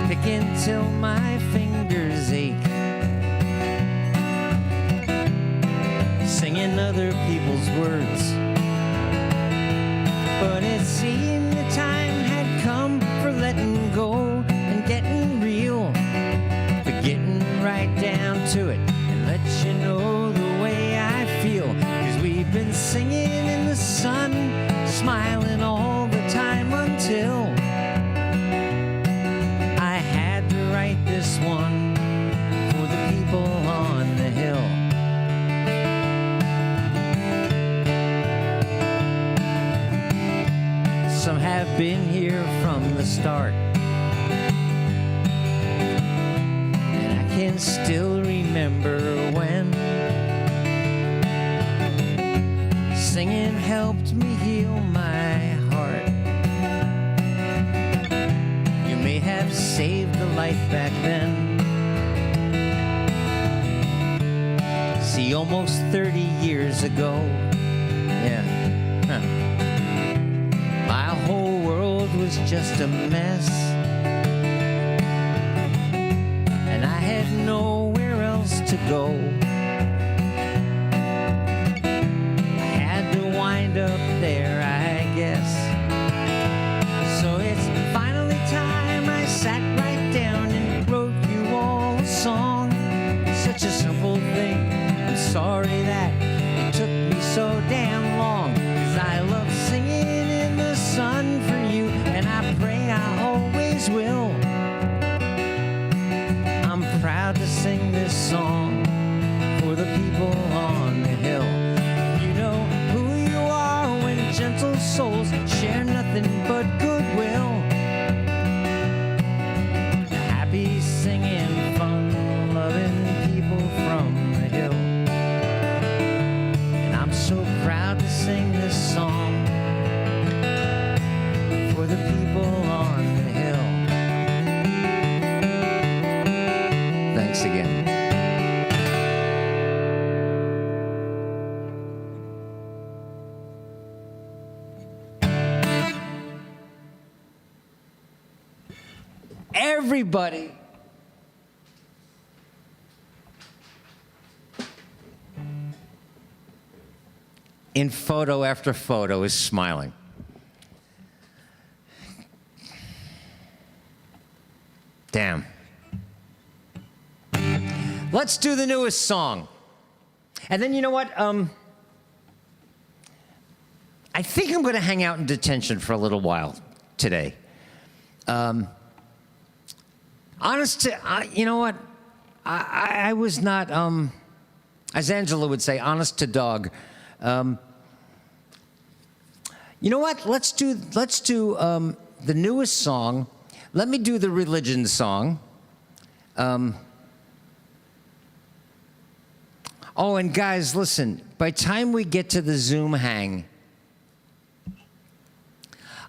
picking till my fingers ache, singing other people's words. But it seemed the time had come for letting go and getting real, for getting right down to it and let you know the way I feel. 'Cause we've been singing in the sun, smiling all the time until I had to write this one for the people on the hill. Some have been here from the start, and I can still remember when singing helped me heal my heart. You may have saved a life back then. See, almost 30 years ago, yeah, my whole world was just a mess, and I had nowhere else to go. Up there, I guess. So it's finally time I sat right down and wrote you all a song. Such a simple thing. I'm sorry that it took me so damn long, 'cause I love singing in the sun for you, and I pray I always will. I'm proud to sing this song for the people on the hill. Gentle souls share nothing but goodwill. Happy singing, fun loving people from the hill. And I'm so proud to sing this song for the people on the hill. Thanks again. everybody in photo after photo is smiling. Damn. Let's do the newest song. And then you know what? I think I'm going to hang out in detention for a little while today. You know what? I was not, as Angela would say, honest to dog. You know what? Let's do the newest song. Let me do the religion song. Oh, and guys, listen. By the time we get to the Zoom hang,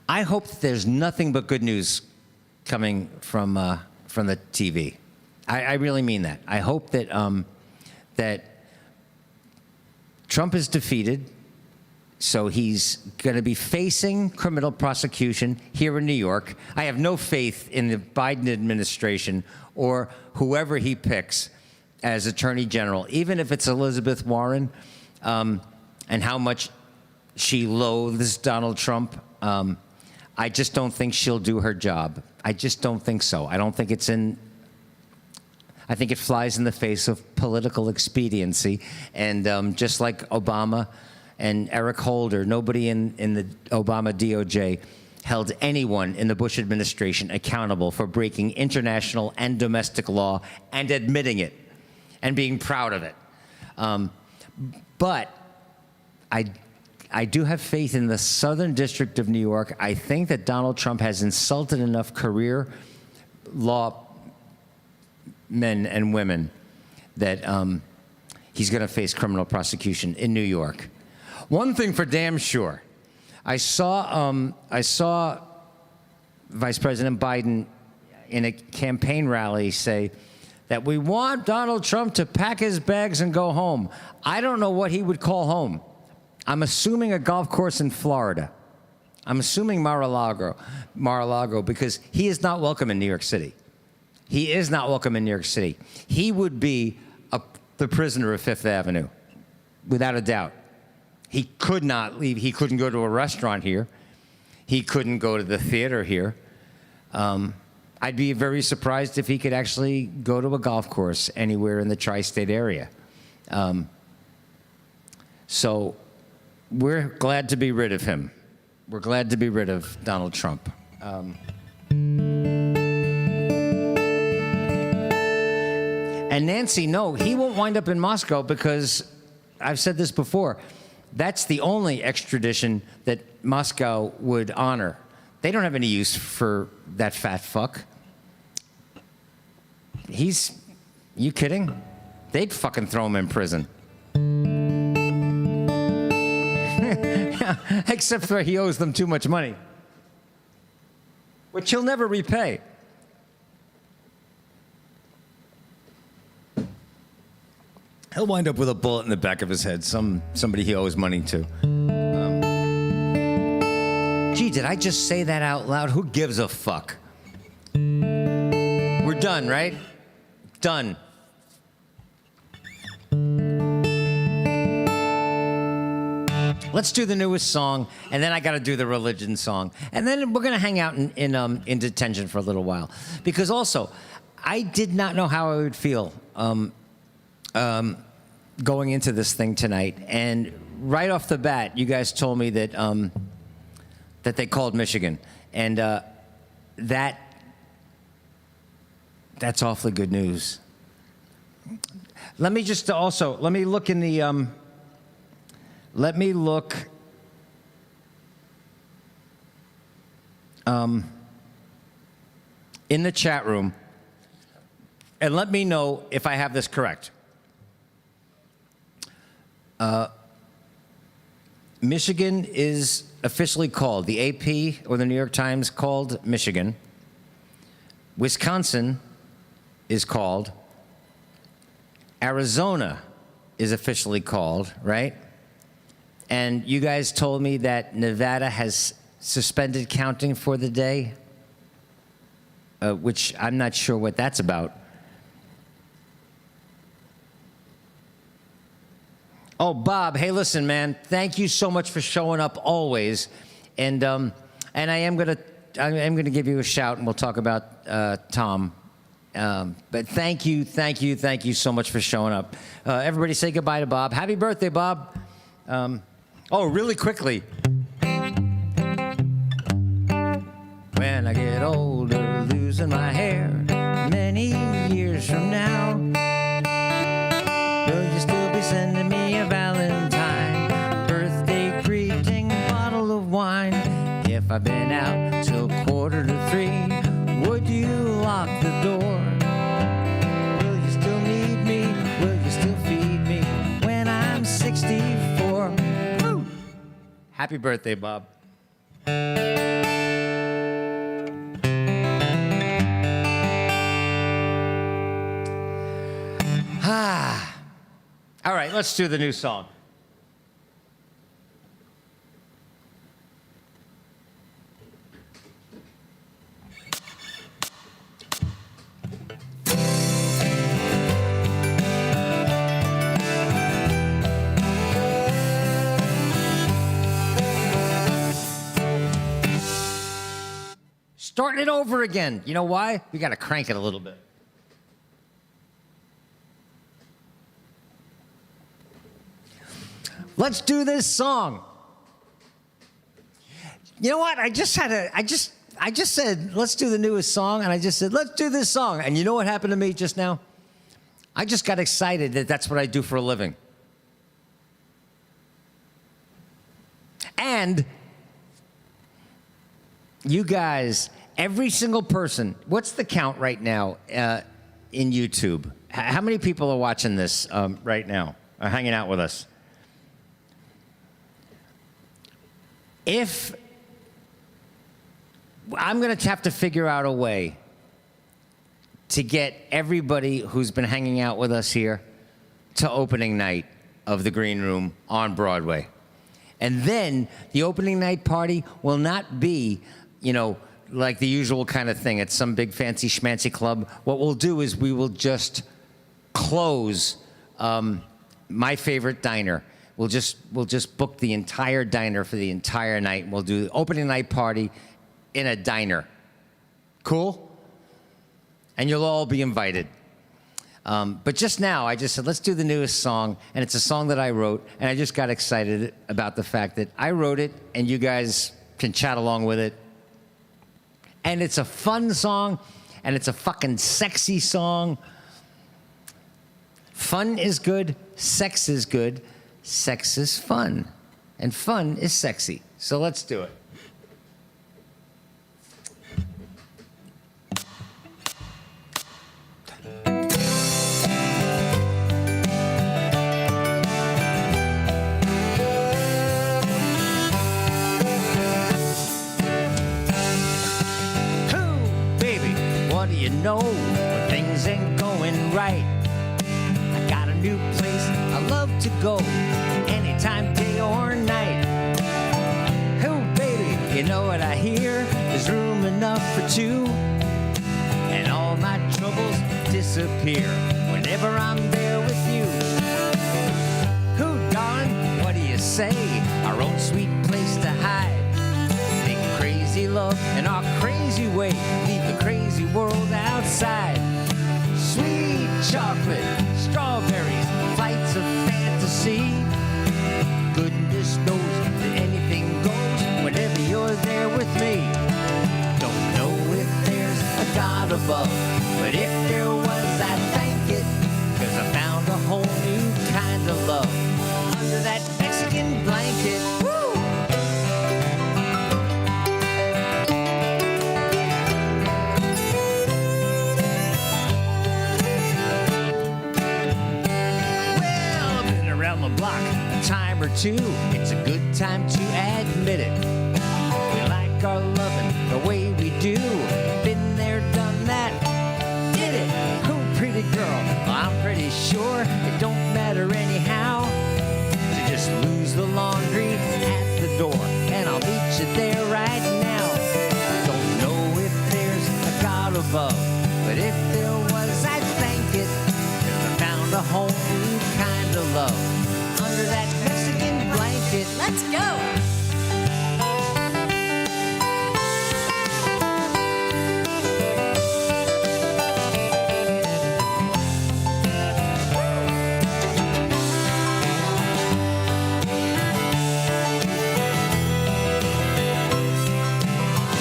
I hope that there's nothing but good news coming from the TV. I really mean that. I hope that that Trump is defeated, so he's going to be facing criminal prosecution here in New York. I have no faith in the Biden administration or whoever he picks as Attorney General, even if it's Elizabeth Warren, and how much she loathes Donald Trump. I just don't think she'll do her job. I just don't think so. I don't think it's in. I think it flies in the face of political expediency. And just like Obama and Eric Holder, nobody in the Obama DOJ held anyone in the Bush administration accountable for breaking international and domestic law and admitting it and being proud of it. But I do have faith in the Southern District of New York. I think that Donald Trump has insulted enough career law men and women that he's going to face criminal prosecution in New York. One thing for damn sure, I saw Vice President Biden in a campaign rally say that we want Donald Trump to pack his bags and go home. I don't know what he would call home. I'm assuming a golf course in Florida. I'm assuming Mar-a-Lago, because he is not welcome in New York City. He is not welcome in New York City. He would be the prisoner of Fifth Avenue, without a doubt. He could not leave. He couldn't go to a restaurant here. He couldn't go to the theater here. I'd be very surprised if he could actually go to a golf course anywhere in the tri-state area. So we're glad to be rid of him. We're glad to be rid of Donald Trump. And Nancy, no, he won't wind up in Moscow because, I've said this before, that's the only extradition that Moscow would honor. They don't have any use for that fat fuck. You kidding? They'd fucking throw him in prison. Except for he owes them too much money, which he'll never repay. He'll wind up with a bullet in the back of his head, somebody he owes money to. Gee, did I just say that out loud? Who gives a fuck? We're done, right? Done. Let's do the newest song, and then I got to do the religion song. And then we're going to hang out in detention for a little while. Because also, I did not know how I would feel going into this thing tonight. And right off the bat, you guys told me that that they called Michigan. And that's awfully good news. Let me just also, let me look in the, let me look in the chat room and let me know if I have this correct. Michigan is officially called, the AP or the New York Times called Michigan. Wisconsin is called. Arizona is officially called, right? And you guys told me that Nevada has suspended counting for the day. which I'm not sure what that's about. Oh, Bob, hey, listen, man, thank you so much for showing up always. And I am gonna give you a shout, and we'll talk about Tom. But thank you so much for showing up. Everybody say goodbye to Bob. Happy birthday, Bob. Oh, really quickly. When I get older, losing my hair, many years from now, will you still be sending me a Valentine, birthday greeting, bottle of wine? If I've been out till 2:45, would you lock the door? Will you still need me? Will you still feed me when I'm 64? Woo! Happy birthday, Bob. All right, let's do the new song. Starting it over again. You know why? We got to crank it a little bit. Let's do this song. You know what? I just said, let's do the newest song, and I just said, let's do this song. And you know what happened to me just now? I just got excited that that's what I do for a living. And you guys, every single person, what's the count right now in YouTube? How many people are watching this right now, are hanging out with us? If I'm going to have to figure out a way to get everybody who's been hanging out with us here to opening night of the Green Room on Broadway. And then the opening night party will not be, you know, like the usual kind of thing at some big fancy schmancy club. What we'll do is we will just close my favorite diner. We'll just book the entire diner for the entire night, and we'll do the opening night party in a diner. Cool? And you'll all be invited. But just now, I just said, let's do the newest song, and it's a song that I wrote, and I just got excited about the fact that I wrote it, and you guys can chat along with it. And it's a fun song, and it's a fucking sexy song. Fun is good, sex is good. Sex is fun, and fun is sexy. So let's do it. Ooh, baby, what do you know when things ain't going right? I got a new place I love to go, anytime, day or night. Oh, baby, you know what I hear? There's room enough for two, and all my troubles disappear whenever I'm there with you. Oh, darling, what do you say? Our own sweet place to hide. Make crazy love in our crazy way. Leave the crazy world outside. Sweet chocolate, strawberries, flights of fantasy. Goodness knows that anything goes whenever you're there with me. Don't know if there's a God above, but if there was, I'd thank it, 'cause I found a whole new kind of love under that Mexican blanket. Woo! The block a time or two, it's a good time to admit it. We like our loving the way we do. Been there, done that, did it. Oh, pretty girl, well, I'm pretty sure it don't matter anyhow. So just lose the laundry at the door, and I'll meet you there right now. Don't know if there's a God above, whole new kind of love under that Mexican blanket. Let's go.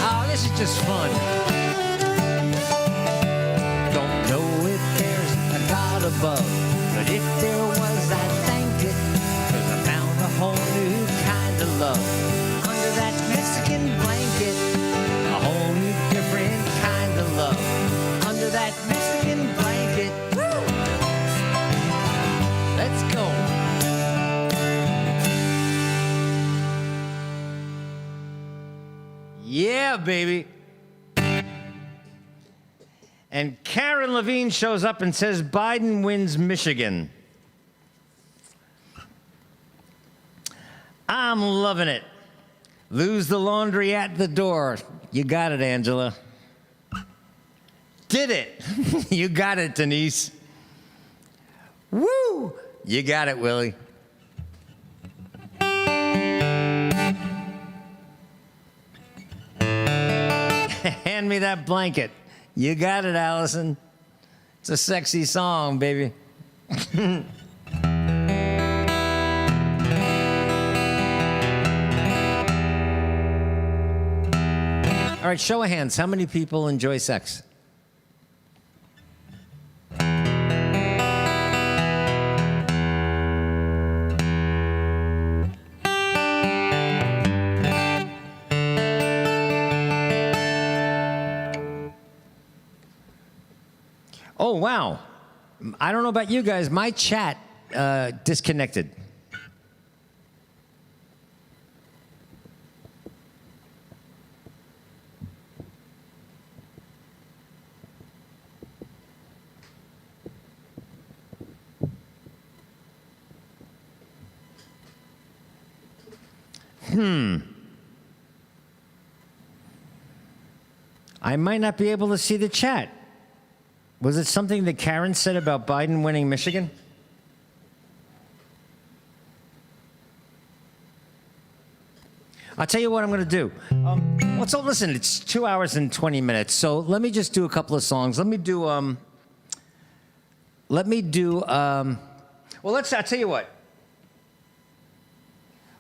Oh, this is just fun. Don't know if there's a God above, but if there was, I'd thank it, 'cause I found a whole new kind of love under that Mexican blanket. A whole new different kind of love under that Mexican blanket. Woo! Let's go. Yeah, baby. And Karen Levine shows up and says Biden wins Michigan. I'm loving it. Lose the laundry at the door. You got it, Angela. Did it. You got it, Denise. Woo! You got it, Willie. Hand me that blanket. You got it, Allison. It's a sexy song, baby. All right, show of hands. How many people enjoy sex? Oh, wow. I don't know about you guys. My chat disconnected. I might not be able to see the chat. Was it something that Karen said about Biden winning Michigan? I'll tell you what I'm going to do. So listen, it's 2 hours and 20 minutes. So let me just do a couple of songs. I'll tell you what.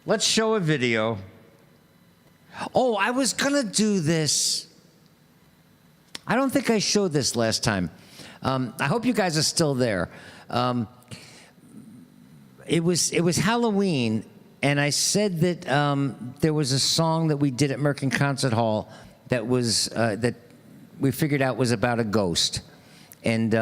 Let's show a video. Oh, I was going to do this. I don't think I showed this last time. I hope you guys are still there. It was Halloween, and I said that there was a song that we did at Merkin Concert Hall that was that we figured out was about a ghost, and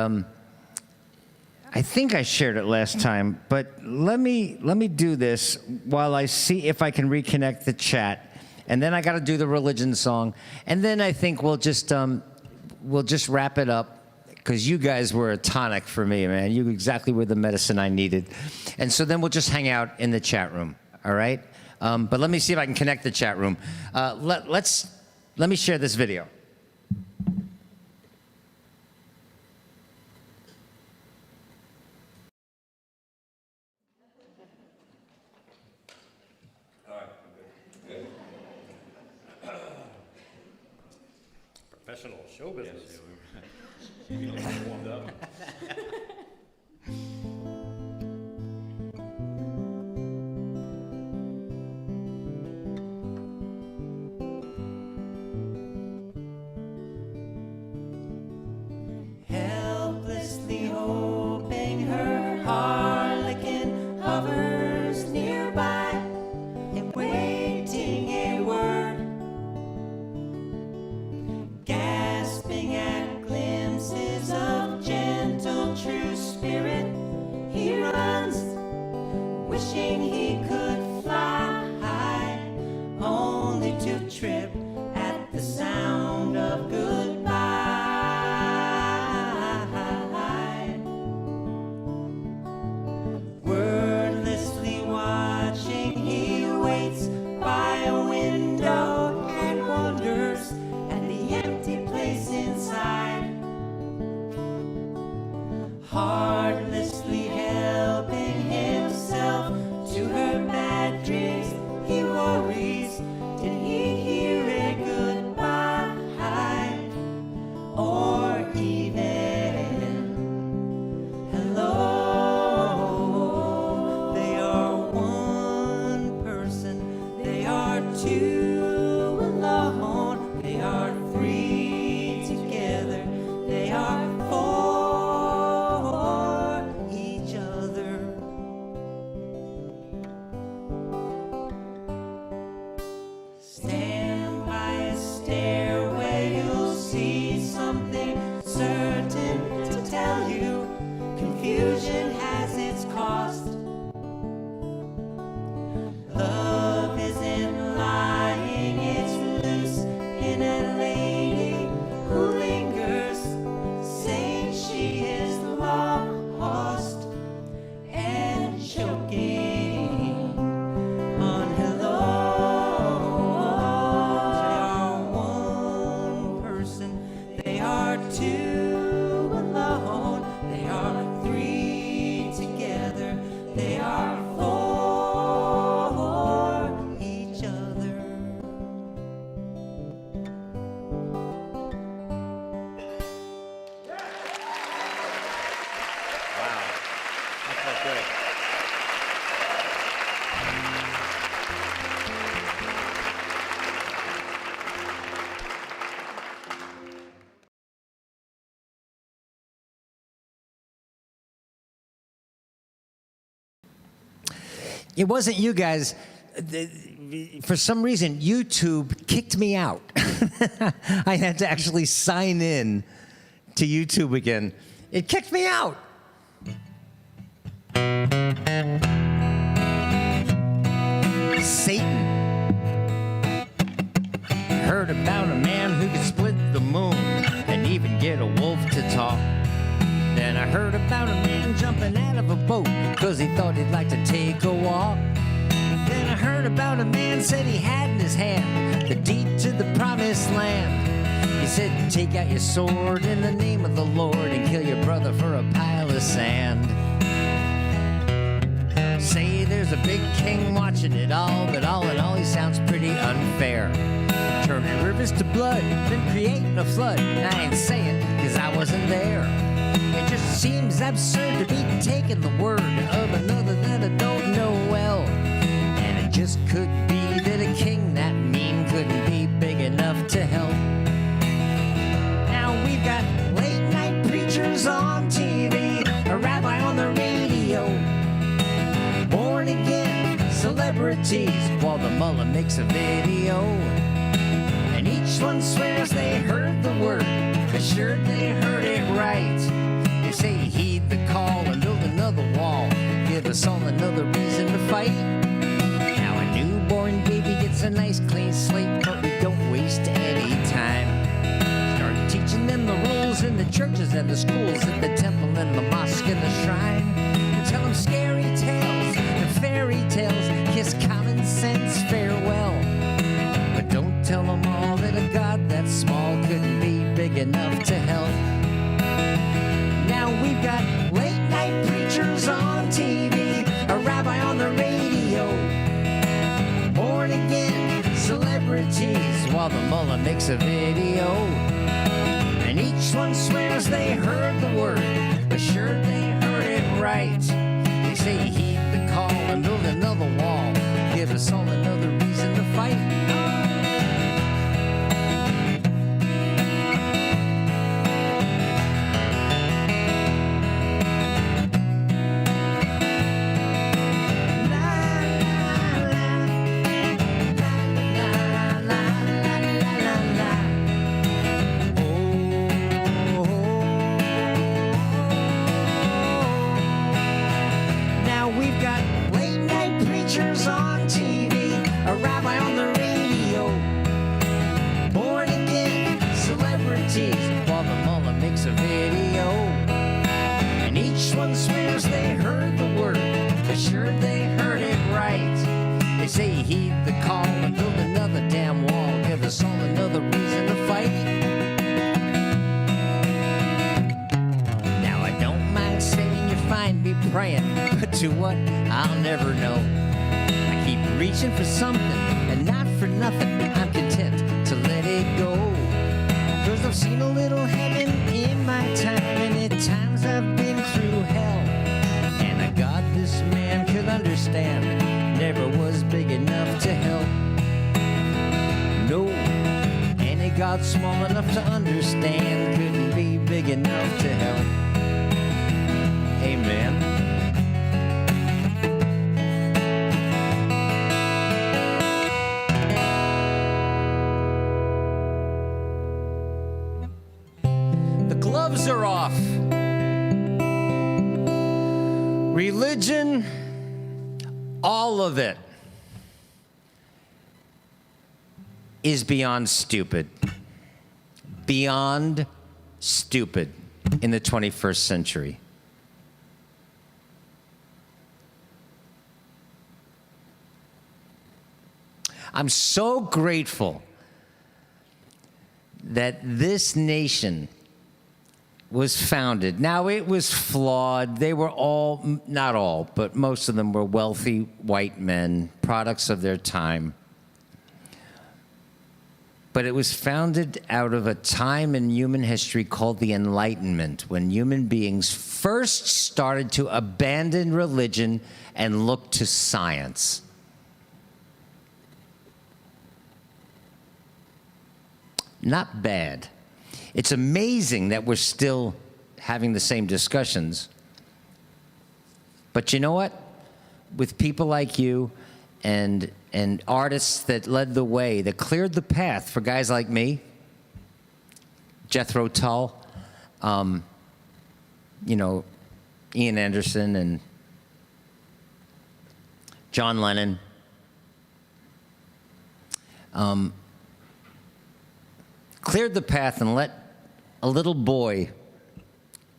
I think I shared it last time. But let me do this while I see if I can reconnect the chat, and then I got to do the religion song, and then I think we'll just wrap it up. Because you guys were a tonic for me, man. You exactly were the medicine I needed. And so then we'll just hang out in the chat room, all right? But let me see if I can connect the chat room. Let me share this video. Professional show business. Warmed up. Helplessly hoping her harlequin hovers nearby and waiting a word, gasping at glimpses of gentle truth. confusion has its cost. Love isn't lying, it's loose in a lady who lingers, saying she is lost and choking on hellos. They are one person, they are two alone, they are three together, they are for each other. Wow. That felt good. It wasn't you guys. For some reason, YouTube kicked me out. I had to actually sign in to YouTube again. It kicked me out. Satan. Heard about a man who could split the moon and even get a wolf to talk. Then I heard about a man jumping out of a boat because he thought he'd like to take a walk. Then I heard about a man said he had in his hand the deed to the promised land. He said, take out your sword in the name of the Lord and kill your brother for a pile of sand. Say there's a big king watching it all, but all in all he sounds pretty unfair. Turning rivers to blood, then creating a flood. And I ain't saying, cause I wasn't there. It just seems absurd to be taking the word of another that I don't know well. And it just could be that a king that mean couldn't be big enough to help. Now we've got late night preachers on TV, a rabbi on the radio, born again celebrities, while the mullah makes a video. And each one swears they heard the word, assured they heard it right. They say heed the call and build another wall, give us all another reason to fight. Now a newborn baby gets a nice clean slate, but we don't waste any time. Start teaching them the rules in the churches and the schools, in the temple and the mosque and the shrine. And tell them scary tales and fairy tales, kiss common sense farewell. But don't tell them all that a God that small couldn't be big enough to help. Now we've got late night preachers on TV, a rabbi on the radio, born again celebrities, while the mullah makes a video. And each one swears they heard the word, assured they heard it right. They say heed the call and build another wall, give us all another reason to fight. Now we've got late night preachers on TV, a rabbi on the radio, born again celebrities, while the mullah makes a video. And each one swears they heard the word, assured they heard it right. They say heed the call and build another damn wall, give us all another reason to fight. Now I don't mind saying you find me praying, but to what, I'll never know. I keep reaching for something, and not for nothing, I'm content to let it go. Cause I've seen a little heaven in my time, and at times I've been through hell. And a God this man could understand never was big enough to help. No, any God small enough to understand couldn't be big enough to help. Amen. The gloves are off. Religion, all of it, is beyond stupid. Beyond stupid in the 21st century. I'm so grateful that this nation was founded. Now, it was flawed. They were all, not all, but most of them were wealthy white men, products of their time. But it was founded out of a time in human history called the Enlightenment, when human beings first started to abandon religion and look to science. Not bad. It's amazing that we're still having the same discussions. But you know what? With people like you and artists that led the way, that cleared the path for guys like me, Jethro Tull, you know, Ian Anderson and John Lennon, cleared the path and let a little boy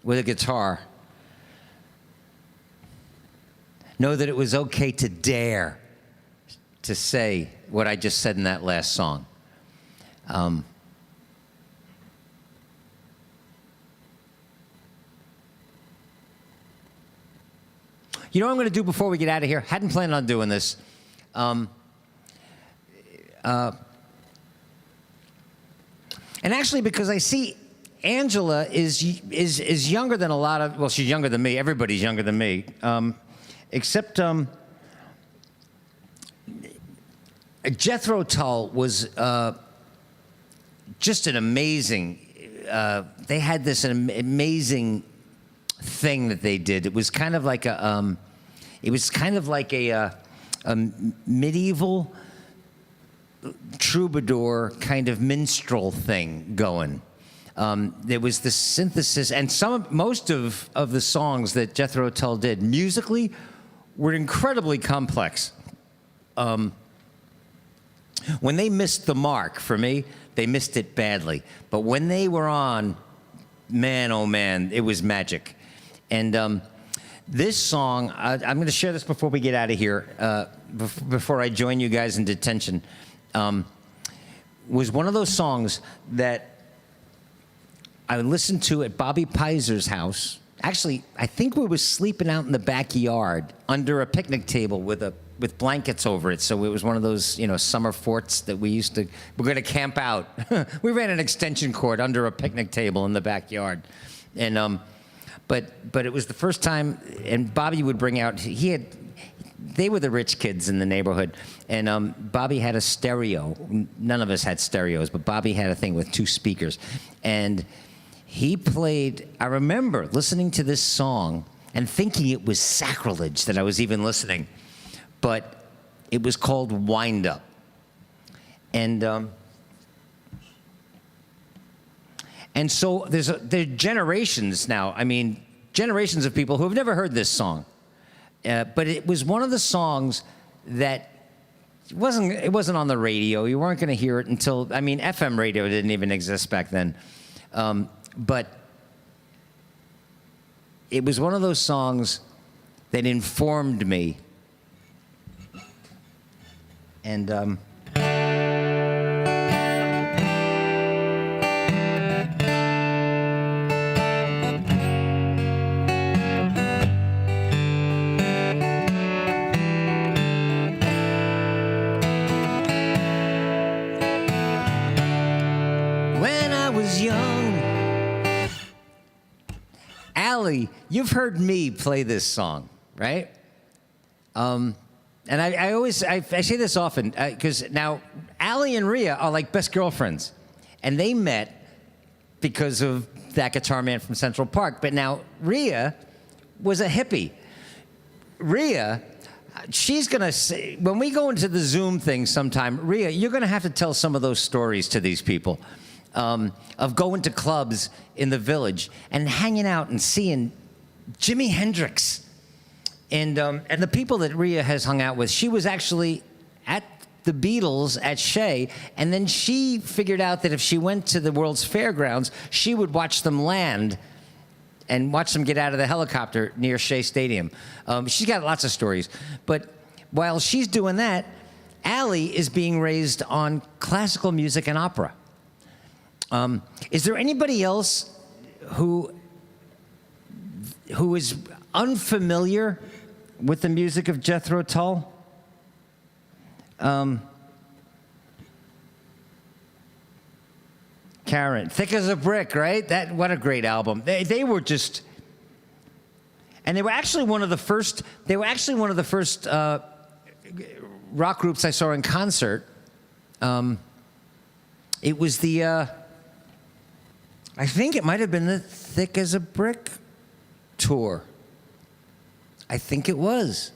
with a guitar know that it was okay to dare to say what I just said in that last song. You know what I'm going to do before we get out of here? Hadn't planned on doing this. And actually, because I see Angela is younger than a lot of, well, she's younger than me. Everybody's younger than me. Except Jethro Tull was just an amazing, they had this amazing thing that they did. It was kind of like a medieval troubadour kind of minstrel thing going. There was the synthesis, and most of the songs that Jethro Tull did musically were incredibly complex. When they missed the mark, for me, they missed it badly. But when they were on, man, oh man, it was magic. And this song, I'm going to share this before we get out of here, before I join you guys in detention. Was one of those songs that I listened to at Bobby Piser's house. Actually, I think we were sleeping out in the backyard under a picnic table with blankets over it. So it was one of those, you know, summer forts that we're going to camp out. We ran an extension cord under a picnic table in the backyard. And but it was the first time, and Bobby would bring out, they were the rich kids in the neighborhood, and Bobby had a stereo. None of us had stereos, but Bobby had a thing with 2 speakers. And he played, I remember listening to this song and thinking it was sacrilege that I was even listening, but it was called Wind Up. And so there are generations now, I mean, generations of people who have never heard this song. But it was one of the songs that it wasn't on the radio. You weren't going to hear it until, I mean, FM radio didn't even exist back then. But it was one of those songs that informed me. And you've heard me play this song, right? And I say this often, because now Allie and Rhea are like best girlfriends. And they met because of that guitar man from Central Park. But now Rhea was a hippie. Rhea, she's going to say, when we go into the Zoom thing sometime, Rhea, you're going to have to tell some of those stories to these people. Of going to clubs in the Village and hanging out and seeing Jimi Hendrix And the people that Rhea has hung out with, she was actually at the Beatles at Shea, and then she figured out that if she went to the World's Fairgrounds, she would watch them land and watch them get out of the helicopter near Shea Stadium. She's got lots of stories. But while she's doing that, Allie is being raised on classical music and opera. Is there anybody else who is unfamiliar with the music of Jethro Tull? Karen, Thick as a Brick, right? What a great album. They were just, and they were actually one of the first. They were actually one of the first rock groups I saw in concert. It was the, I think it might have been the Thick as a Brick tour. I think it was.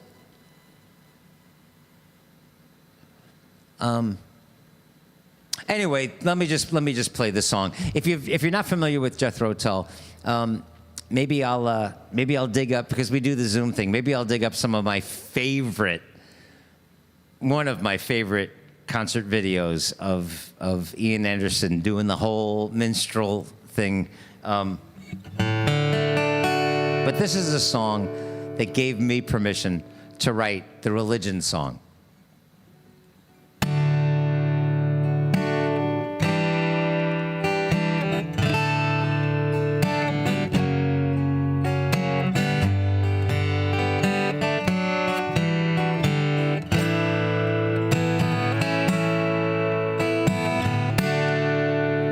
Anyway, let me just play this song. If you're not familiar with Jethro Tull, maybe I'll dig up, because we do the Zoom thing. Maybe I'll dig up some of one of my favorite concert videos of Ian Anderson doing the whole minstrel thing. But this is a song that gave me permission to write the Religion song.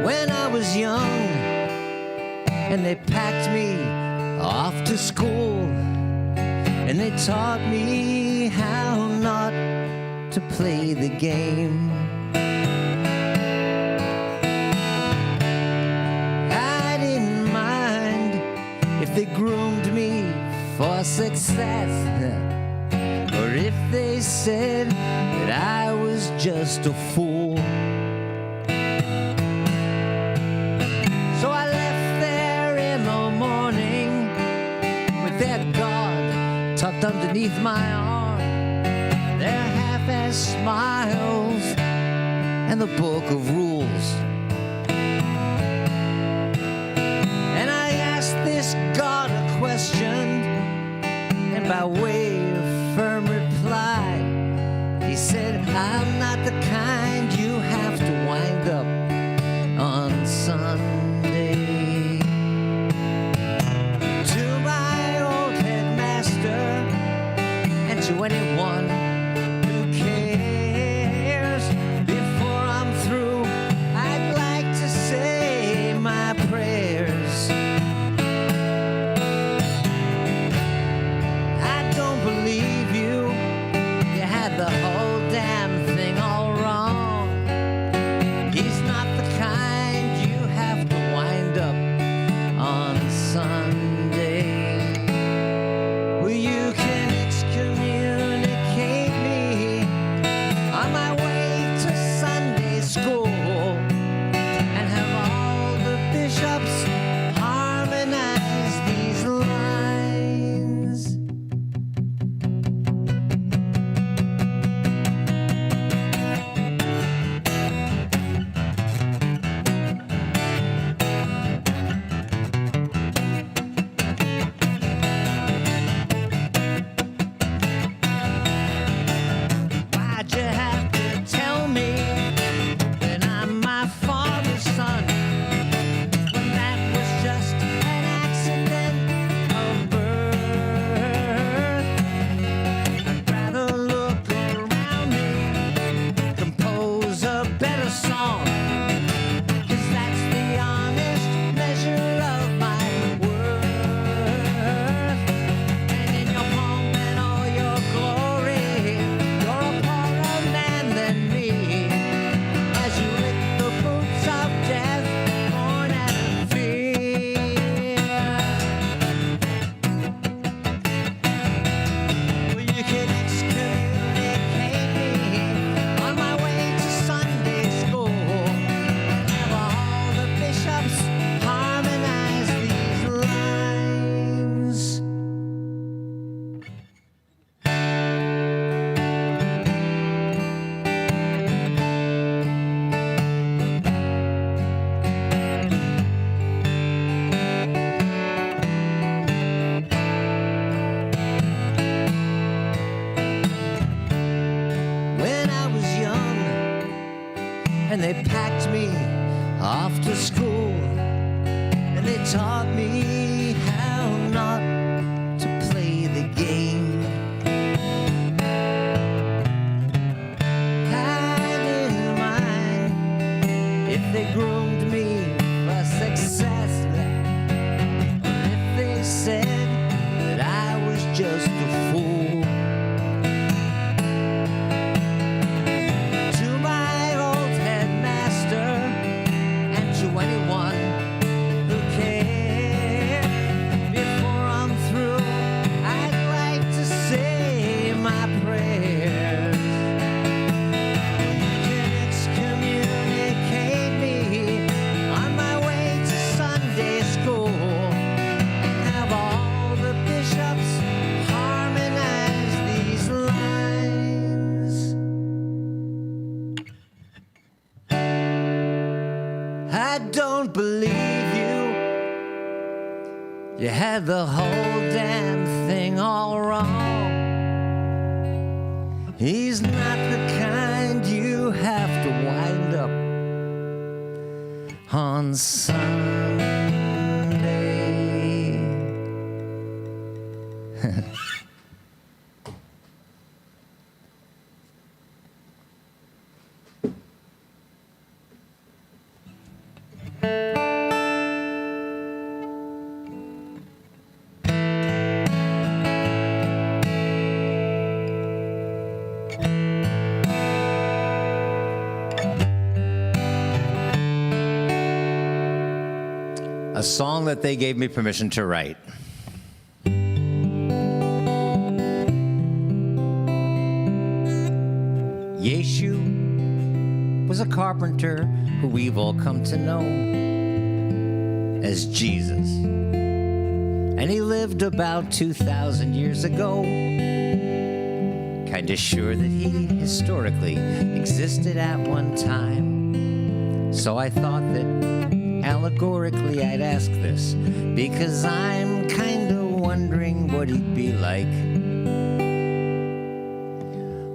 When I was young and they packed me off to school, and they taught me how not to play the game. I didn't mind if they groomed me for success, or if they said that I was just a fool. So I left there in the morning with their God tucked underneath my arm, their half-assed smiles, and the book of rules. And I asked this God a question, and by way of firm reply, he said, I'm not the kind you have to wind up on Sunday. To my old headmaster and to anyone who cares, before I'm through, I'd like to say my prayers. I don't and they packed me off to school, and they taught me how not to play the game. I didn't mind if they groomed me for success, or if they said that I was just a fool. To my old headmaster and to anyone who cared, before I'm through, I'd like to say my prayers. You can excommunicate me on my way to Sunday school, and have all the bishops harmonize these lines. I don't believe you. You had the whole damn thing all wrong. He's not the kind you have to wind up on Sunday. A song that they gave me permission to write. Yeshu was a carpenter who we've all come to know as Jesus. And he lived about 2,000 years ago. Kinda sure that he historically existed at one time. So I thought that allegorically I'd ask this, because I'm kinda wondering what he'd be like.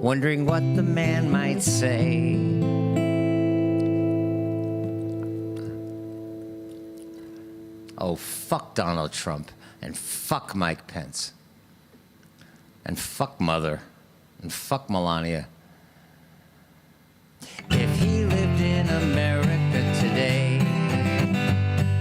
Wondering what the man might say. Oh, fuck Donald Trump, and fuck Mike Pence, and fuck Mother, and fuck Melania. If he lived in America today,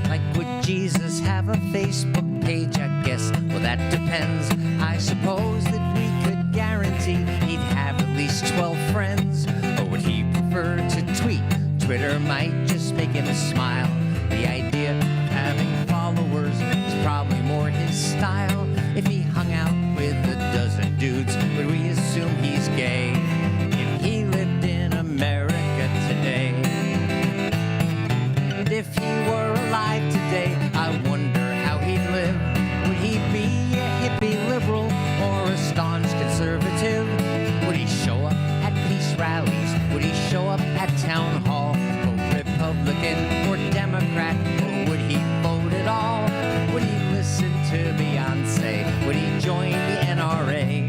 like, would Jesus have a Facebook page? I guess, well, that depends. I suppose that we could guarantee he'd have at least 12 friends. Or would he prefer to tweet? Twitter might just make him smile. The idea of having followers is probably more his style. If he hung out with a dozen dudes, would we assume he's gay? If he lived in America today, and if he were alive today, I wonder how he'd live. Would he be a hippie liberal or a staunch conservative? Would he show up at peace rallies? Would he show up at town hall? Vote Republican or Democrat? Or would he vote at all? Would he listen to Beyonce? Would he join the NRA?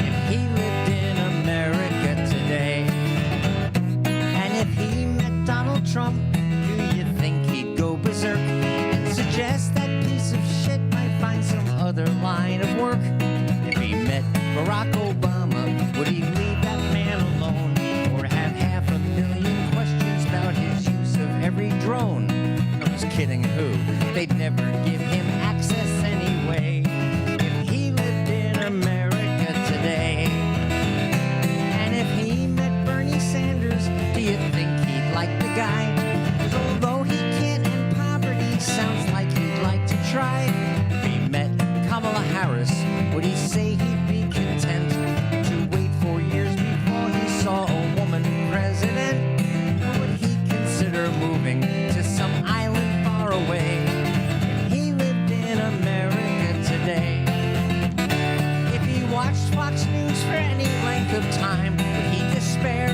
If he lived in America today, and if he met Donald Trump, do you think he'd go berserk and suggest that piece of shit might find some other line of work? If he met Barack Obama, would he leave that man alone, or have 500,000 questions about his use of every drone? I was kidding who? They'd never give him access anyway. If he lived in America today, and if he met Bernie Sanders, do you think he'd like the guy? 'Cause although he can't end poverty, sounds like he'd like to try. If he met Kamala Harris, would he say he'd be content to wait 4 years before he saw a woman president? Or would he consider moving to some island far away if he lived in America today? If he watched Fox News for any length of time, would he despair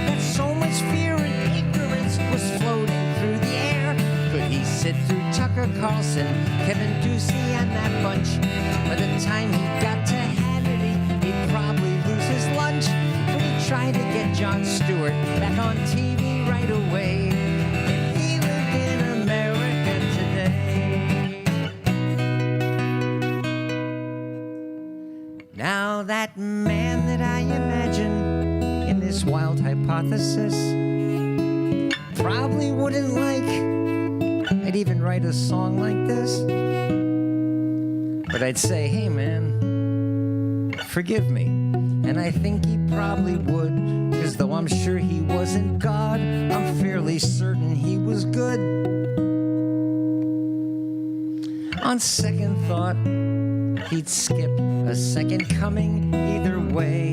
that so much fear and ignorance was floating through the air? Could he sit through Tucker Carlson, Kevin Ducey, and that bunch? By the time he got to Hannity, he'd probably lose his lunch. Would he try to get Jon Stewart back on TV right away? Now that man that I imagine in this wild hypothesis probably wouldn't like I'd even write a song like this. But I'd say, hey man, forgive me. And I think he probably would, because though I'm sure he wasn't God, I'm fairly certain he was good. On second thought, he'd skip a second coming either way.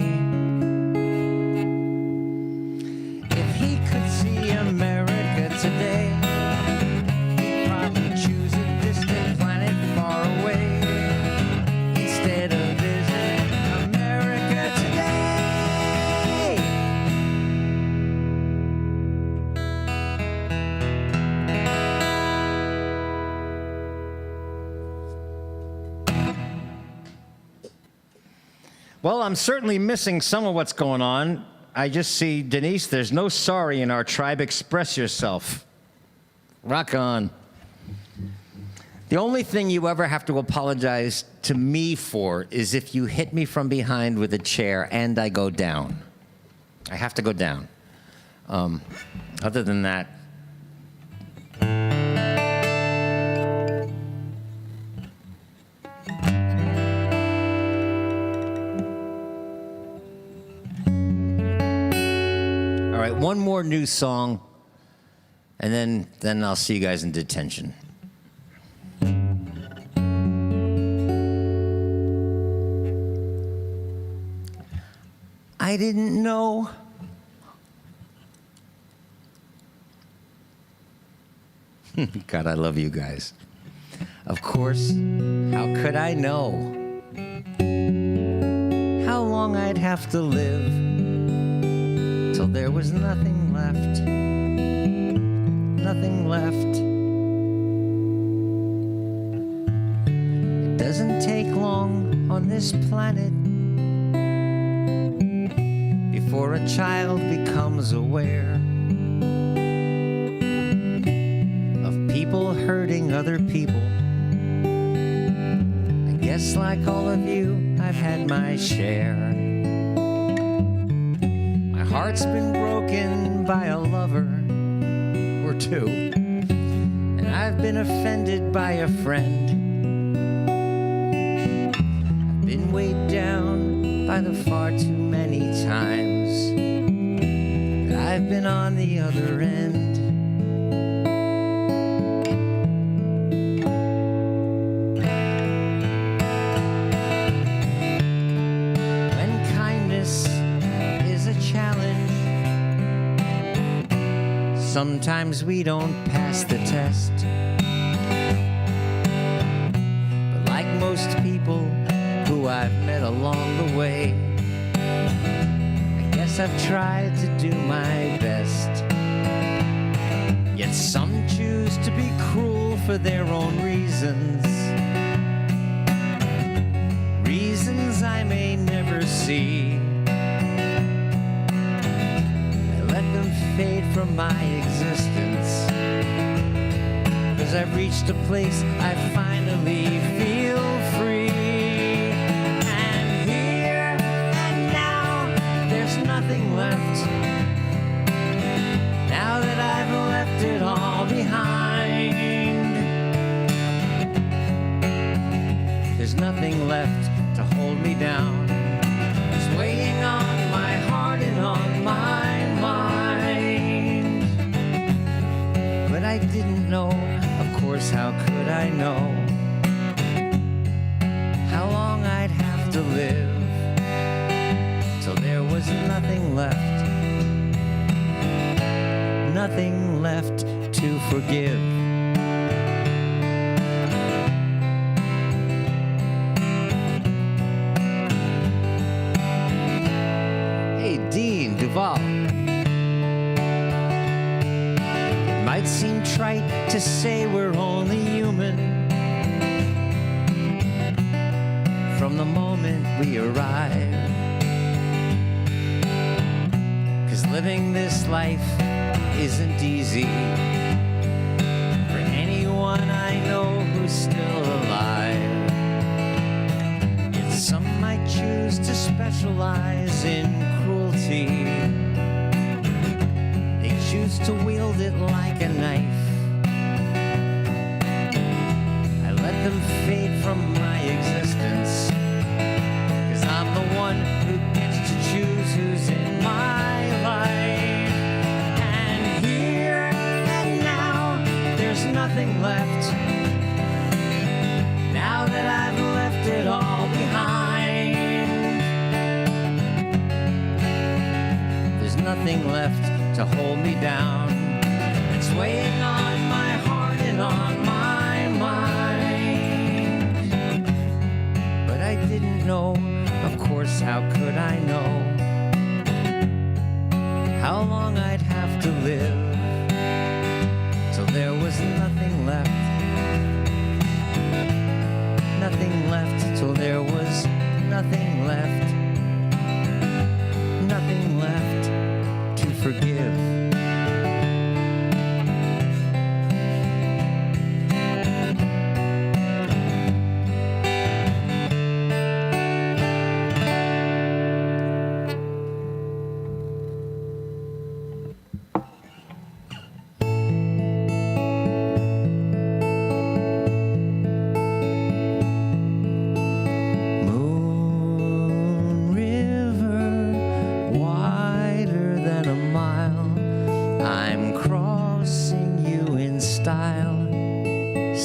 If he could see America today, he'd probably choose a distant planet far away instead of visiting America today. Well, I'm certainly missing some of what's going on. I just see, Denise, there's no sorry in our tribe. Express yourself. Rock on. The only thing you ever have to apologize to me for is if you hit me from behind with a chair and I go down. I have to go down. Other than that, all right, one more new song, and then I'll see you guys in detention. I didn't know. God, I love you guys. Of course, how could I know how long I'd have to live till there was nothing left, nothing left. It doesn't take long on this planet before a child becomes aware of people hurting other people. I guess like all of you, I've had my share. My heart's been broken by a lover or two, and I've been offended by a friend. I've been weighed down by the far too many times that I've been on the other end. When kindness is a challenge, sometimes we don't pass the test. But like most people who I've met along the way, I guess I've tried to do my best. Yet some choose to be cruel for their own reasons, reasons I may never see. I let them fade from my existence, 'cause I've reached a place I finally feel free. Nothing left now that I've left it all behind. There's nothing left to hold me down. It's weighing on my heart and on my mind. But I didn't know, of course, how could I know how long I'd have to live till there was nothing left, nothing left to forgive. Hey, Dean Duval. It might seem trite to say we're only human from the moment we arrive. Living this life isn't easy for anyone I know who's still alive. Yet some might choose used to specialize in cruelty. They choose to wield it like a knife. I let them fade from my existence, 'cause I'm the one who gets to choose who's in my life. And here and now, there's nothing left. Now that I've left it all behind, there's nothing left to hold me down. It's weighing on my heart and on my mind. But I didn't know, of course, how could I know how long I'd have to live till there was nothing left. Nothing left till there was nothing left. Nothing left to forgive.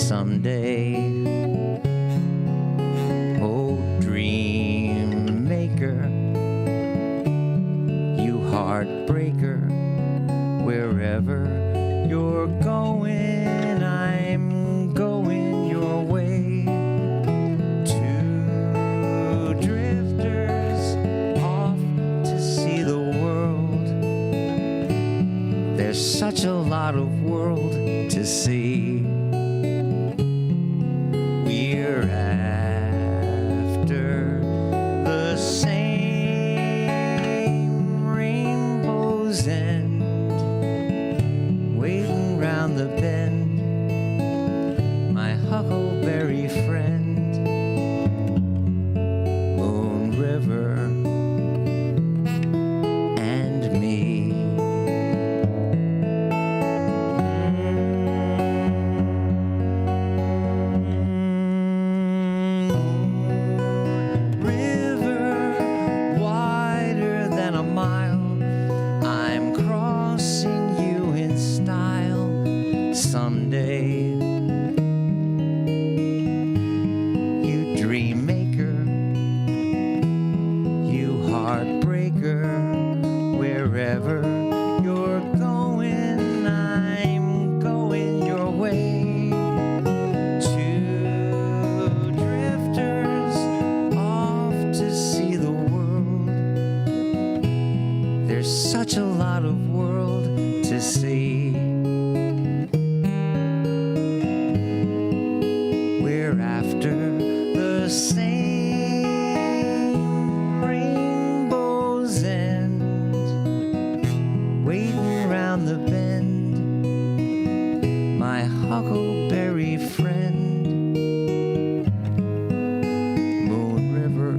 Someday, oh dream maker, you heartbreaker, wherever you're going, I'm going your way. Two drifters off to see the world. There's such a lot of world to see. We're after the same rainbow's end, waiting round the bend, my huckleberry friend, Moon River and me. Someday, you dream maker, you heartbreaker, wherever you're going, I'm going your way. Two drifters off to see the world. There's such a lot of world to see. We're after the same rainbow's end, waiting round the bend, my huckleberry friend, Moon River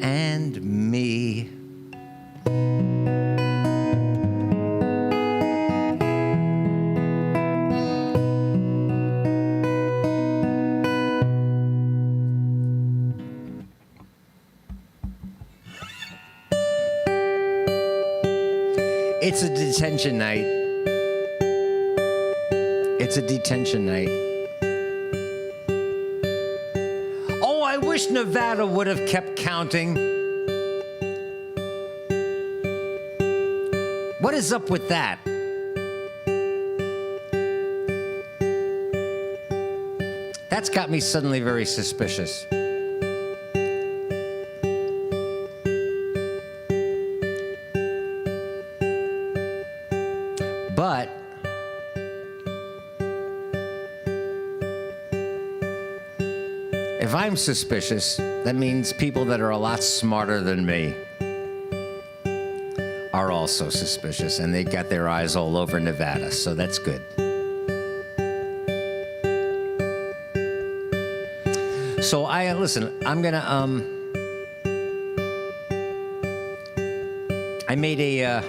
and me. It's a detention night. It's a detention night. Oh, I wish Nevada would have kept counting. What is up with that? That's got me suddenly very suspicious. But if I'm suspicious, that means people that are a lot smarter than me are also suspicious, and they got their eyes all over Nevada, so that's good. So listen. I'm gonna I made an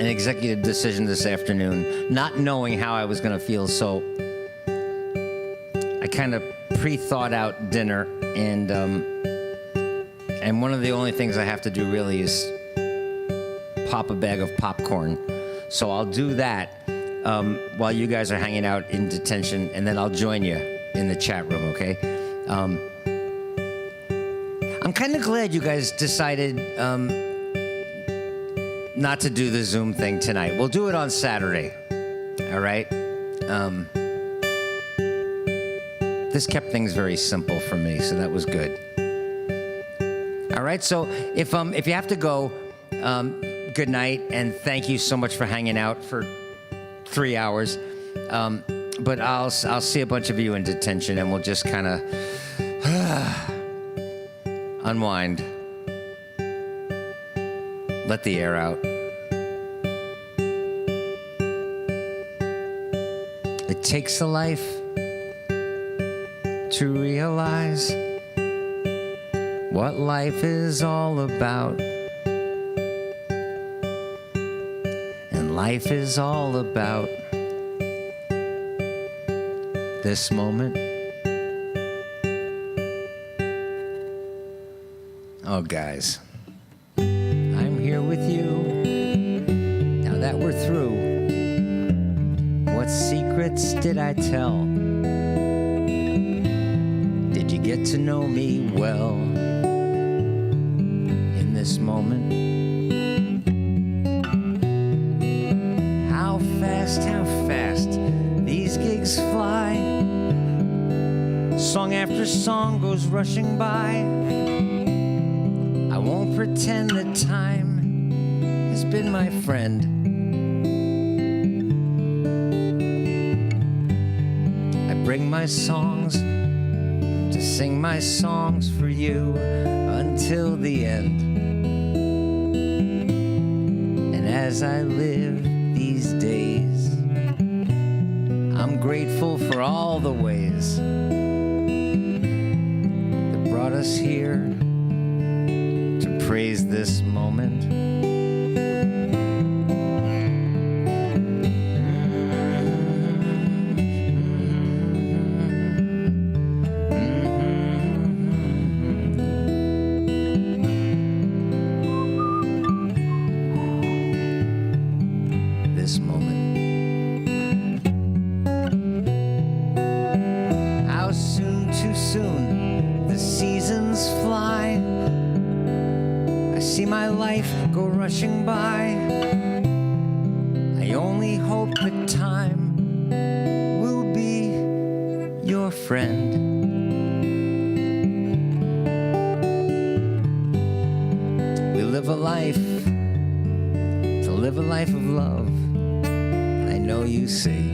executive decision this afternoon, not knowing how I was gonna feel. So I kind of pre-thought out dinner, and one of the only things I have to do really is pop a bag of popcorn. So I'll do that while you guys are hanging out in detention, and then I'll join you in the chat room, okay? I'm kind of glad you guys decided not to do the Zoom thing tonight. We'll do it on Saturday, all right? This kept things very simple for me, so that was good. All right, so if you have to go, good night, and thank you so much for hanging out for 3 hours. But I'll see a bunch of you in detention, and we'll just kind of unwind, let the air out. It takes a life to realize what life is all about. And life is all about this moment. Oh, guys, I'm here with you. Now that we're through, what secrets did I tell? Did you get to know me well in this moment? How fast these gigs fly. Song after song goes rushing by. I won't pretend that time has been my friend. I bring my songs to sing my songs for you until the end. And as I live these days, I'm grateful for all the ways that brought us here to praise this moment. This moment. How soon, too soon, the seasons fly. I see my life go rushing by. I only hope that time will be your friend. We live a life to live a life of love. I know you see.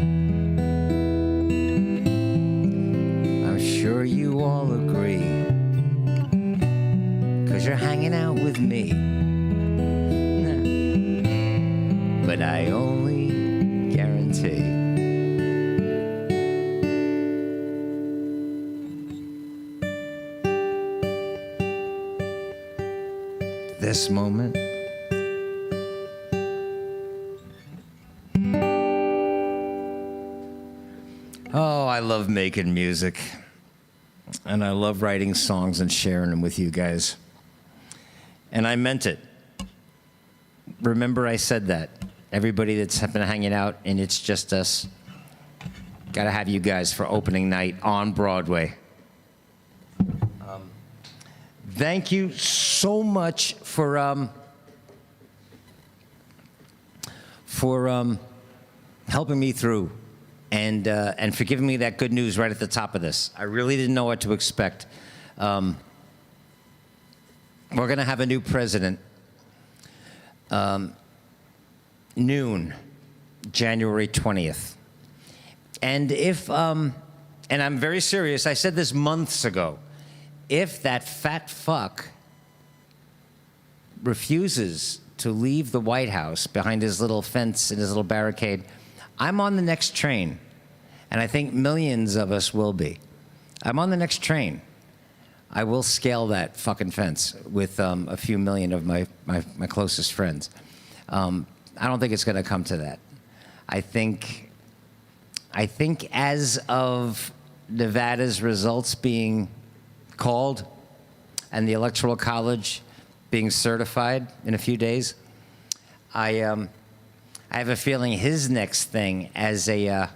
I'm sure you all agree, 'cause you're hanging out with me. But I only guarantee this moment. Oh, I love making music, and I love writing songs and sharing them with you guys. And I meant it. Remember, I said that. Everybody that's been hanging out, and it's just us. Gotta have you guys for opening night on Broadway. Thank you so much for helping me through. And for giving me that good news right at the top of this. I really didn't know what to expect. We're going to have a new president. Noon, January 20th. And and I'm very serious, I said this months ago, if that fat fuck refuses to leave the White House behind his little fence and his little barricade, I'm on the next train, and I think millions of us will be. I'm on the next train. I will scale that fucking fence with a few million of my closest friends. I don't think it's going to come to that. I think as of Nevada's results being called and the Electoral College being certified in a few days, I have a feeling his next thing as a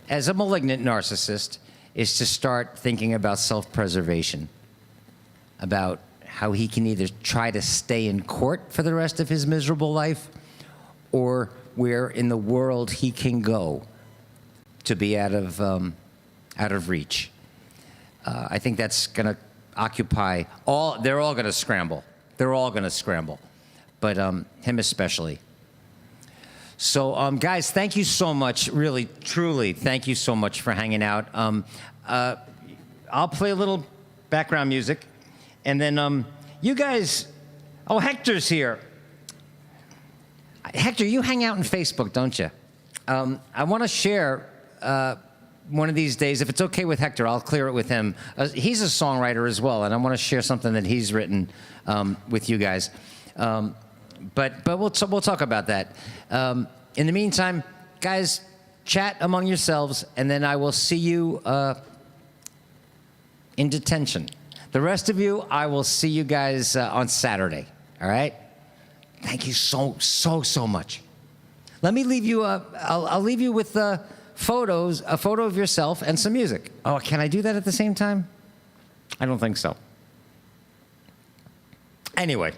malignant narcissist is to start thinking about self-preservation, about how he can either try to stay in court for the rest of his miserable life or where in the world he can go to be out of reach. I think that's going to occupy all. They're all going to scramble. They're all going to scramble, but him especially. So, guys, thank you so much. Really, truly, thank you so much for hanging out. I'll play a little background music, and then you guys. Oh, Hector's here. Hector, you hang out on Facebook, don't you? I want to share one of these days, if it's okay with Hector, I'll clear it with him. He's a songwriter as well, and I want to share something that he's written with you guys. But we'll talk about that. In the meantime, guys, chat among yourselves, and then I will see you in detention. The rest of you, I will see you guys on Saturday. All right? Thank you so much. Let me leave you. I'll leave you with photos, a photo of yourself and some music. Oh, can I do that at the same time? I don't think so. Anyway.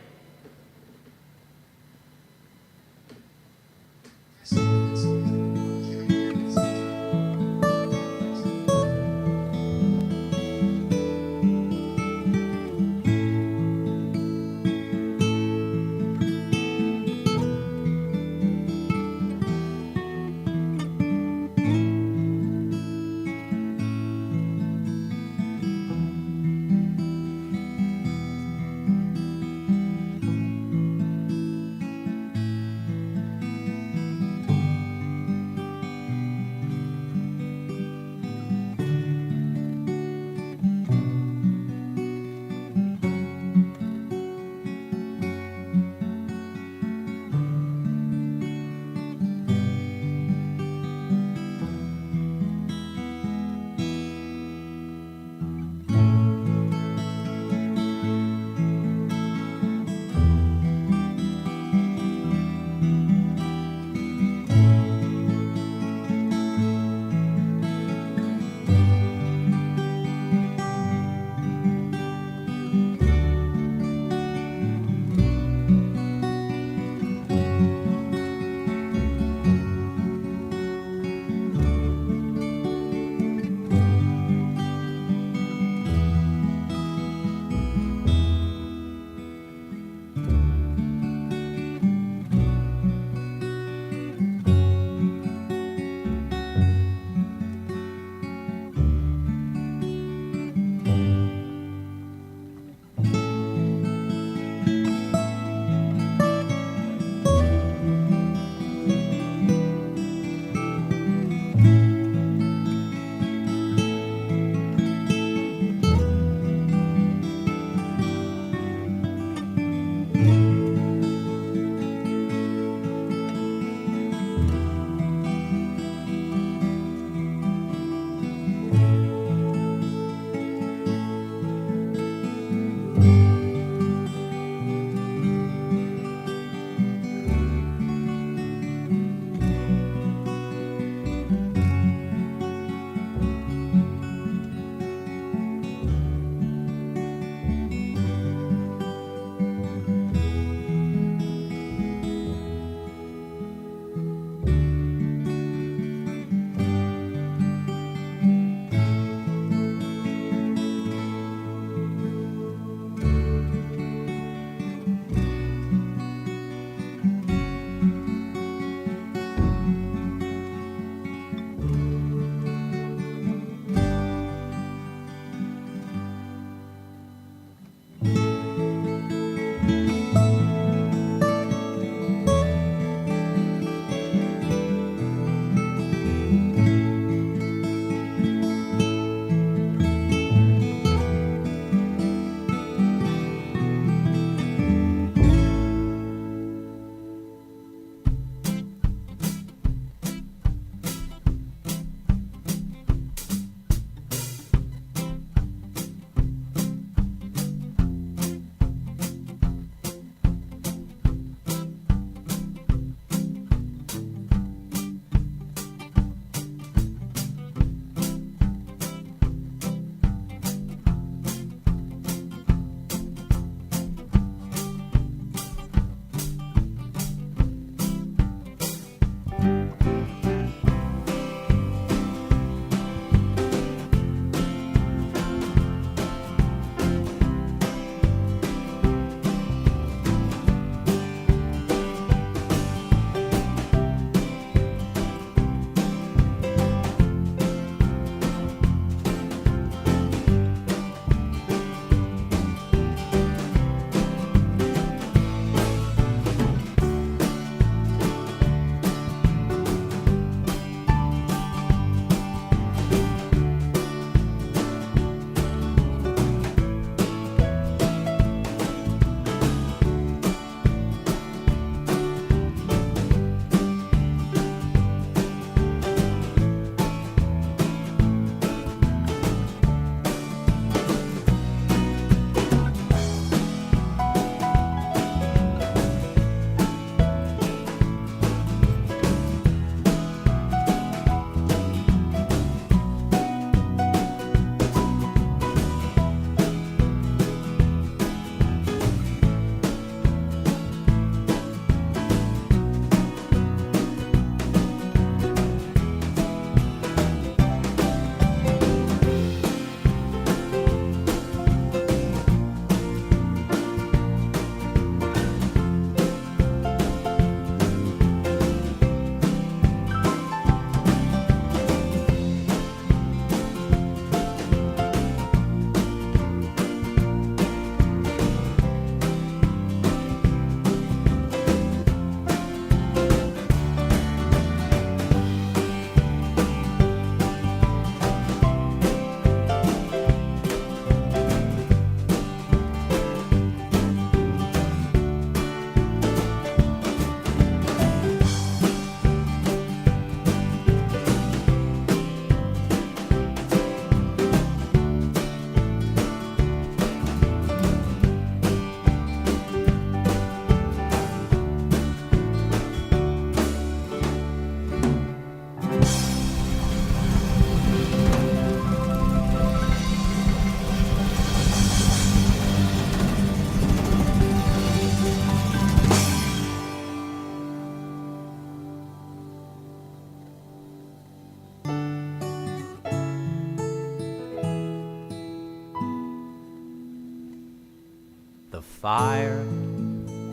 The fire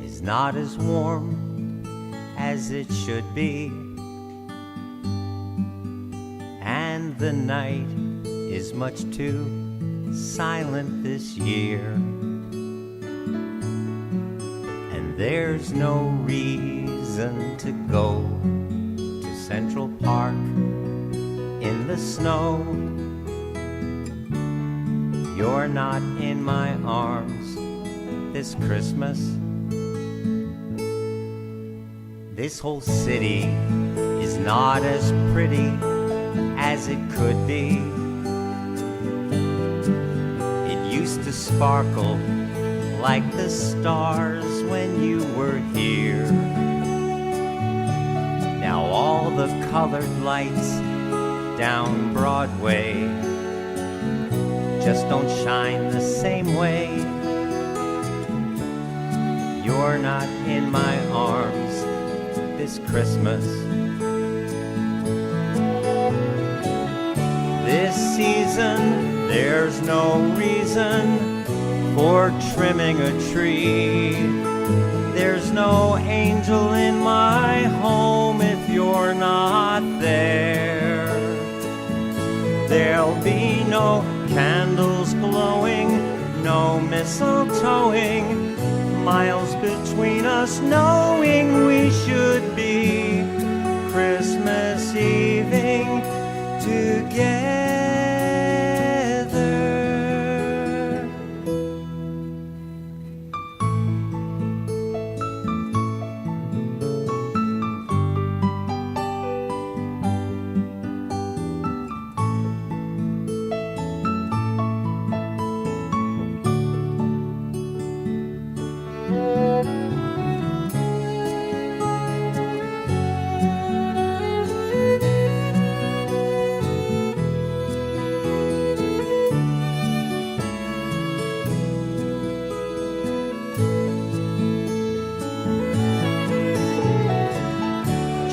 is not as warm as it should be, and the night is much too silent this year. And there's no reason to go to Central Park in the snow. You're not in my arms this Christmas. This whole city is not as pretty as it could be. It used to sparkle like the stars when you were here. Now all the colored lights down Broadway just don't shine the same way. You're not in my arms this Christmas. This season, there's no reason for trimming a tree. There's no angel in my home if you're not there. There'll be no candles glowing, no mistletoeing, miles between us knowing we should be Christmas Eving together.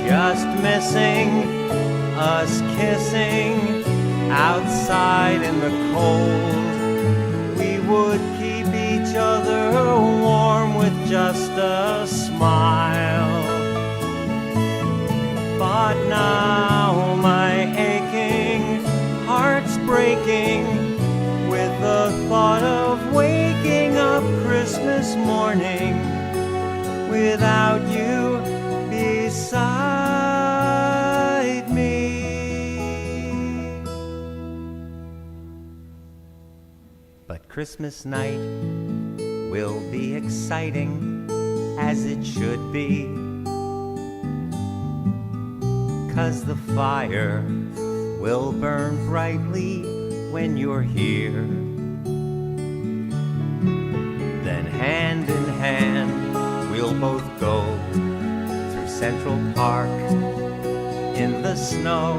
Just missing us kissing outside in the cold. We would keep each other warm with just a smile. But now my aching heart's breaking with the thought of waking up Christmas morning without you beside me. But Christmas night will be exciting as it should be, 'cause the fire will burn brightly when you're here. Then hand in hand we'll both go through Central Park in the snow.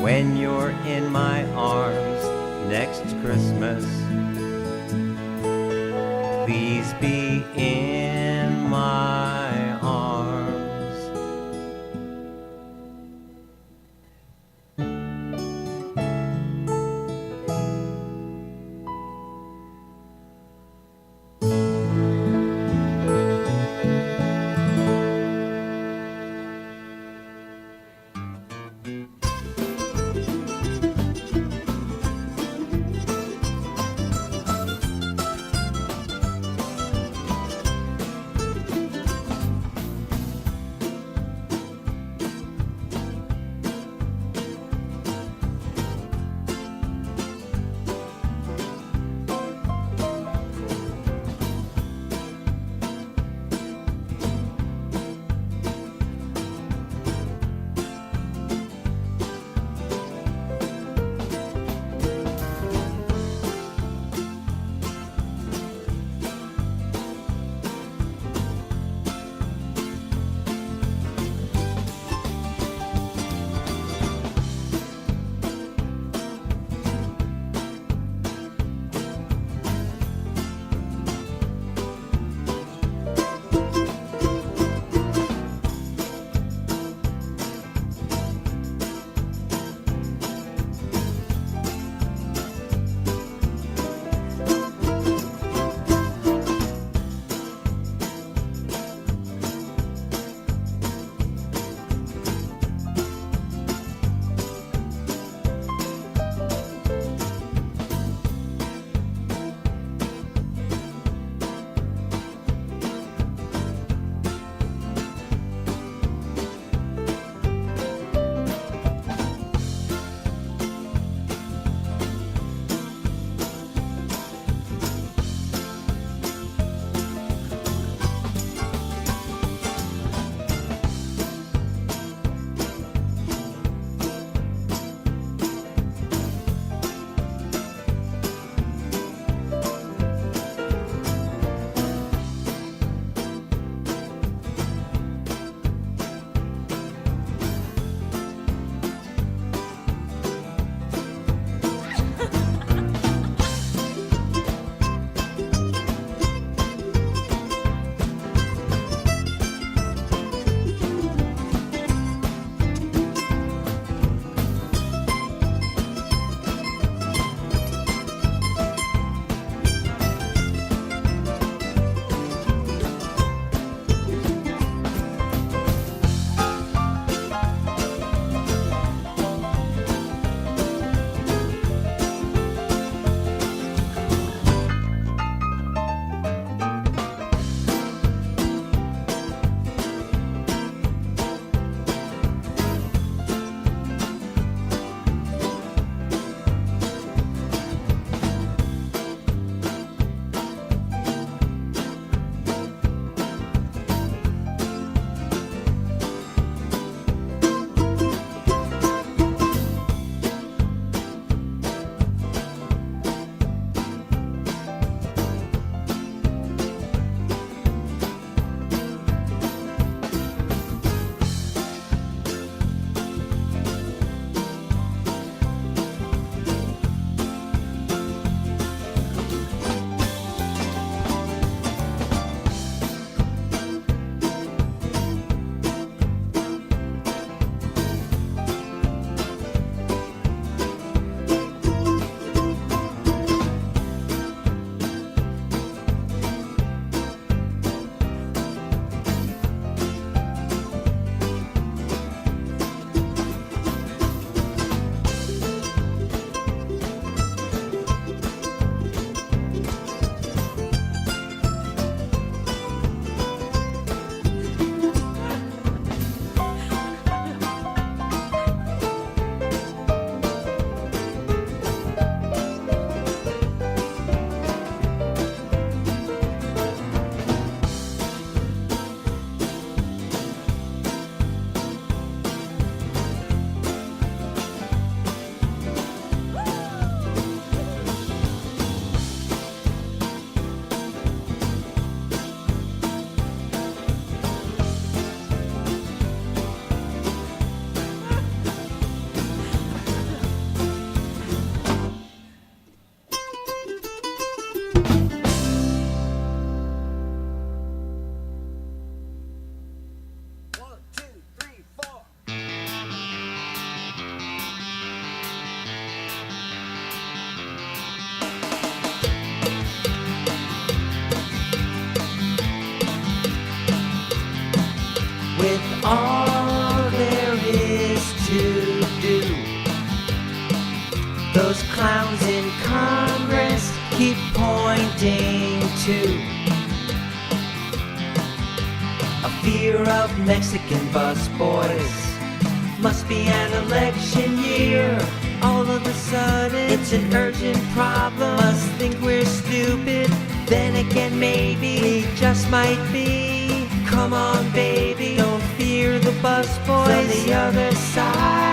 When you're in my arms next Christmas, please be in my arms. Those clowns in Congress keep pointing to a fear of Mexican busboys. Must be an election year. All of a sudden, it's an urgent problem. Must think we're stupid. Then again, maybe we just might be. Come on, baby, don't fear the busboys from the other side. Ah.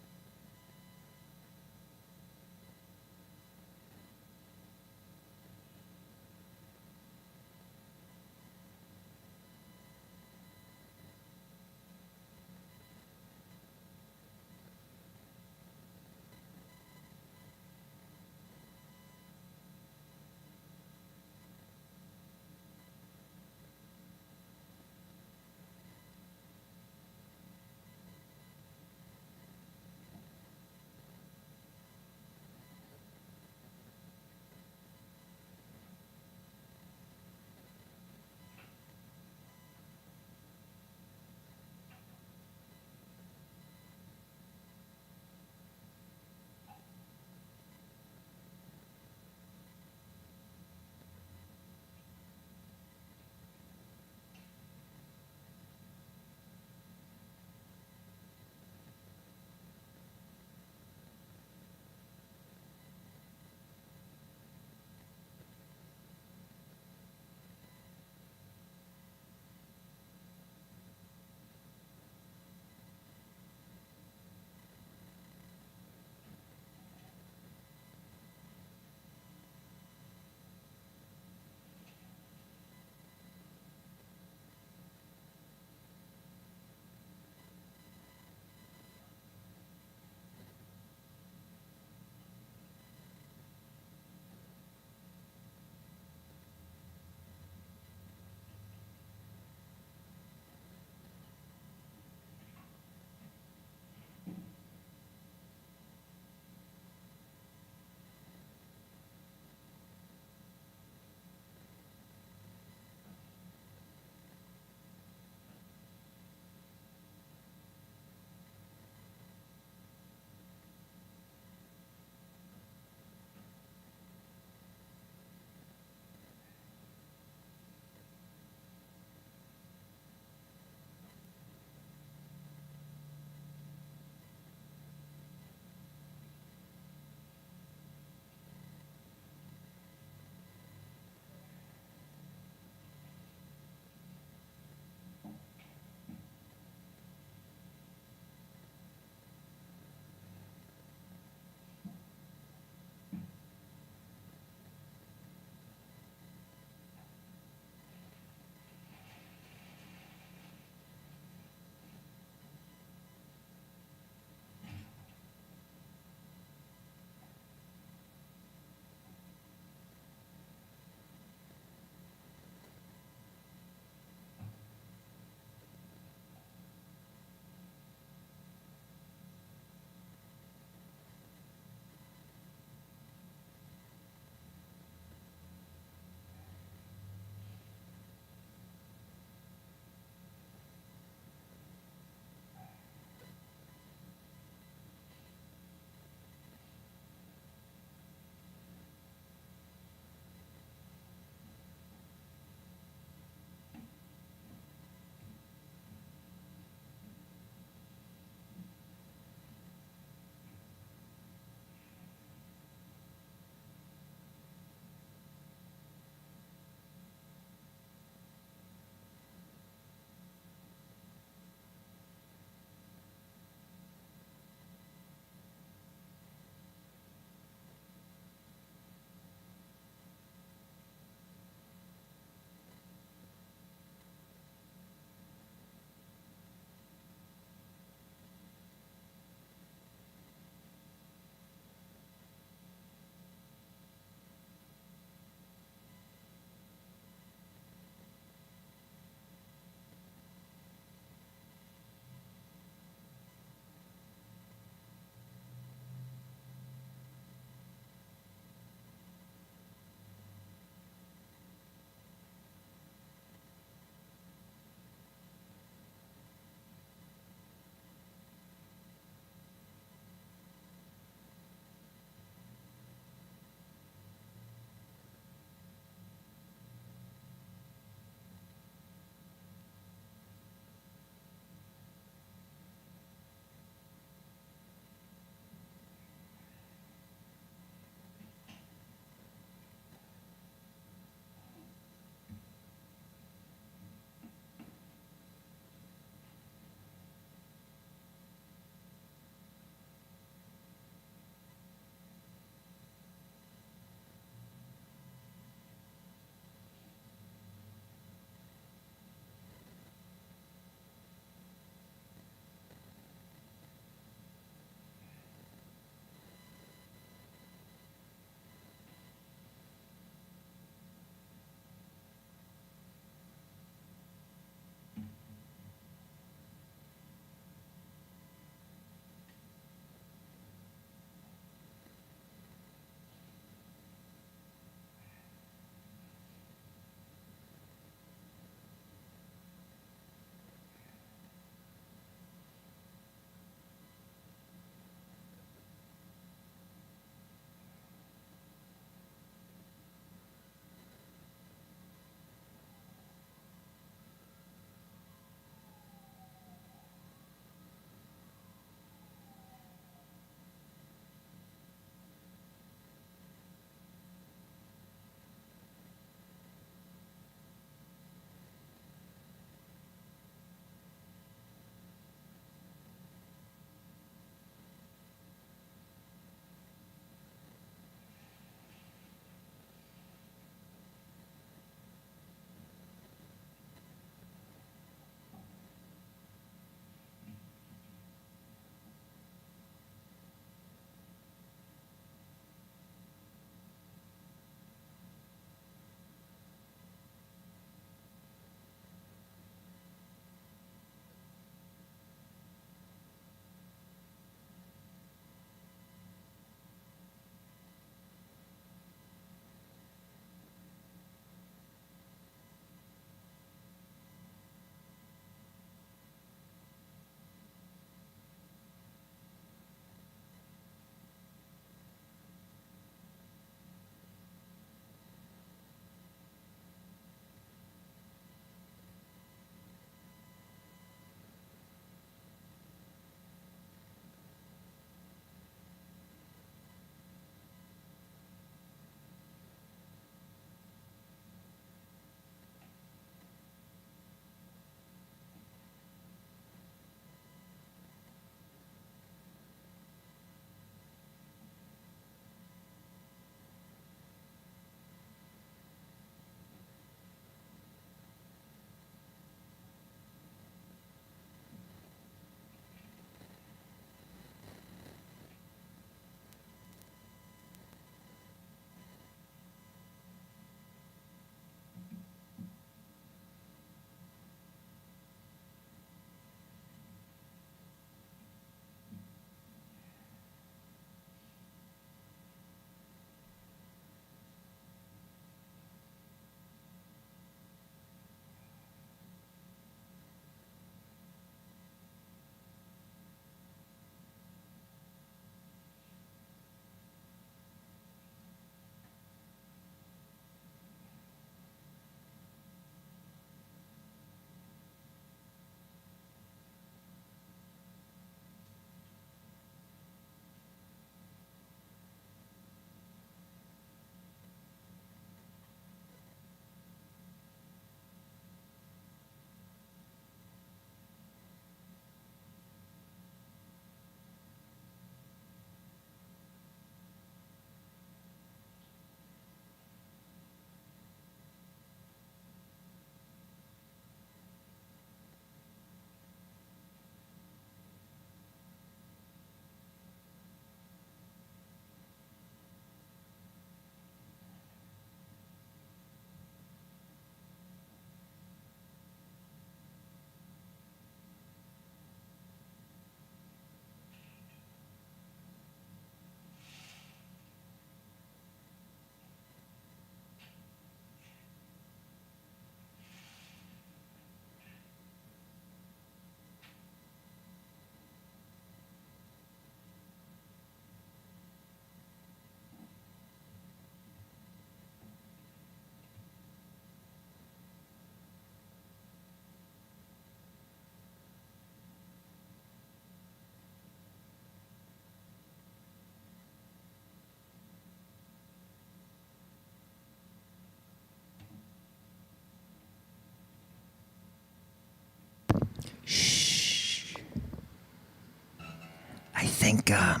like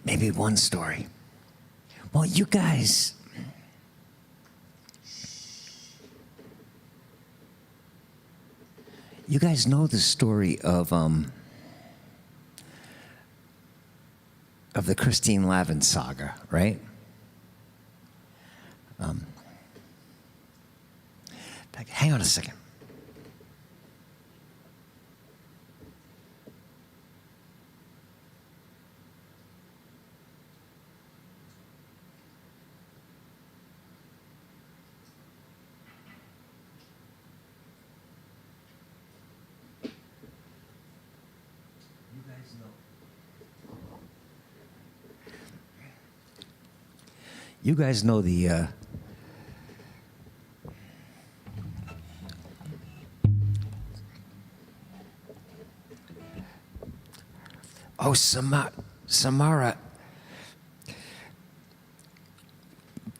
maybe one story. Well, you guys know the story of the Christine Lavin saga, right? Hang on a second. You guys know the Samara.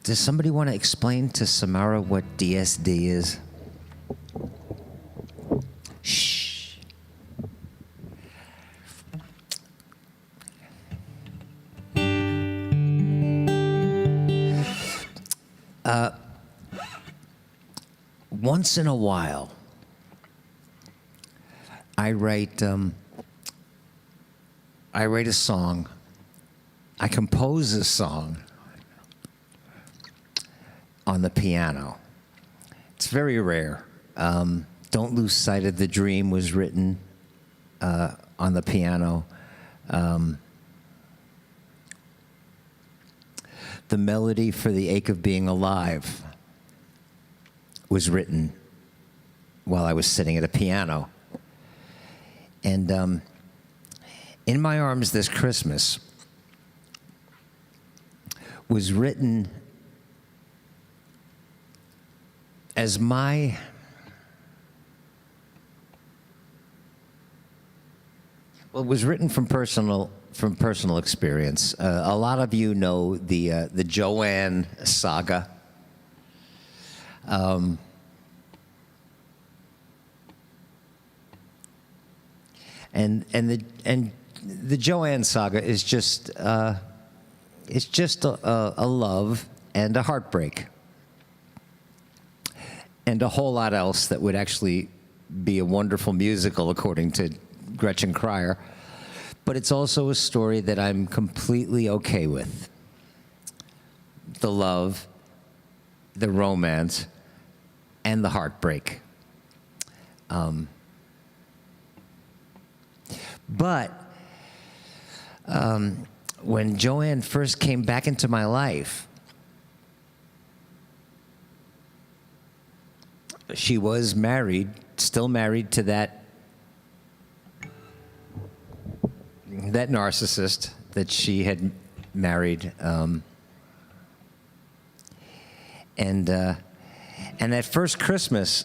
Does somebody want to explain to Samara what DSD is? Shh. Once in a while, I write a song. I compose a song on the piano. It's very rare. Don't Lose Sight of the Dream was written on the piano. The melody for The Ache of Being Alive was written while I was sitting at a piano. And In My Arms This Christmas was written as my well, it was written from personal experience. A lot of you know the Joanne saga. And the Joanne saga is just it's just a love and a heartbreak and a whole lot else that would actually be a wonderful musical, according to Gretchen Cryer. But it's also a story that I'm completely okay with. The love, the romance, and the heartbreak. But when Joanne first came back into my life, she was married, still married to that narcissist that she had married, and that first Christmas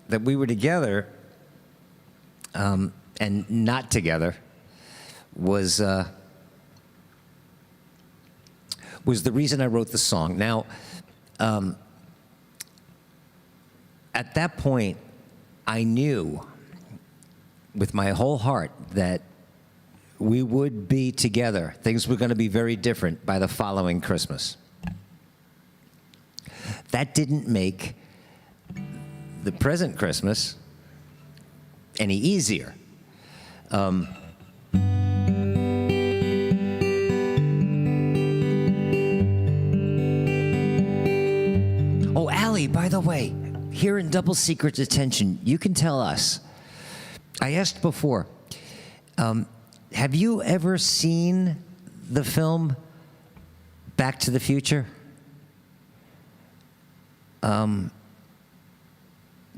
that we were together, and not together, was the reason I wrote the song. Now, at that point, I knew with my whole heart that we would be together. Things were going to be very different by the following Christmas. That didn't make the present Christmas any easier. Oh, Allie, by the way, here in Double Secret Detention, you can tell us. I asked before, have you ever seen the film Back to the Future?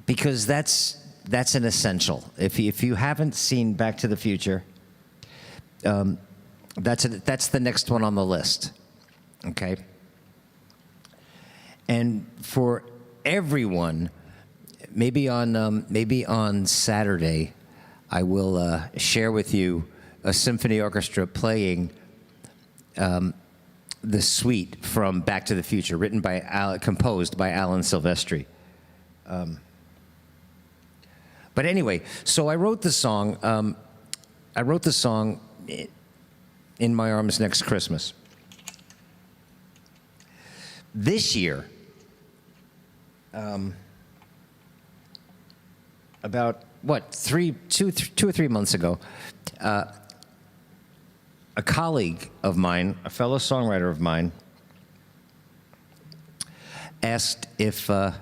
Because that's an essential. If you haven't seen Back to the Future, that's the next one on the list. Okay. And for everyone, maybe on Saturday, I will share with you a symphony orchestra playing the suite from Back to the Future, composed by Alan Silvestri. But anyway, so I wrote the song. in my arms next Christmas. This year, about two or 3 months ago, a colleague of mine, a fellow songwriter of mine, asked if I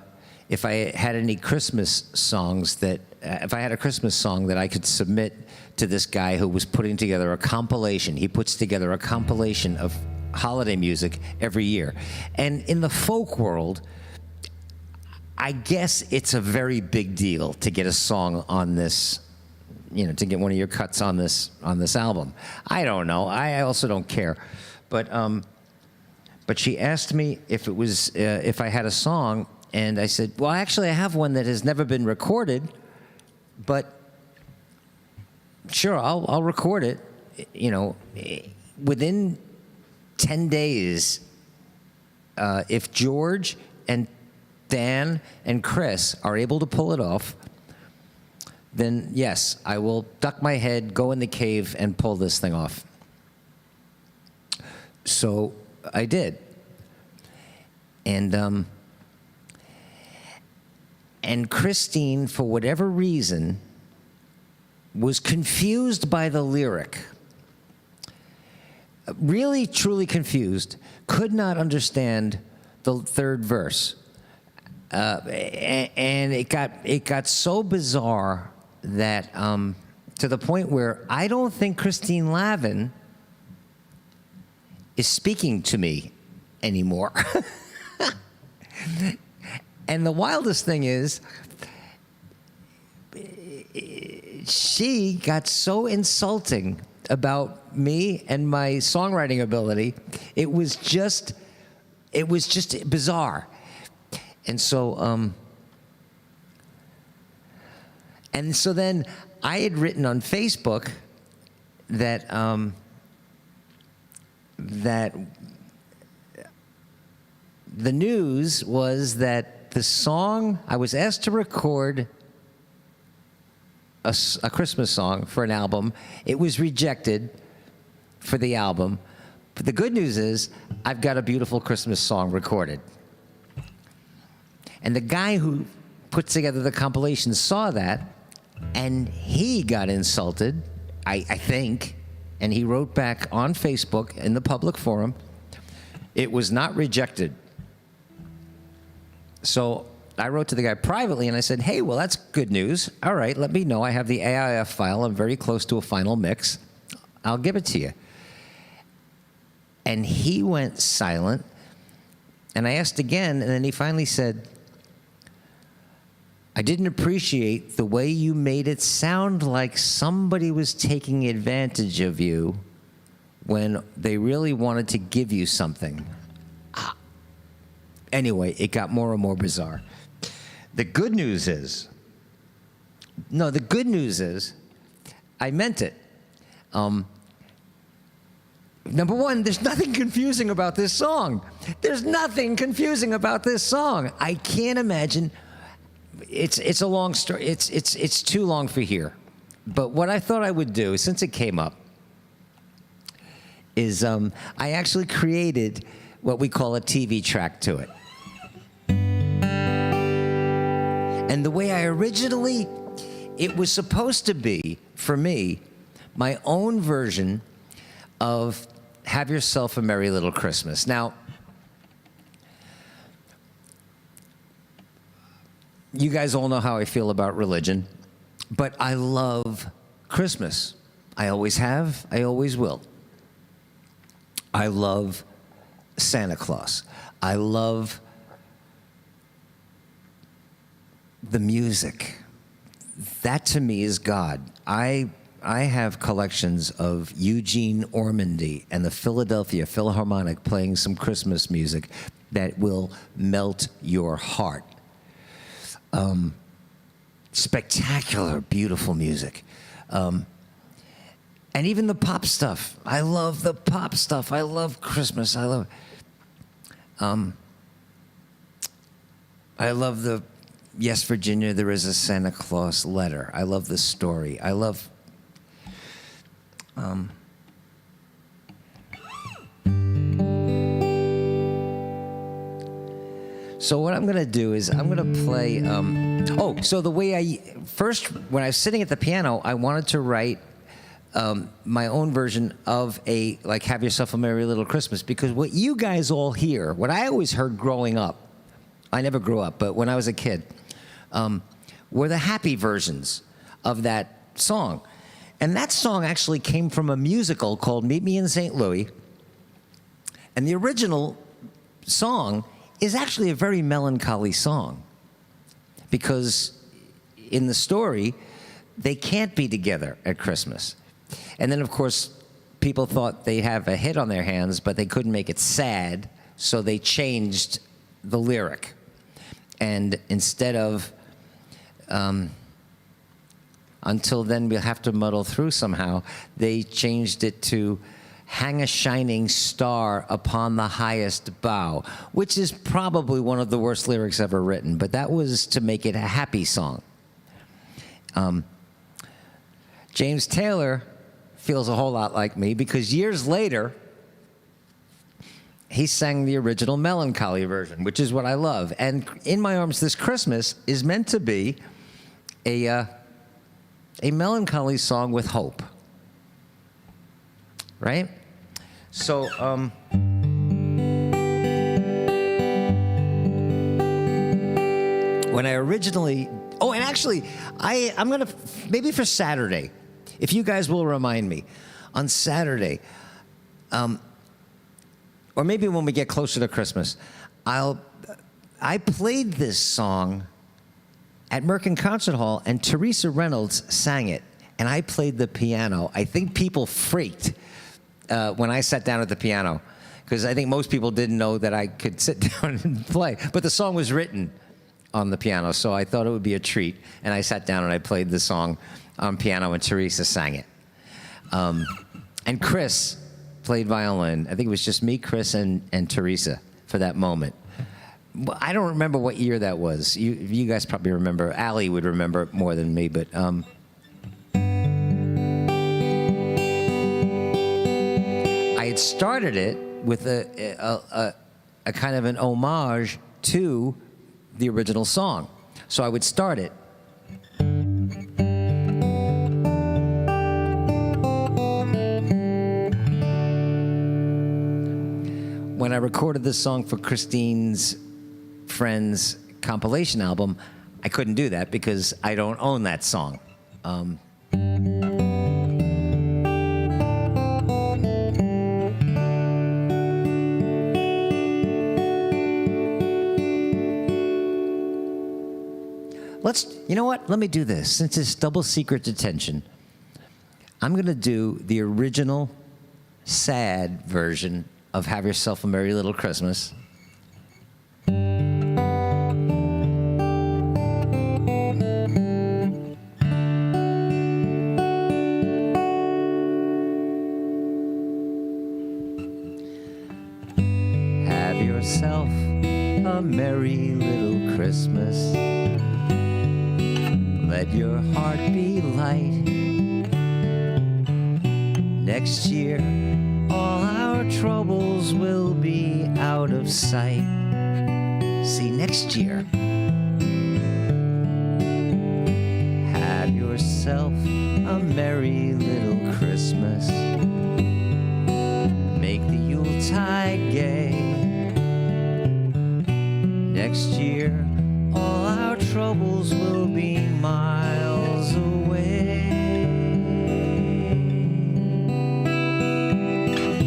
had any Christmas songs if I had a Christmas song that I could submit to this guy who was putting together a compilation. He puts together a compilation of holiday music every year. And in the folk world, I guess it's a very big deal to get a song on this, to get one of your cuts on this album. I don't know. I also don't care. But she asked me if I had a song, and I said, well, actually, I have one that has never been recorded, but sure, I'll record it. Within 10 days, if George and Dan and Chris are able to pull it off, then yes, I will duck my head, go in the cave, and pull this thing off. So I did. And Christine, for whatever reason, was confused by the lyric. Really, truly confused. Could not understand the third verse. And it got so bizarre that to the point where I don't think Christine Lavin is speaking to me anymore. And the wildest thing is, she got so insulting about me and my songwriting ability. It was just bizarre. And so then I had written on Facebook that the news was that the song, I was asked to record a Christmas song for an album. It was rejected for the album. But the good news is I've got a beautiful Christmas song recorded. And the guy who put together the compilation saw that, and he got insulted, I think, and he wrote back on Facebook in the public forum. It was not rejected. So I wrote to the guy privately, and I said, hey, well, that's good news. All right, let me know. I have the AIF file. I'm very close to a final mix. I'll give it to you. And he went silent, and I asked again, and then he finally said, I didn't appreciate the way you made it sound like somebody was taking advantage of you when they really wanted to give you something. Anyway, it got more and more bizarre. The good news is, I meant it. Number one, there's nothing confusing about this song. There's nothing confusing about this song. I can't imagine. It's a long story. It's too long for here. But what I thought I would do, since it came up, is I actually created what we call a TV track to it. And the way I originally, it was supposed to be, for me, my own version of Have Yourself a Merry Little Christmas. Now, you guys all know how I feel about religion, but I love Christmas. I always have, I always will. I love Santa Claus. I love the music. That to me is God. I have collections of Eugene Ormandy and the Philadelphia Philharmonic playing some Christmas music that will melt your heart. Spectacular, beautiful music. And even the pop stuff. I love the pop stuff. I love Christmas. I love the Yes, Virginia, There Is a Santa Claus letter. I love the story. I love So what I'm gonna do is I'm gonna play. So the way first, when I was sitting at the piano, I wanted to write my own version of Have Yourself a Merry Little Christmas, because what you guys all hear, what I always heard growing up, I never grew up, but when I was a kid, were the happy versions of that song. And that song actually came from a musical called Meet Me in St. Louis. And the original song is actually a very melancholy song, because in the story, they can't be together at Christmas. And then, of course, people thought they'd have a hit on their hands, but they couldn't make it sad, so they changed the lyric. And instead of, until then we'll have to muddle through somehow, they changed it to hang a shining star upon the highest bough, which is probably one of the worst lyrics ever written, but that was to make it a happy song. James Taylor feels a whole lot like me, because years later, he sang the original melancholy version, which is what I love. And In My Arms This Christmas is meant to be a melancholy song with hope, right? So, when I originally, and actually, I'm gonna, maybe for Saturday, if you guys will remind me, on Saturday, or maybe when we get closer to Christmas, I played this song at Merkin Concert Hall, and Teresa Reynolds sang it, and I played the piano. I think people freaked when I sat down at the piano, because I think most people didn't know that I could sit down and play. But the song was written on the piano, so I thought it would be a treat, and I sat down and I played the song on piano, and Teresa sang it. And Chris played violin. I think it was just me, Chris, and Teresa for that moment. I don't remember what year that was. You guys probably remember. Allie would remember it more than me, but I had started it with a kind of an homage to the original song. So I would start it. When I recorded this song for Christine's Friends compilation album, I couldn't do that because I don't own that song. You know what? Let me do this. Since it's double secret detention, I'm going to do the original sad version of Have Yourself a Merry Little Christmas. Have yourself a merry little Christmas. Let your heart be light. Next year, all our troubles will be out of sight. See, next year, have yourself a merry little Christmas. Make the Yuletide gay. Next year, all our troubles will be miles away.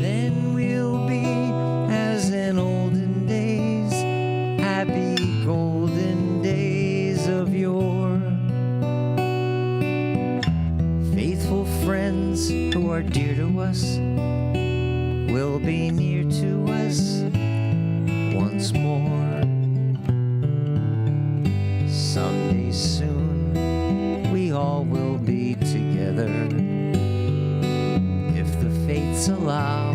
Then we'll be as in olden days, happy golden days of yore. Faithful friends who are dear to us will be near to us once more. Someday soon, we all will be together, if the fates allow.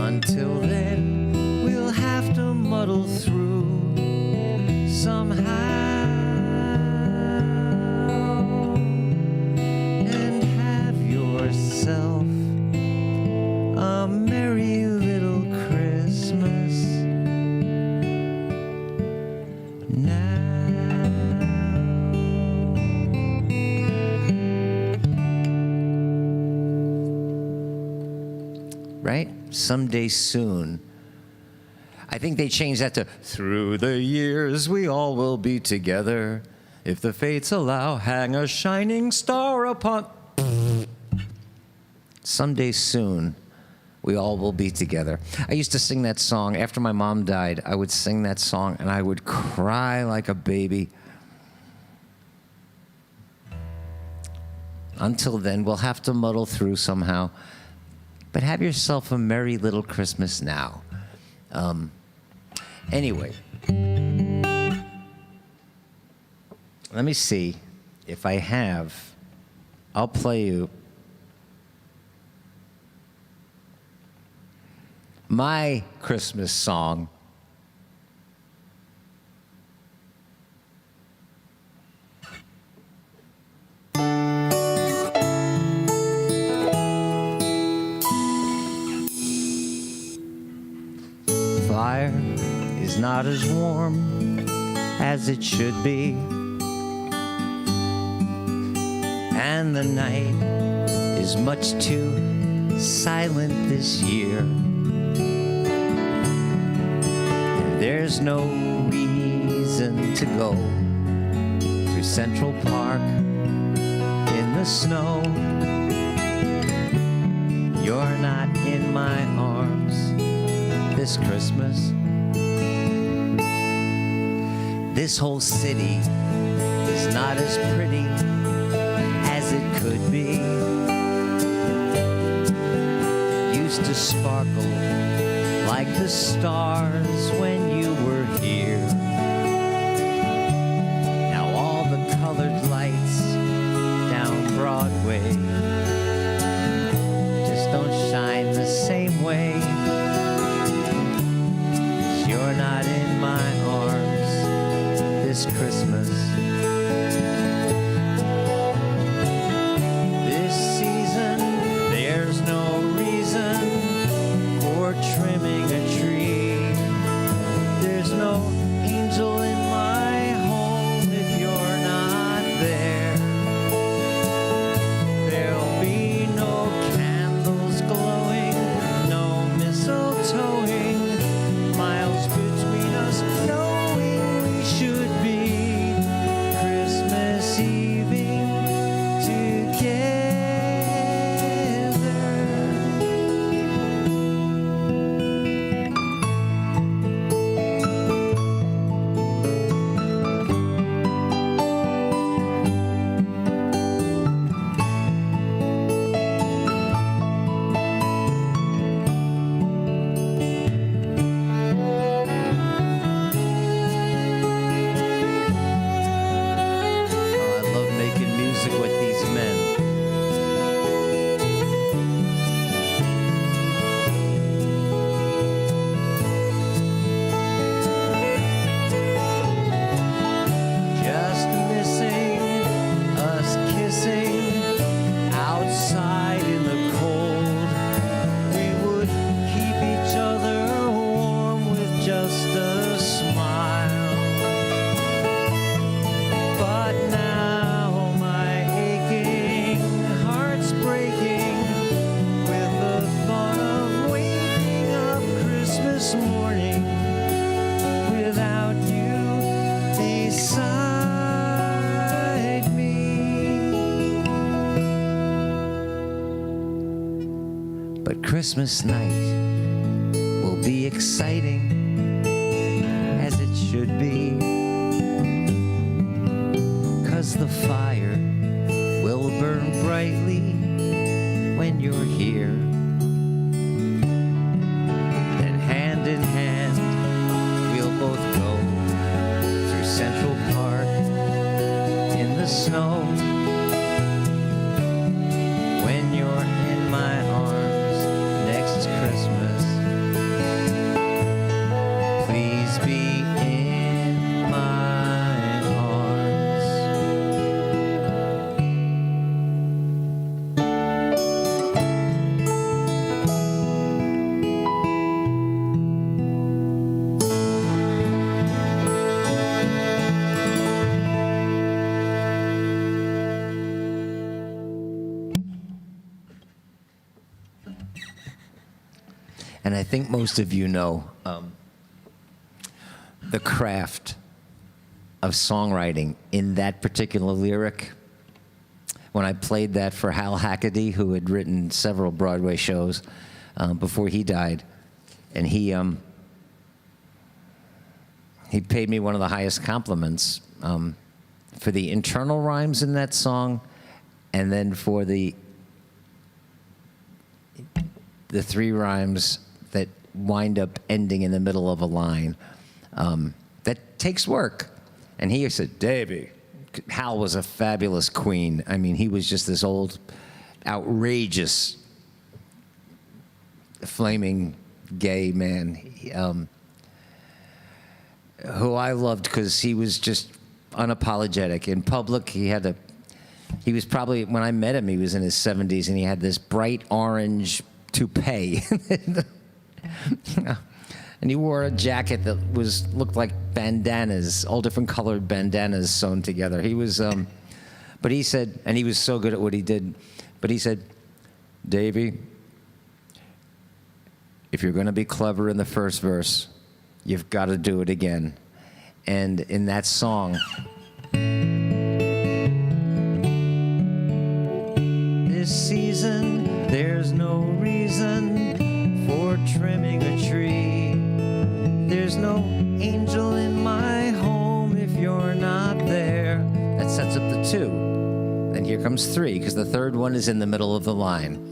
Until then, we'll have to muddle through somehow. And have yourself a merry little Christmas. right? Someday soon. I think they changed that to through the years we all will be together. If the fates allow, hang a shining star upon. Someday soon, we all will be together. I used to sing that song. After my mom died, I would sing that song and I would cry like a baby. Until then, we'll have to muddle through somehow. But have yourself a merry little Christmas now. Anyway, let me see if I have. I'll play you my Christmas song. Fire is not as warm as it should be, and the night is much too silent this year. And there's no reason to go through Central Park in the snow. You're not in my arms this Christmas. This whole city is not as pretty as it could be. It used to sparkle like the stars when you were here. Now all the colored lights down Broadway just don't shine the same way. You're not in my arms this Christmas. This season, there's no reason for trimming a tree. There's no angel in my home if you're not there. There'll be no candles glowing, no mistletoeing, miles between us, knowing we should be Christmas Eving together. Oh, I love making music with these men. Just missing us kissing outside in the cold. We would keep each other warm with just a smile. But now my aching heart's breaking with the thought of waking up Christmas morning without you beside me. But Christmas night will be exciting as it should be, 'cause the fire will burn brightly when you're here. Then hand in hand we'll both go through Central Park in the snow. When you're in my arms next Christmas, please be in my arms. and I think most of you know the craft of songwriting in that particular lyric. When I played that for Hal Haggerty, who had written several Broadway shows before he died, and he paid me one of the highest compliments for the internal rhymes in that song, and then for the three rhymes that wind up ending in the middle of a line. That takes work. And he said, Davey, Hal was a fabulous queen. I mean, he was just this old, outrageous, flaming gay man who I loved because he was just unapologetic. In public, he was probably, when I met him, he was in his 70s, and he had this bright orange toupee. And he wore a jacket that looked like bandanas, all different colored bandanas sewn together. He was, but he said, and he was so good at what he did, but he said, Davey, if you're going to be clever in the first verse, you've got to do it again. And in that song, this season, there's no reason for trimming a tree. There's no angel in my home if you're not there. That sets up the 2. Then here comes 3, because the third one is in the middle of the line.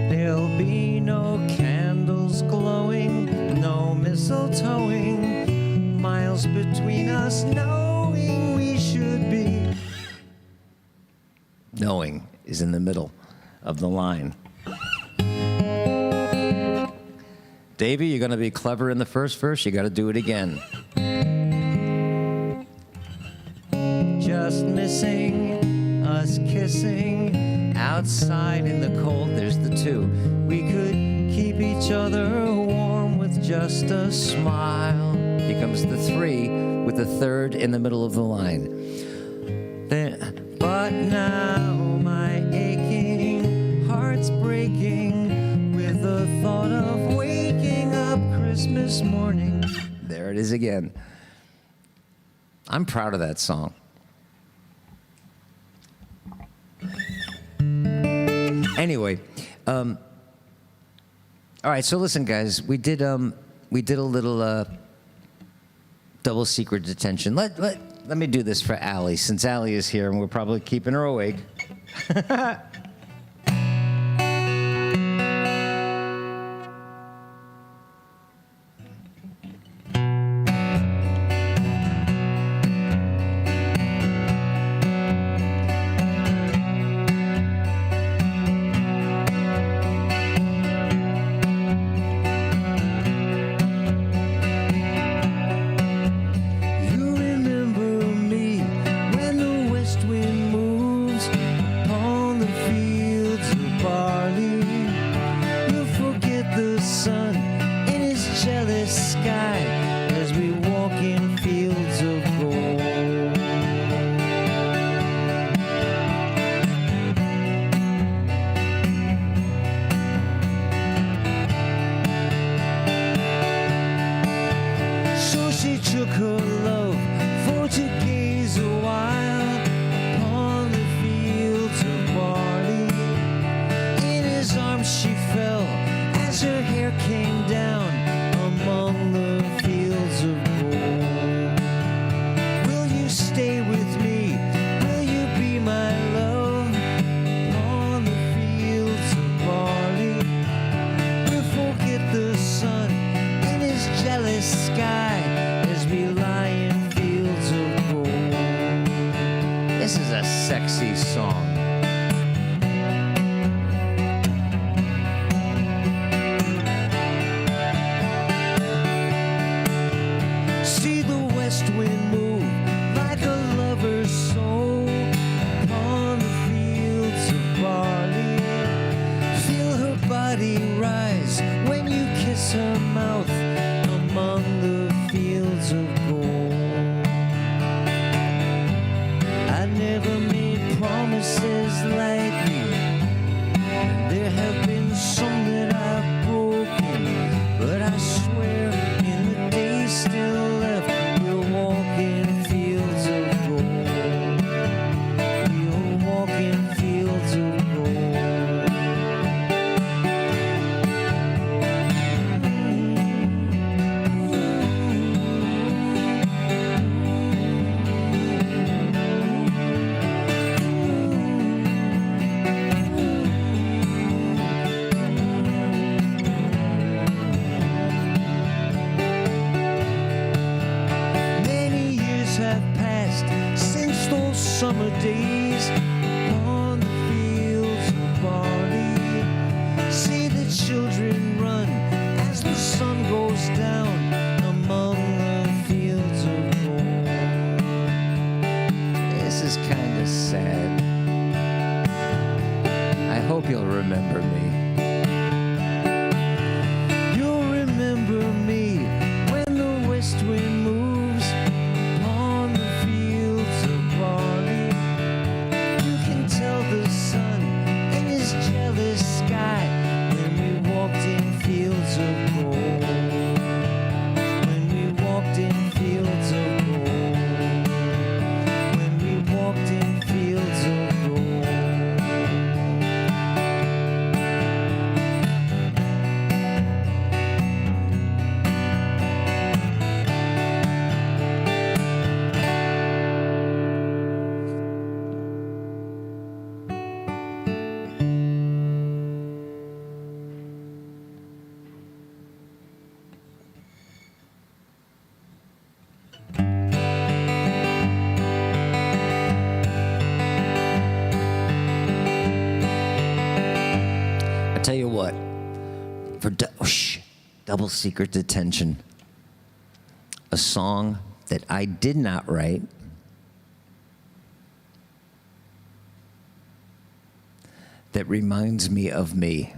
There'll be no candles glowing, no mistletoeing, miles between us knowing we should be. Knowing is in the middle of the line. Davey, you're going to be clever in the first verse, you got to do it again. Just missing us kissing outside in the cold. There's the 2. We could keep each other warm with just a smile. Here comes the 3 with the 3rd in the middle of the line. But now my aching heart's breaking with the thought of waking up Christmas morning. There it is again. I'm proud of that song. Anyway, all right. So listen, guys, we did a little double secret detention. Let me do this for Allie, since Allie is here, and we're probably keeping her awake. Took her love for to gaze a while upon the fields of barley. In his arms she fell as her hair came down among the fields of gold. Will you stay with me? Will you be my love upon the fields of barley? We'll forget the sun in his jealous sky. We lie in fields of gold. This is a sexy song. See the west wind move like a lover's soul upon the fields of barley. Feel her body rise when you kiss her mouth among the fields of gold. I never made promises summer days on the fields of barley. See the children run as the sun goes down among the fields of gold. This is kind of sad. I hope you'll remember me. You'll remember me when the west wind moves on the fields of barley. You can tell the sun in his jealous sky when we walked in fields of gold. When we walked in fields of gold. When we walked in fields of gold. I tell you what, for Double Secret Detention, a song that I did not write, that reminds me of me.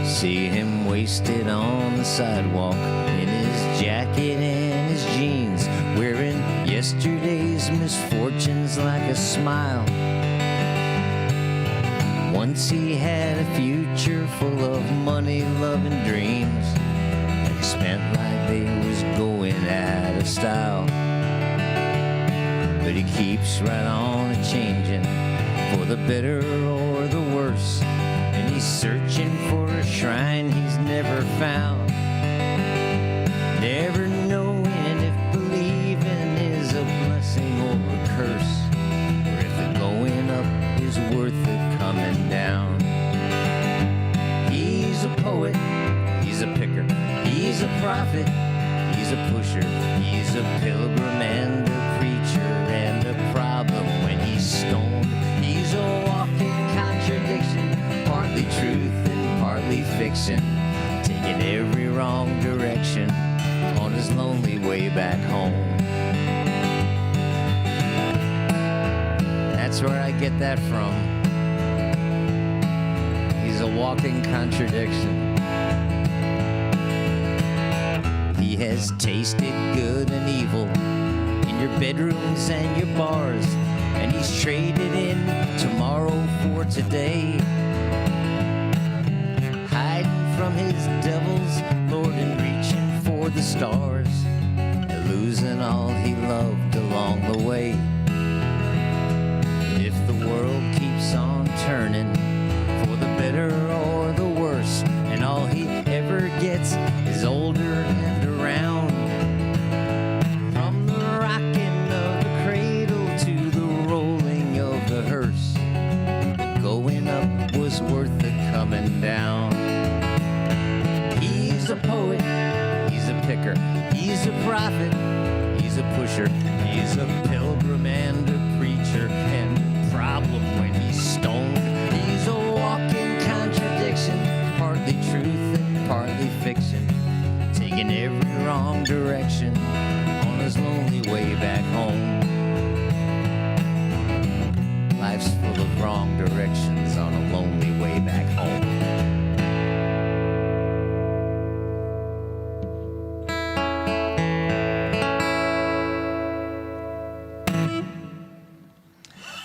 See him wasted on the sidewalk in his jacket and his jeans, wearing yesterday's misfortunes like a smile. Once he had a future full of money, love, and dreams, and he spent like they was going out of style. But he keeps right on a-changing for the better or the worse, and he's searching for a shrine he's never found, never knowing if believing is a blessing or a curse, or if the going up is worth the coming down. He's a poet, he's a picker, he's a prophet, he's a pusher, he's a pilgrim and a preacher, and a problem when he's stoned. He's a walking contradiction, partly truth and partly fiction, taking every wrong direction on his lonely way back home. That's where I get that from. He's a walking contradiction. He has tasted good and evil in your bedrooms and your bars, and he's traded in tomorrow for today, hiding from his devils, Lord, and reaching for the stars, and losing all he loved along the way. But if the world keeps on turning for the better or the worse, and all he ever gets is older and around, from the rocking of the cradle to the rolling of the hearse, the going up was worth the coming down. He's a poet, he's a picker, he's a prophet, he's a pusher, he's a pilgrim and a preacher, and a problem when he's stoned. He's a walking contradiction, partly truth and partly fiction, taking every wrong direction on his lonely way back home. Life's full of wrong directions on a lonely way back home.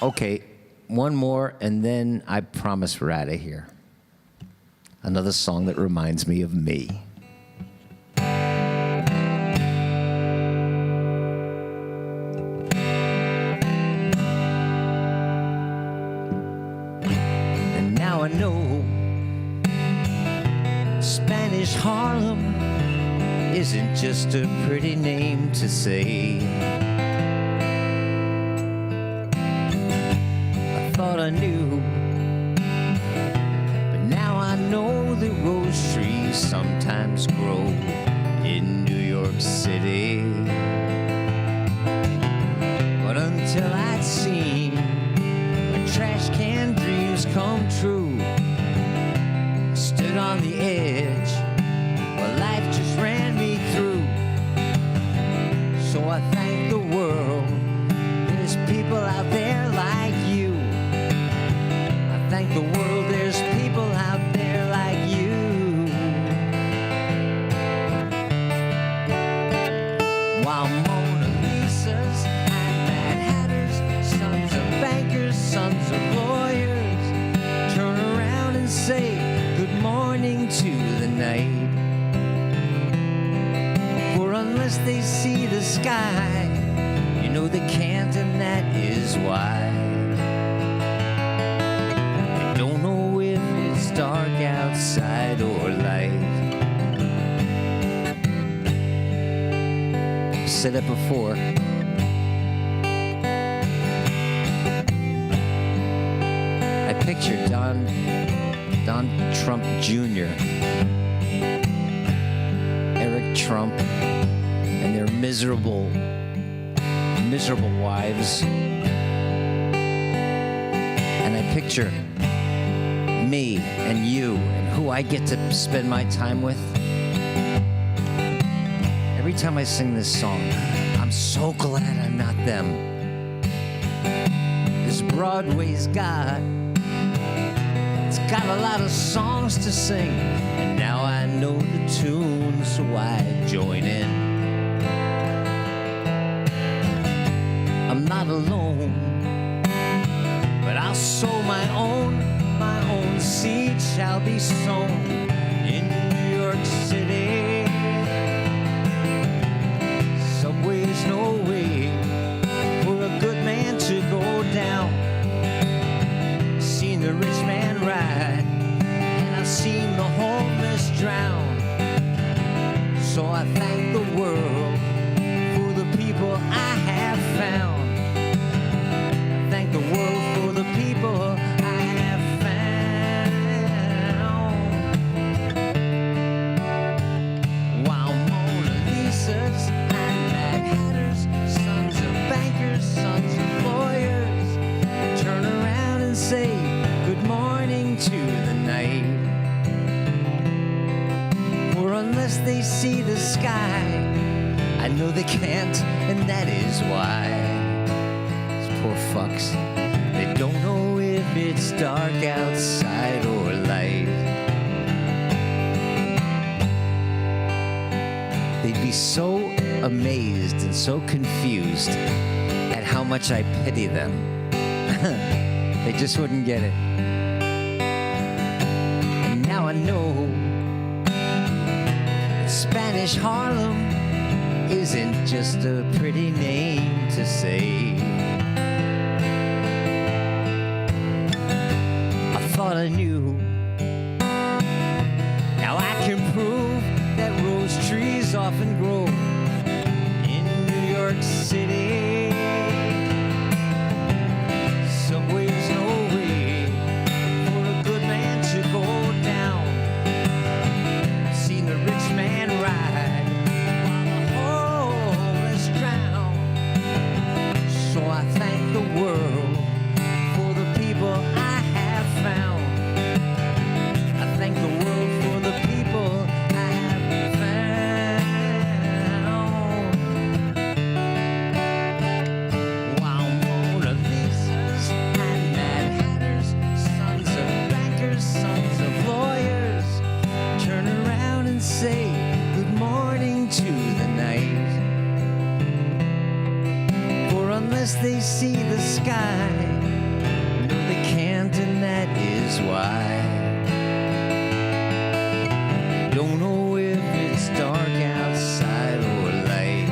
Okay, one more, and then I promise we're out of here. Another song that reminds me of me. And now I know Spanish Harlem isn't just a pretty name to say. I thought I knew sometimes grow in New York City. But until I'd seen my trash can dreams come true, I stood on the edge where life just ran me through. So I thank the world, there's people out there like you. I thank the world, there's people out there like you. While Mona Lisas and Mad Hatters, sons of bankers, sons of lawyers, turn around and say good morning to the night. For unless they see the sky, you know they can't, and that is why. They don't know if it's dark outside or light. I've said it before. I picture Don Trump Jr., Eric Trump, and their miserable wives. And I picture me and you and who I get to spend my time with. Every time I sing this song, I'm so glad I'm not them. 'Cause Broadway's got a lot of songs to sing, and now I know the tunes, so I join in. I'm not alone, but I'll sow my own seed shall be sown in New York City. Subway's no way for a good man to go down. Seen the rich man ride, and I've seen the homeless drown. So I thank the world for the people I have found. I thank the world for the people I have found. While Mona Lisas and Mad Hatters, sons of bankers, sons of lawyers, turn around and say good morning to the night. For unless they see the sky, I know they can't, and that is why. These poor fucks, they don't know if it's dark outside or light. They'd be so amazed and so confused at how much I pity them. They just wouldn't get it. And now I know that Spanish Harlem isn't just a pretty name to say. I thought I knew. Now I can prove that rose trees often grow in New York City. Subway's no way for a good man to go down. I've seen the rich man ride while the homeless drown. So I thank the world for the people I have found. I thank the world for the people I have found. While Mona Lisas and Mad Hatters, sons of bankers, sons of lawyers, turn around and say good morning to the night. For unless they see the sky, no they can't, and that is why. They don't know if it's dark outside or light.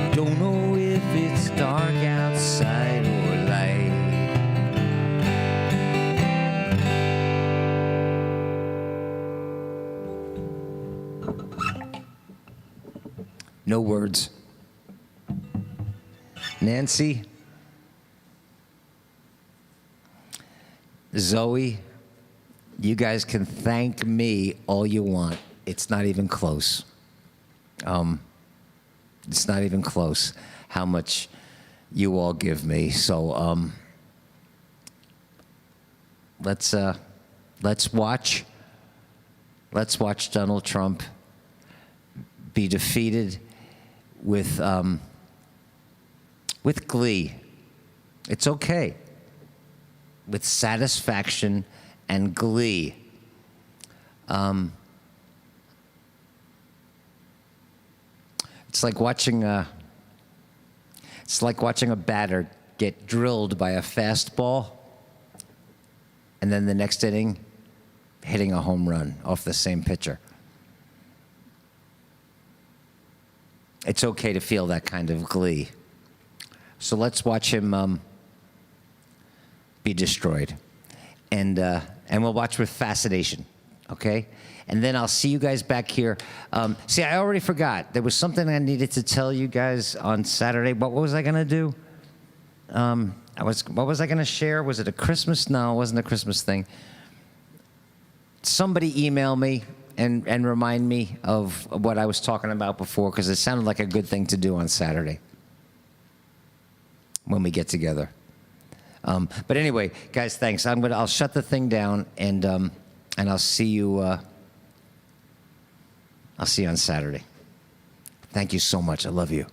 They don't know if it's dark outside or light. No words. Nancy, Zoe, you guys can thank me all you want. It's not even close. It's not even close how much you all give me. So let's watch Donald Trump be defeated with glee. It's okay. With satisfaction and glee. It's like watching a batter get drilled by a fastball, and then the next inning, hitting a home run off the same pitcher. It's okay to feel that kind of glee. So let's watch him be destroyed, and we'll watch with fascination, okay? And then I'll see you guys back here. See, I already forgot. There was something I needed to tell you guys on Saturday. What was I gonna do? What was I gonna share? Was it a Christmas? No, it wasn't a Christmas thing. Somebody email me and remind me of what I was talking about before, because it sounded like a good thing to do on Saturday when we get together. But anyway, guys, thanks. I'll shut the thing down, and I'll see you. I'll see you on Saturday. Thank you so much. I love you.